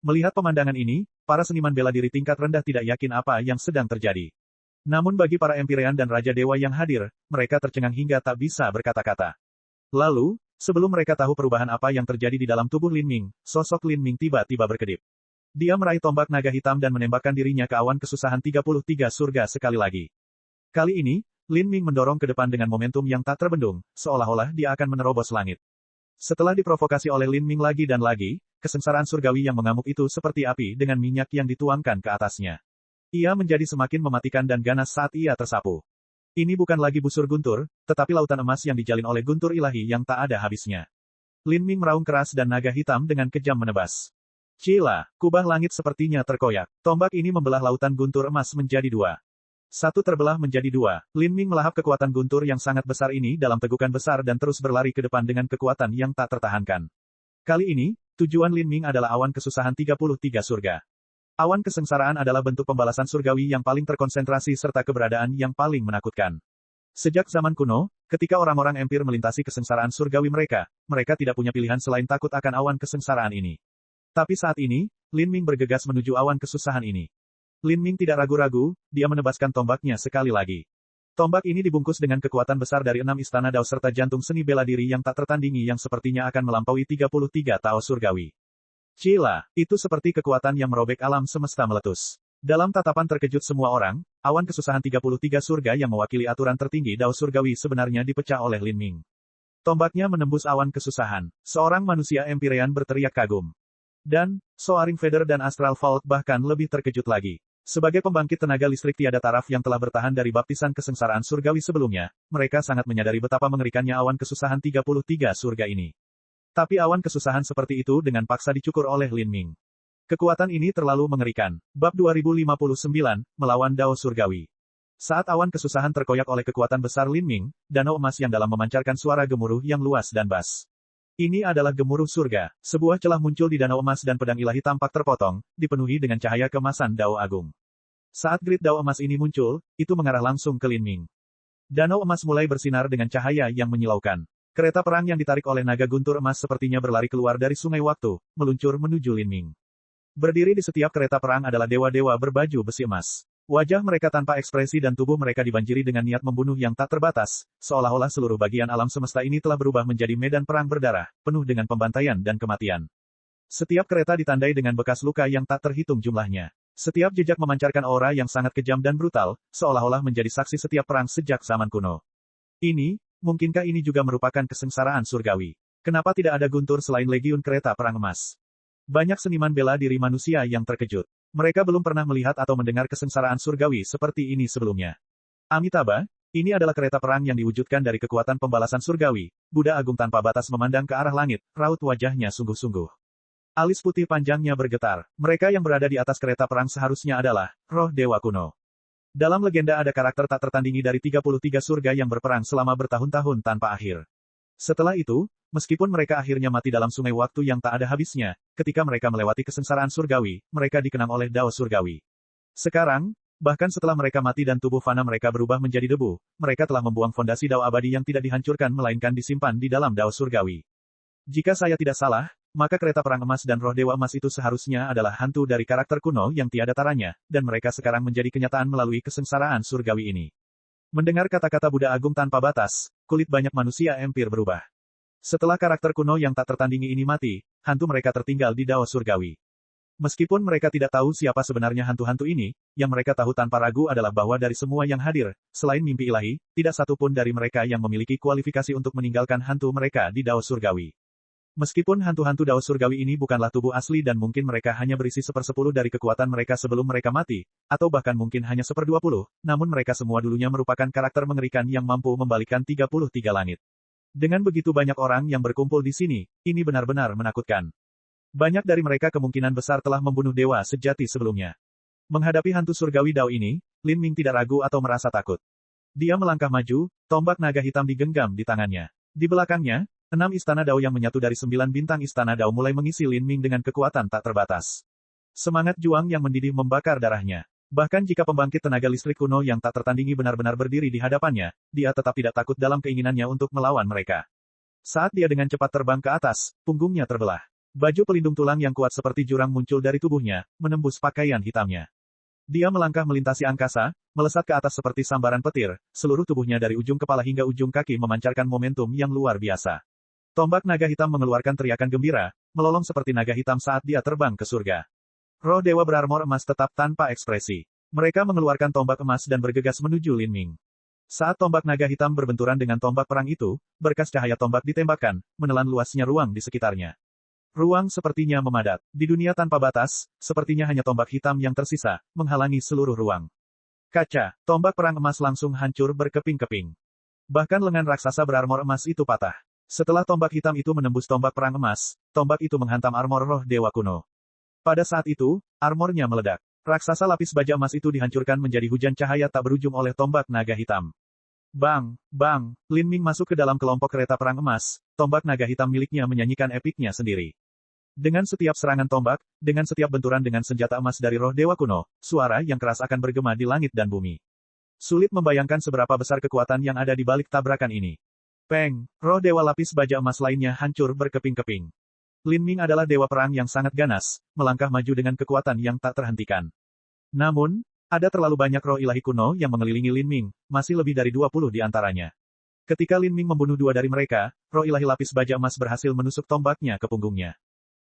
Melihat pemandangan ini, para seniman bela diri tingkat rendah tidak yakin apa yang sedang terjadi. Namun bagi para Empyrean dan Raja Dewa yang hadir, mereka tercengang hingga tak bisa berkata-kata. Lalu, sebelum mereka tahu perubahan apa yang terjadi di dalam tubuh Lin Ming, sosok Lin Ming tiba-tiba berkedip. Dia meraih tombak naga hitam dan menembakkan dirinya ke awan kesusahan 33 surga sekali lagi. Kali ini, Lin Ming mendorong ke depan dengan momentum yang tak terbendung, seolah-olah dia akan menerobos langit. Setelah diprovokasi oleh Lin Ming lagi dan lagi, kesengsaraan surgawi yang mengamuk itu seperti api dengan minyak yang dituangkan ke atasnya. Ia menjadi semakin mematikan dan ganas saat ia tersapu. Ini bukan lagi busur guntur, tetapi lautan emas yang dijalin oleh guntur ilahi yang tak ada habisnya. Lin Ming meraung keras dan naga hitam dengan kejam menebas. Cila, kubah langit sepertinya terkoyak. Tombak ini membelah lautan guntur emas menjadi dua. Satu terbelah menjadi dua. Lin Ming melahap kekuatan guntur yang sangat besar ini dalam tegukan besar dan terus berlari ke depan dengan kekuatan yang tak tertahankan. Kali ini, tujuan Lin Ming adalah awan kesusahan 33 surga. Awan kesengsaraan adalah bentuk pembalasan surgawi yang paling terkonsentrasi serta keberadaan yang paling menakutkan. Sejak zaman kuno, ketika orang-orang empir melintasi kesengsaraan surgawi mereka tidak punya pilihan selain takut akan awan kesengsaraan ini. Tapi saat ini, Lin Ming bergegas menuju awan kesusahan ini. Lin Ming tidak ragu-ragu, dia menebaskan tombaknya sekali lagi. Tombak ini dibungkus dengan kekuatan besar dari 6 istana Dao serta jantung seni bela diri yang tak tertandingi yang sepertinya akan melampaui 33 Tao surgawi. Cila, itu seperti kekuatan yang merobek alam semesta meletus. Dalam tatapan terkejut semua orang, awan kesusahan 33 surga yang mewakili aturan tertinggi Dao surgawi sebenarnya dipecah oleh Lin Ming. Tombaknya menembus awan kesusahan. Seorang manusia Empyrean berteriak kagum. Dan, Soaring Feather dan Astral Vault bahkan lebih terkejut lagi. Sebagai pembangkit tenaga listrik tiada taraf yang telah bertahan dari baptisan kesengsaraan surgawi sebelumnya, mereka sangat menyadari betapa mengerikannya awan kesusahan 33 surga ini. Tapi awan kesusahan seperti itu dengan paksa dicukur oleh Lin Ming. Kekuatan ini terlalu mengerikan. Bab 2059, Melawan Dao Surgawi. Saat awan kesusahan terkoyak oleh kekuatan besar Lin Ming, danau emas yang dalam memancarkan suara gemuruh yang luas dan bas. Ini adalah gemuruh surga. Sebuah celah muncul di danau emas dan pedang ilahi tampak terpotong, dipenuhi dengan cahaya kemasan Dao Agung. Saat grid Dao emas ini muncul, itu mengarah langsung ke Lin Ming. Danau emas mulai bersinar dengan cahaya yang menyilaukan. Kereta perang yang ditarik oleh naga guntur emas sepertinya berlari keluar dari sungai waktu, meluncur menuju Lin Ming. Berdiri di setiap kereta perang adalah dewa-dewa berbaju besi emas. Wajah mereka tanpa ekspresi dan tubuh mereka dibanjiri dengan niat membunuh yang tak terbatas, seolah-olah seluruh bagian alam semesta ini telah berubah menjadi medan perang berdarah, penuh dengan pembantaian dan kematian. Setiap kereta ditandai dengan bekas luka yang tak terhitung jumlahnya. Setiap jejak memancarkan aura yang sangat kejam dan brutal, seolah-olah menjadi saksi setiap perang sejak zaman kuno. Mungkinkah ini juga merupakan kesengsaraan surgawi? Kenapa tidak ada guntur selain legiun kereta perang emas? Banyak seniman bela diri manusia yang terkejut. Mereka belum pernah melihat atau mendengar kesengsaraan surgawi seperti ini sebelumnya. Amitabha, ini adalah kereta perang yang diwujudkan dari kekuatan pembalasan surgawi. Buddha Agung tanpa batas memandang ke arah langit, raut wajahnya sungguh-sungguh. Alis putih panjangnya bergetar. Mereka yang berada di atas kereta perang seharusnya adalah roh dewa kuno. Dalam legenda ada karakter tak tertandingi dari 33 surga yang berperang selama bertahun-tahun tanpa akhir. Setelah itu, meskipun mereka akhirnya mati dalam sungai waktu yang tak ada habisnya, ketika mereka melewati kesengsaraan surgawi, mereka dikenang oleh Dao surgawi. Sekarang, bahkan setelah mereka mati dan tubuh fana mereka berubah menjadi debu, mereka telah membuang fondasi Dao abadi yang tidak dihancurkan melainkan disimpan di dalam Dao surgawi. Jika saya tidak salah, maka kereta perang emas dan roh dewa emas itu seharusnya adalah hantu dari karakter kuno yang tiada taranya, dan mereka sekarang menjadi kenyataan melalui kesengsaraan surgawi ini. Mendengar kata-kata Buddha Agung tanpa batas, kulit banyak manusia empir berubah. Setelah karakter kuno yang tak tertandingi ini mati, hantu mereka tertinggal di Dao surgawi. Meskipun mereka tidak tahu siapa sebenarnya hantu-hantu ini, yang mereka tahu tanpa ragu adalah bahwa dari semua yang hadir, selain mimpi ilahi, tidak satu pun dari mereka yang memiliki kualifikasi untuk meninggalkan hantu mereka di Dao surgawi. Meskipun hantu-hantu Dao surgawi ini bukanlah tubuh asli dan mungkin mereka hanya berisi 1/10 dari kekuatan mereka sebelum mereka mati, atau bahkan mungkin hanya 1/20, namun mereka semua dulunya merupakan karakter mengerikan yang mampu membalikkan 33 langit. Dengan begitu banyak orang yang berkumpul di sini, ini benar-benar menakutkan. Banyak dari mereka kemungkinan besar telah membunuh dewa sejati sebelumnya. Menghadapi hantu surgawi Dao ini, Lin Ming tidak ragu atau merasa takut. Dia melangkah maju, tombak naga hitam digenggam di tangannya. Di belakangnya, 6 istana Dao yang menyatu dari 9 bintang istana Dao mulai mengisi Lin Ming dengan kekuatan tak terbatas. Semangat juang yang mendidih membakar darahnya. Bahkan jika pembangkit tenaga listrik kuno yang tak tertandingi benar-benar berdiri di hadapannya, dia tetap tidak takut dalam keinginannya untuk melawan mereka. Saat dia dengan cepat terbang ke atas, punggungnya terbelah. Baju pelindung tulang yang kuat seperti jurang muncul dari tubuhnya, menembus pakaian hitamnya. Dia melangkah melintasi angkasa, melesat ke atas seperti sambaran petir, seluruh tubuhnya dari ujung kepala hingga ujung kaki memancarkan momentum yang luar biasa. Tombak naga hitam mengeluarkan teriakan gembira, melolong seperti naga hitam saat dia terbang ke surga. Roh dewa berarmor emas tetap tanpa ekspresi. Mereka mengeluarkan tombak emas dan bergegas menuju Lin Ming. Saat tombak naga hitam berbenturan dengan tombak perang itu, berkas cahaya tombak ditembakkan, menelan luasnya ruang di sekitarnya. Ruang sepertinya memadat. Di dunia tanpa batas, sepertinya hanya tombak hitam yang tersisa, menghalangi seluruh ruang. Kaca, tombak perang emas langsung hancur berkeping-keping. Bahkan lengan raksasa berarmor emas itu patah. Setelah tombak hitam itu menembus tombak perang emas, tombak itu menghantam armor roh dewa kuno. Pada saat itu, armornya meledak. Raksasa lapis baja emas itu dihancurkan menjadi hujan cahaya tak berujung oleh tombak naga hitam. Bang, bang, Lin Ming masuk ke dalam kelompok kereta perang emas, tombak naga hitam miliknya menyanyikan epiknya sendiri. Dengan setiap serangan tombak, dengan setiap benturan dengan senjata emas dari roh dewa kuno, suara yang keras akan bergema di langit dan bumi. Sulit membayangkan seberapa besar kekuatan yang ada di balik tabrakan ini. Peng, roh dewa lapis baja emas lainnya hancur berkeping-keping. Lin Ming adalah dewa perang yang sangat ganas, melangkah maju dengan kekuatan yang tak terhentikan. Namun, ada terlalu banyak roh ilahi kuno yang mengelilingi Lin Ming, masih lebih dari 20 di antaranya. Ketika Lin Ming membunuh 2 dari mereka, roh ilahi lapis baja emas berhasil menusuk tombaknya ke punggungnya.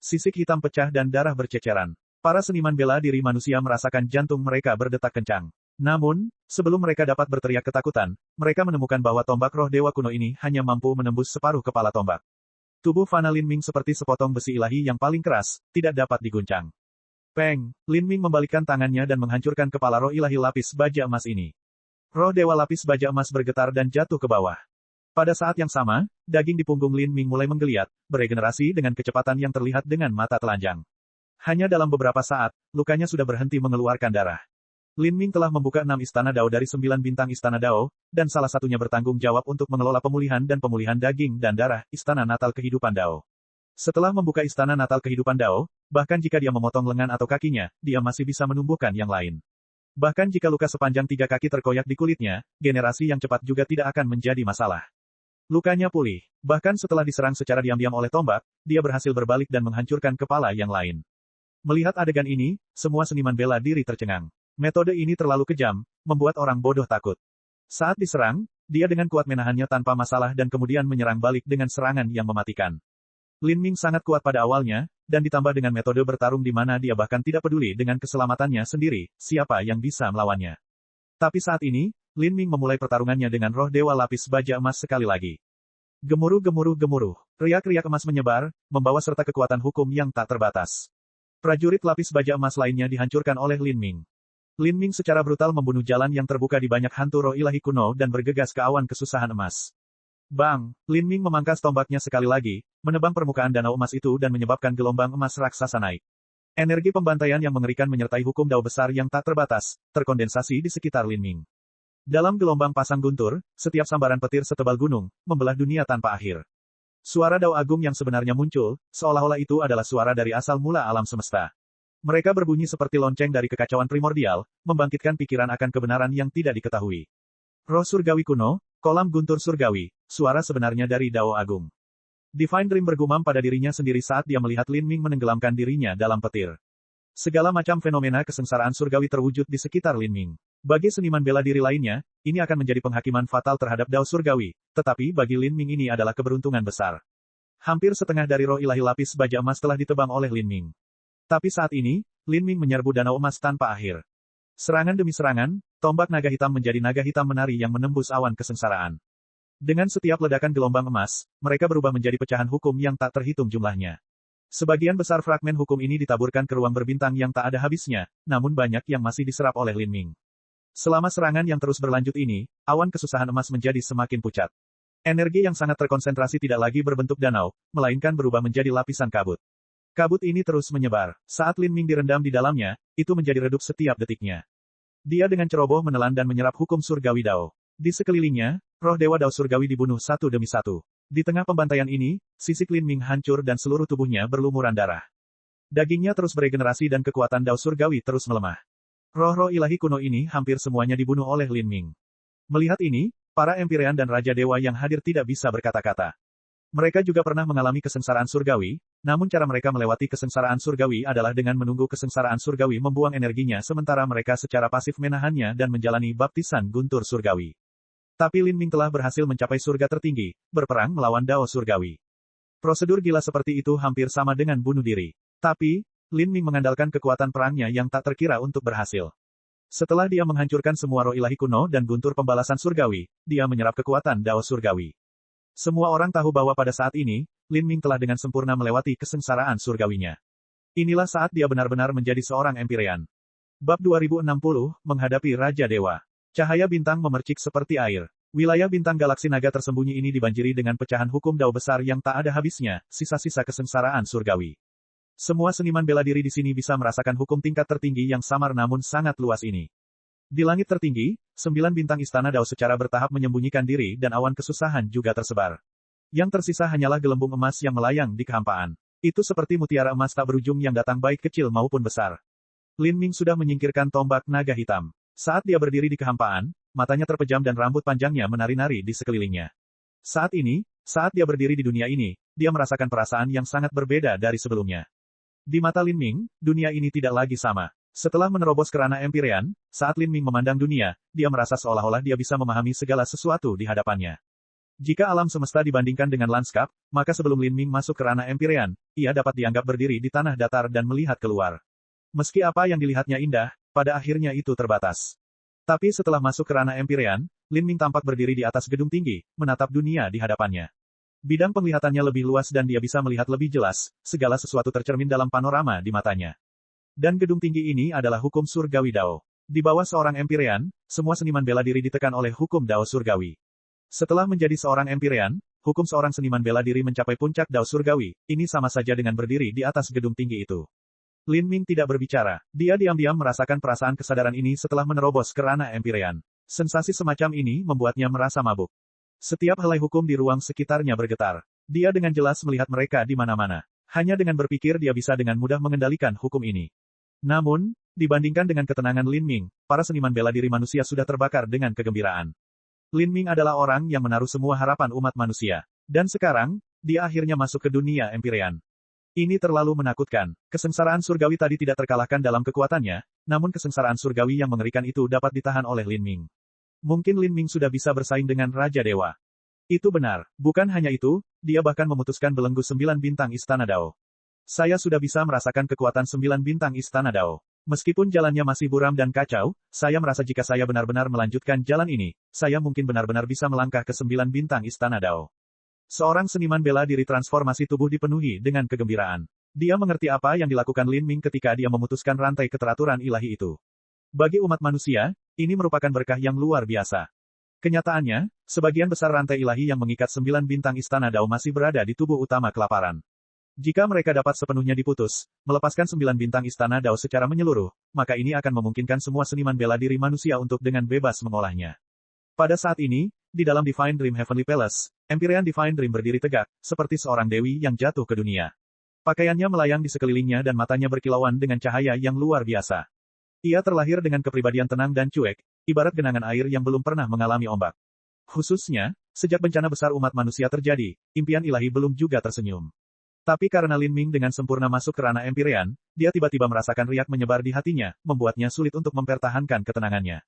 Sisik hitam pecah dan darah berceceran. Para seniman bela diri manusia merasakan jantung mereka berdetak kencang. Namun, sebelum mereka dapat berteriak ketakutan, mereka menemukan bahwa tombak roh dewa kuno ini hanya mampu menembus separuh kepala tombak. Tubuh Fana Lin Ming seperti sepotong besi ilahi yang paling keras, tidak dapat diguncang. Peng, Lin Ming membalikkan tangannya dan menghancurkan kepala roh ilahi lapis baja emas ini. Roh dewa lapis baja emas bergetar dan jatuh ke bawah. Pada saat yang sama, daging di punggung Lin Ming mulai menggeliat, beregenerasi dengan kecepatan yang terlihat dengan mata telanjang. Hanya dalam beberapa saat, lukanya sudah berhenti mengeluarkan darah. Lin Ming telah membuka 6 istana Dao dari 9 bintang istana Dao, dan salah satunya bertanggung jawab untuk mengelola pemulihan dan pemulihan daging dan darah, istana natal kehidupan Dao. Setelah membuka istana natal kehidupan Dao, bahkan jika dia memotong lengan atau kakinya, dia masih bisa menumbuhkan yang lain. Bahkan jika luka sepanjang 3 kaki terkoyak di kulitnya, generasi yang cepat juga tidak akan menjadi masalah. Lukanya pulih. Bahkan setelah diserang secara diam-diam oleh tombak, dia berhasil berbalik dan menghancurkan kepala yang lain. Melihat adegan ini, semua seniman bela diri tercengang. Metode ini terlalu kejam, membuat orang bodoh takut. Saat diserang, dia dengan kuat menahannya tanpa masalah dan kemudian menyerang balik dengan serangan yang mematikan. Lin Ming sangat kuat pada awalnya, dan ditambah dengan metode bertarung di mana dia bahkan tidak peduli dengan keselamatannya sendiri, siapa yang bisa melawannya. Tapi saat ini, Lin Ming memulai pertarungannya dengan roh dewa lapis baja emas sekali lagi. Gemuruh gemuruh gemuruh. Riak-riak emas menyebar, membawa serta kekuatan hukum yang tak terbatas. Prajurit lapis baja emas lainnya dihancurkan oleh Lin Ming. Lin Ming secara brutal membunuh jalan yang terbuka di banyak hantu roh ilahi kuno dan bergegas ke awan kesusahan emas. Bang! Lin Ming memangkas tombaknya sekali lagi, menebang permukaan danau emas itu dan menyebabkan gelombang emas raksasa naik. Energi pembantaian yang mengerikan menyertai hukum Dao besar yang tak terbatas, terkondensasi di sekitar Lin Ming. Dalam gelombang pasang guntur, setiap sambaran petir setebal gunung, membelah dunia tanpa akhir. Suara Dao Agung yang sebenarnya muncul, seolah-olah itu adalah suara dari asal mula alam semesta. Mereka berbunyi seperti lonceng dari kekacauan primordial, membangkitkan pikiran akan kebenaran yang tidak diketahui. Roh surgawi kuno, kolam guntur surgawi, suara sebenarnya dari Dao Agung. Divine Dream bergumam pada dirinya sendiri saat dia melihat Lin Ming menenggelamkan dirinya dalam petir. Segala macam fenomena kesengsaraan surgawi terwujud di sekitar Lin Ming. Bagi seniman bela diri lainnya, ini akan menjadi penghakiman fatal terhadap Dao surgawi, tetapi bagi Lin Ming ini adalah keberuntungan besar. Hampir setengah dari roh ilahi lapis baja emas telah ditebang oleh Lin Ming. Tapi saat ini, Lin Ming menyerbu danau emas tanpa akhir. Serangan demi serangan, tombak naga hitam menjadi naga hitam menari yang menembus awan kesengsaraan. Dengan setiap ledakan gelombang emas, mereka berubah menjadi pecahan hukum yang tak terhitung jumlahnya. Sebagian besar fragmen hukum ini ditaburkan ke ruang berbintang yang tak ada habisnya, namun banyak yang masih diserap oleh Lin Ming. Selama serangan yang terus berlanjut ini, awan kesusahan emas menjadi semakin pucat. Energi yang sangat terkonsentrasi tidak lagi berbentuk danau, melainkan berubah menjadi lapisan kabut. Kabut ini terus menyebar. Saat Lin Ming direndam di dalamnya, itu menjadi redup setiap detiknya. Dia dengan ceroboh menelan dan menyerap hukum surgawi Dao. Di sekelilingnya, roh dewa Dao surgawi dibunuh satu demi satu. Di tengah pembantaian ini, sisik Lin Ming hancur dan seluruh tubuhnya berlumuran darah. Dagingnya terus beregenerasi dan kekuatan Dao surgawi terus melemah. Roh-roh ilahi kuno ini hampir semuanya dibunuh oleh Lin Ming. Melihat ini, para Empyrean dan Raja Dewa yang hadir tidak bisa berkata-kata. Mereka juga pernah mengalami kesengsaraan surgawi, namun cara mereka melewati kesengsaraan surgawi adalah dengan menunggu kesengsaraan surgawi membuang energinya sementara mereka secara pasif menahannya dan menjalani baptisan guntur surgawi. Tapi Lin Ming telah berhasil mencapai surga tertinggi, berperang melawan Dao surgawi. Prosedur gila seperti itu hampir sama dengan bunuh diri. Tapi, Lin Ming mengandalkan kekuatan perangnya yang tak terkira untuk berhasil. Setelah dia menghancurkan semua roh ilahi kuno dan guntur pembalasan surgawi, dia menyerap kekuatan Dao surgawi. Semua orang tahu bahwa pada saat ini, Lin Ming telah dengan sempurna melewati kesengsaraan surgawinya. Inilah saat dia benar-benar menjadi seorang Empyrean. Bab 2060, menghadapi Raja Dewa. Cahaya bintang memercik seperti air. Wilayah bintang galaksi naga tersembunyi ini dibanjiri dengan pecahan hukum Dao besar yang tak ada habisnya, sisa-sisa kesengsaraan surgawi. Semua seniman bela diri di sini bisa merasakan hukum tingkat tertinggi yang samar namun sangat luas ini. Di langit tertinggi, 9 bintang istana Dao secara bertahap menyembunyikan diri dan awan kesusahan juga tersebar. Yang tersisa hanyalah gelembung emas yang melayang di kehampaan. Itu seperti mutiara emas tak berujung yang datang baik kecil maupun besar. Lin Ming sudah menyingkirkan tombak naga hitam. Saat dia berdiri di kehampaan, matanya terpejam dan rambut panjangnya menari-nari di sekelilingnya. Saat ini, saat dia berdiri di dunia ini, dia merasakan perasaan yang sangat berbeda dari sebelumnya. Di mata Lin Ming, dunia ini tidak lagi sama. Setelah menerobos kerana Empyrean, saat Lin Ming memandang dunia, dia merasa seolah-olah dia bisa memahami segala sesuatu di hadapannya. Jika alam semesta dibandingkan dengan lanskap, maka sebelum Lin Ming masuk ke ranah Empyrean, ia dapat dianggap berdiri di tanah datar dan melihat keluar. Meski apa yang dilihatnya indah, pada akhirnya itu terbatas. Tapi setelah masuk ke ranah Empyrean, Lin Ming tampak berdiri di atas gedung tinggi, menatap dunia di hadapannya. Bidang penglihatannya lebih luas dan dia bisa melihat lebih jelas, segala sesuatu tercermin dalam panorama di matanya. Dan gedung tinggi ini adalah hukum surgawi Dao. Di bawah seorang Empyrean, semua seniman bela diri ditekan oleh hukum Dao surgawi. Setelah menjadi seorang Empyrean, hukum seorang seniman bela diri mencapai puncak Dao surgawi, ini sama saja dengan berdiri di atas gedung tinggi itu. Lin Ming tidak berbicara, dia diam-diam merasakan perasaan kesadaran ini setelah menerobos ke ranah Empyrean. Sensasi semacam ini membuatnya merasa mabuk. Setiap helai hukum di ruang sekitarnya bergetar. Dia dengan jelas melihat mereka di mana-mana. Hanya dengan berpikir dia bisa dengan mudah mengendalikan hukum ini. Namun, dibandingkan dengan ketenangan Lin Ming, para seniman bela diri manusia sudah terbakar dengan kegembiraan. Lin Ming adalah orang yang menaruh semua harapan umat manusia. Dan sekarang, dia akhirnya masuk ke dunia Empyrean. Ini terlalu menakutkan. Kesengsaraan surgawi tadi tidak terkalahkan dalam kekuatannya, namun kesengsaraan surgawi yang mengerikan itu dapat ditahan oleh Lin Ming. Mungkin Lin Ming sudah bisa bersaing dengan Raja Dewa. Itu benar. Bukan hanya itu, dia bahkan memutuskan belenggu 9 bintang Istana Dao. Saya sudah bisa merasakan kekuatan 9 bintang Istana Dao. Meskipun jalannya masih buram dan kacau, saya merasa jika saya benar-benar melanjutkan jalan ini, saya mungkin benar-benar bisa melangkah ke 9 bintang Istana Dao. Seorang seniman bela diri transformasi tubuh dipenuhi dengan kegembiraan. Dia mengerti apa yang dilakukan Lin Ming ketika dia memutuskan rantai keteraturan ilahi itu. Bagi umat manusia, ini merupakan berkah yang luar biasa. Kenyataannya, sebagian besar rantai ilahi yang mengikat 9 bintang Istana Dao masih berada di tubuh utama kelaparan. Jika mereka dapat sepenuhnya diputus, melepaskan 9 bintang Istana Dao secara menyeluruh, maka ini akan memungkinkan semua seniman bela diri manusia untuk dengan bebas mengolahnya. Pada saat ini, di dalam Divine Dream Heavenly Palace, Empyrean Divine Dream berdiri tegak, seperti seorang dewi yang jatuh ke dunia. Pakaiannya melayang di sekelilingnya dan matanya berkilauan dengan cahaya yang luar biasa. Ia terlahir dengan kepribadian tenang dan cuek, ibarat genangan air yang belum pernah mengalami ombak. Khususnya, sejak bencana besar umat manusia terjadi, impian ilahi belum juga tersenyum. Tapi karena Lin Ming dengan sempurna masuk ke ranah Empyrean, dia tiba-tiba merasakan riak menyebar di hatinya, membuatnya sulit untuk mempertahankan ketenangannya.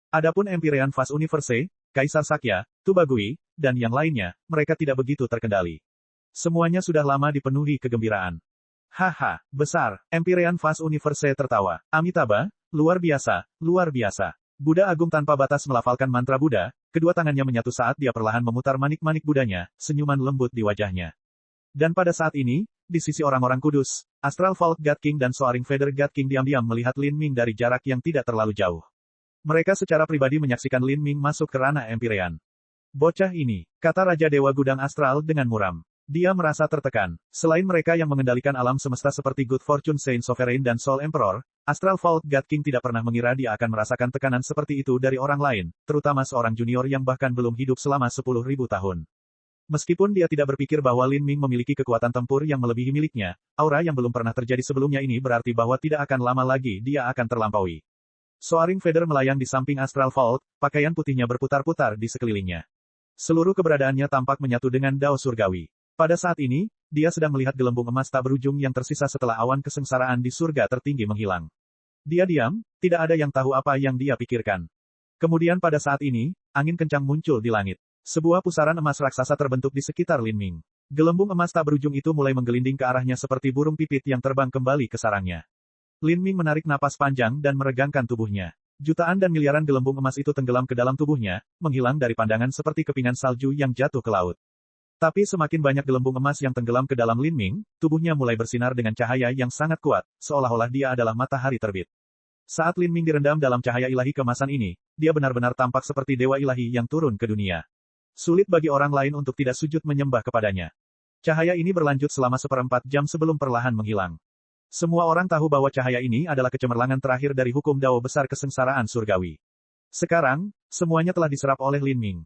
Adapun Empyrean Fast Universe, Kaisar Sakya, Tubagui, dan yang lainnya, mereka tidak begitu terkendali. Semuanya sudah lama dipenuhi kegembiraan. Haha, besar, Empyrean Fast Universe tertawa. Amitabha, luar biasa, luar biasa. Buddha Agung tanpa batas melafalkan mantra Buddha, kedua tangannya menyatu saat dia perlahan memutar manik-manik Budanya, senyuman lembut di wajahnya. Dan pada saat ini, di sisi orang-orang kudus, Astral Vault God King dan Soaring Feather God King diam-diam melihat Lin Ming dari jarak yang tidak terlalu jauh. Mereka secara pribadi menyaksikan Lin Ming masuk ke ranah Empyrean. Bocah ini, kata Raja Dewa Gudang Astral dengan muram. Dia merasa tertekan. Selain mereka yang mengendalikan alam semesta seperti Good Fortune Saint Sovereign dan Soul Emperor, Astral Vault God King tidak pernah mengira dia akan merasakan tekanan seperti itu dari orang lain, terutama seorang junior yang bahkan belum hidup selama 10.000 tahun. Meskipun dia tidak berpikir bahwa Lin Ming memiliki kekuatan tempur yang melebihi miliknya, aura yang belum pernah terjadi sebelumnya ini berarti bahwa tidak akan lama lagi dia akan terlampaui. Soaring Feather melayang di samping Astral Vault, pakaian putihnya berputar-putar di sekelilingnya. Seluruh keberadaannya tampak menyatu dengan Dao Surgawi. Pada saat ini, dia sedang melihat gelembung emas tak berujung yang tersisa setelah awan kesengsaraan di surga tertinggi menghilang. Dia diam, tidak ada yang tahu apa yang dia pikirkan. Kemudian pada saat ini, angin kencang muncul di langit. Sebuah pusaran emas raksasa terbentuk di sekitar Lin Ming. Gelembung emas tak berujung itu mulai menggelinding ke arahnya seperti burung pipit yang terbang kembali ke sarangnya. Lin Ming menarik napas panjang dan meregangkan tubuhnya. Jutaan dan miliaran gelembung emas itu tenggelam ke dalam tubuhnya, menghilang dari pandangan seperti kepingan salju yang jatuh ke laut. Tapi semakin banyak gelembung emas yang tenggelam ke dalam Lin Ming, tubuhnya mulai bersinar dengan cahaya yang sangat kuat, seolah-olah dia adalah matahari terbit. Saat Lin Ming direndam dalam cahaya ilahi kemasan ini, dia benar-benar tampak seperti dewa ilahi yang turun ke dunia. Sulit bagi orang lain untuk tidak sujud menyembah kepadanya. Cahaya ini berlanjut selama 1/4 jam sebelum perlahan menghilang. Semua orang tahu bahwa cahaya ini adalah kecemerlangan terakhir dari hukum Dao besar kesengsaraan surgawi. Sekarang, semuanya telah diserap oleh Lin Ming.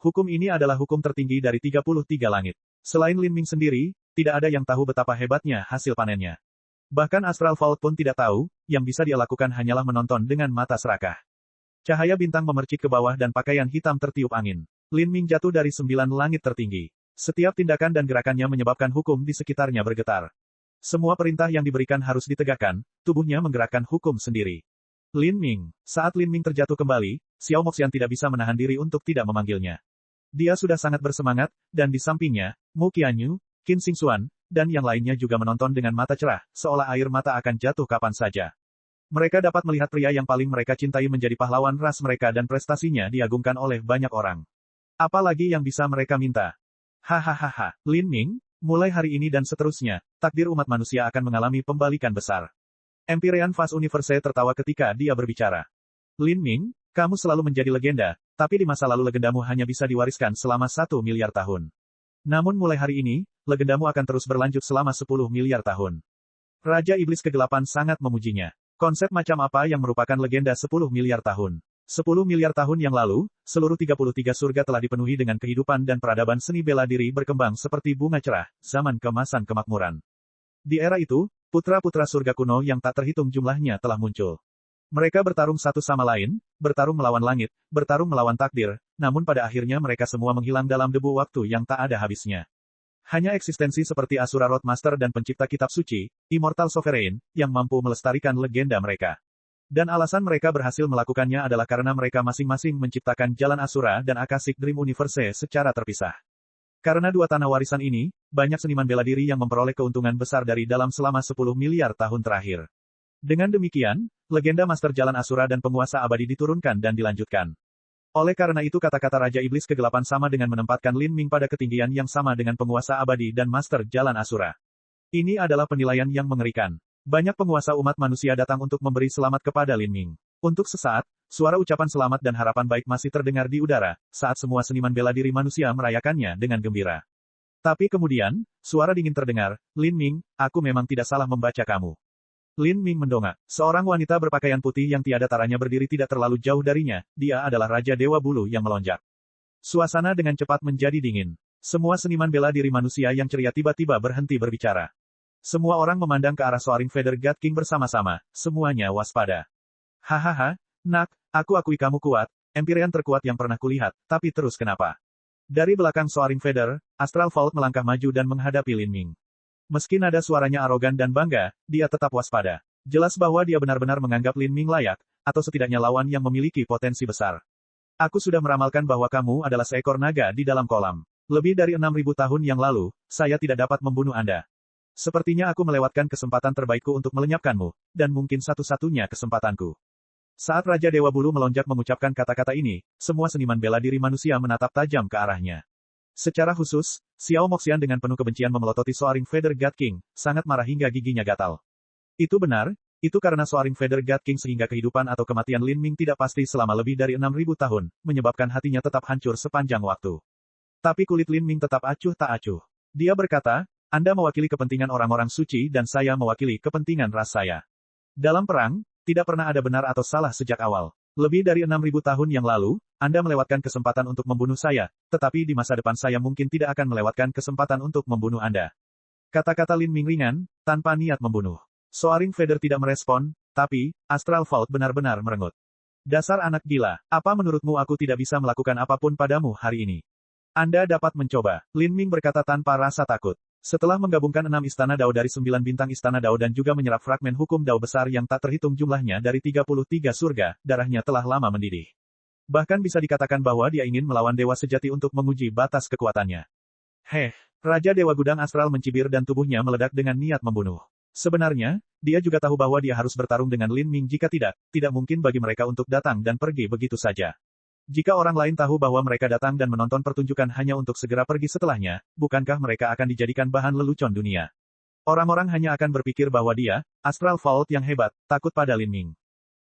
Hukum ini adalah hukum tertinggi dari 33 langit. Selain Lin Ming sendiri, tidak ada yang tahu betapa hebatnya hasil panennya. Bahkan Astral Vault pun tidak tahu, yang bisa dia lakukan hanyalah menonton dengan mata serakah. Cahaya bintang memercik ke bawah dan pakaian hitam tertiup angin. Lin Ming jatuh dari 9 langit tertinggi. Setiap tindakan dan gerakannya menyebabkan hukum di sekitarnya bergetar. Semua perintah yang diberikan harus ditegakkan, tubuhnya menggerakkan hukum sendiri. Lin Ming. Saat Lin Ming terjatuh kembali, Xiao Moxian tidak bisa menahan diri untuk tidak memanggilnya. Dia sudah sangat bersemangat, dan di sampingnya, Mu Qianyu, Qin Xingxuan, dan yang lainnya juga menonton dengan mata cerah, seolah air mata akan jatuh kapan saja. Mereka dapat melihat pria yang paling mereka cintai menjadi pahlawan ras mereka dan prestasinya diagungkan oleh banyak orang. Apalagi yang bisa mereka minta? Hahaha, Lin Ming, mulai hari ini dan seterusnya, takdir umat manusia akan mengalami pembalikan besar. Empyrean Fast Universe tertawa ketika dia berbicara. Lin Ming, kamu selalu menjadi legenda, tapi di masa lalu legendamu hanya bisa diwariskan selama 1 miliar tahun. Namun mulai hari ini, legendamu akan terus berlanjut selama 10 miliar tahun. Raja Iblis Kegelapan sangat memujinya. Konsep macam apa yang merupakan legenda 10 miliar tahun? 10 miliar tahun yang lalu, seluruh 33 surga telah dipenuhi dengan kehidupan dan peradaban seni bela diri berkembang seperti bunga cerah, zaman kemasan kemakmuran. Di era itu, putra-putra surga kuno yang tak terhitung jumlahnya telah muncul. Mereka bertarung satu sama lain, bertarung melawan langit, bertarung melawan takdir, namun pada akhirnya mereka semua menghilang dalam debu waktu yang tak ada habisnya. Hanya eksistensi seperti Asura Roadmaster dan pencipta kitab suci, Immortal Sovereign, yang mampu melestarikan legenda mereka. Dan alasan mereka berhasil melakukannya adalah karena mereka masing-masing menciptakan jalan Asura dan Akashic Dream Universe secara terpisah. Karena dua tanah warisan ini, banyak seniman bela diri yang memperoleh keuntungan besar dari dalam selama 10 miliar tahun terakhir. Dengan demikian, legenda Master Jalan Asura dan Penguasa Abadi diturunkan dan dilanjutkan. Oleh karena itu kata-kata Raja Iblis Kegelapan sama dengan menempatkan Lin Ming pada ketinggian yang sama dengan Penguasa Abadi dan Master Jalan Asura. Ini adalah penilaian yang mengerikan. Banyak penguasa umat manusia datang untuk memberi selamat kepada Lin Ming. Untuk sesaat, suara ucapan selamat dan harapan baik masih terdengar di udara, saat semua seniman bela diri manusia merayakannya dengan gembira. Tapi kemudian, suara dingin terdengar, Lin Ming, aku memang tidak salah membaca kamu. Lin Ming mendongak. Seorang wanita berpakaian putih yang tiada taranya berdiri tidak terlalu jauh darinya, dia adalah Raja Dewa Bulu yang melonjak. Suasana dengan cepat menjadi dingin. Semua seniman bela diri manusia yang ceria tiba-tiba berhenti berbicara. Semua orang memandang ke arah Soaring Feather God King bersama-sama, semuanya waspada. Hahaha, nak, aku akui kamu kuat, Empyrean terkuat yang pernah kulihat, tapi terus kenapa? Dari belakang Soaring Feather, Astral Vault melangkah maju dan menghadapi Lin Ming. Meski nada suaranya arogan dan bangga, dia tetap waspada. Jelas bahwa dia benar-benar menganggap Lin Ming layak, atau setidaknya lawan yang memiliki potensi besar. Aku sudah meramalkan bahwa kamu adalah seekor naga di dalam kolam. Lebih dari 6.000 tahun yang lalu, saya tidak dapat membunuh Anda. Sepertinya aku melewatkan kesempatan terbaikku untuk melenyapkanmu, dan mungkin satu-satunya kesempatanku. Saat Raja Dewa Bulu melonjak mengucapkan kata-kata ini, semua seniman bela diri manusia menatap tajam ke arahnya. Secara khusus, Xiao Moxian dengan penuh kebencian memelototi Soaring Feather God King, sangat marah hingga giginya gatal. Itu benar, itu karena Soaring Feather God King sehingga kehidupan atau kematian Lin Ming tidak pasti selama lebih dari 6.000 tahun, menyebabkan hatinya tetap hancur sepanjang waktu. Tapi kulit Lin Ming tetap acuh tak acuh. Dia berkata, Anda mewakili kepentingan orang-orang suci dan saya mewakili kepentingan ras saya. Dalam perang, tidak pernah ada benar atau salah sejak awal. Lebih dari 6.000 tahun yang lalu, Anda melewatkan kesempatan untuk membunuh saya, tetapi di masa depan saya mungkin tidak akan melewatkan kesempatan untuk membunuh Anda. Kata-kata Lin Ming ringan, tanpa niat membunuh. Soaring Feather tidak merespon, tapi, Astral Vault benar-benar merengut. Dasar anak gila, apa menurutmu aku tidak bisa melakukan apapun padamu hari ini? Anda dapat mencoba, Lin Ming berkata tanpa rasa takut. Setelah menggabungkan 6 istana Dao dari 9 bintang istana Dao dan juga menyerap fragmen hukum Dao besar yang tak terhitung jumlahnya dari 33 surga, darahnya telah lama mendidih. Bahkan bisa dikatakan bahwa dia ingin melawan dewa sejati untuk menguji batas kekuatannya. Raja Dewa Gudang Astral mencibir dan tubuhnya meledak dengan niat membunuh. Sebenarnya, dia juga tahu bahwa dia harus bertarung dengan Lin Ming jika tidak mungkin bagi mereka untuk datang dan pergi begitu saja. Jika orang lain tahu bahwa mereka datang dan menonton pertunjukan hanya untuk segera pergi setelahnya, bukankah mereka akan dijadikan bahan lelucon dunia? Orang-orang hanya akan berpikir bahwa dia, Astral Vault yang hebat, takut pada Lin Ming.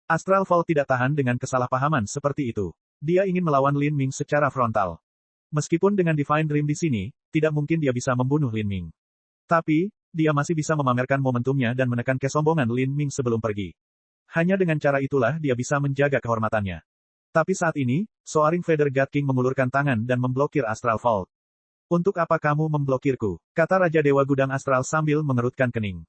Astral Vault tidak tahan dengan kesalahpahaman seperti itu. Dia ingin melawan Lin Ming secara frontal. Meskipun dengan Divine Dream di sini, tidak mungkin dia bisa membunuh Lin Ming. Tapi, dia masih bisa memamerkan momentumnya dan menekan kesombongan Lin Ming sebelum pergi. Hanya dengan cara itulah dia bisa menjaga kehormatannya. Tapi saat ini, Soaring Feather God King mengulurkan tangan dan memblokir Astral Vault. Untuk apa kamu memblokirku? Kata Raja Dewa Gudang Astral sambil mengerutkan kening.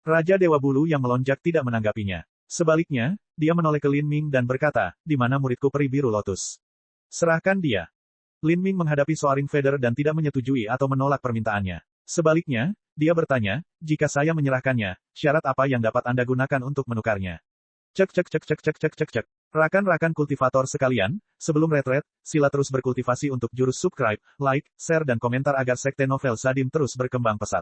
Raja Dewa Bulu yang melonjak tidak menanggapinya. Sebaliknya, dia menoleh ke Lin Ming dan berkata, di mana muridku peri biru lotus? Serahkan dia. Lin Ming menghadapi Soaring Feather dan tidak menyetujui atau menolak permintaannya. Sebaliknya, dia bertanya, jika saya menyerahkannya, syarat apa yang dapat Anda gunakan untuk menukarnya? Cek cek cek cek cek cek cek cek. Rakan-rakan kultivator sekalian, sebelum retret, sila terus berkultivasi untuk jurus subscribe, like, share dan komentar agar Sekte Novel Sadim terus berkembang pesat.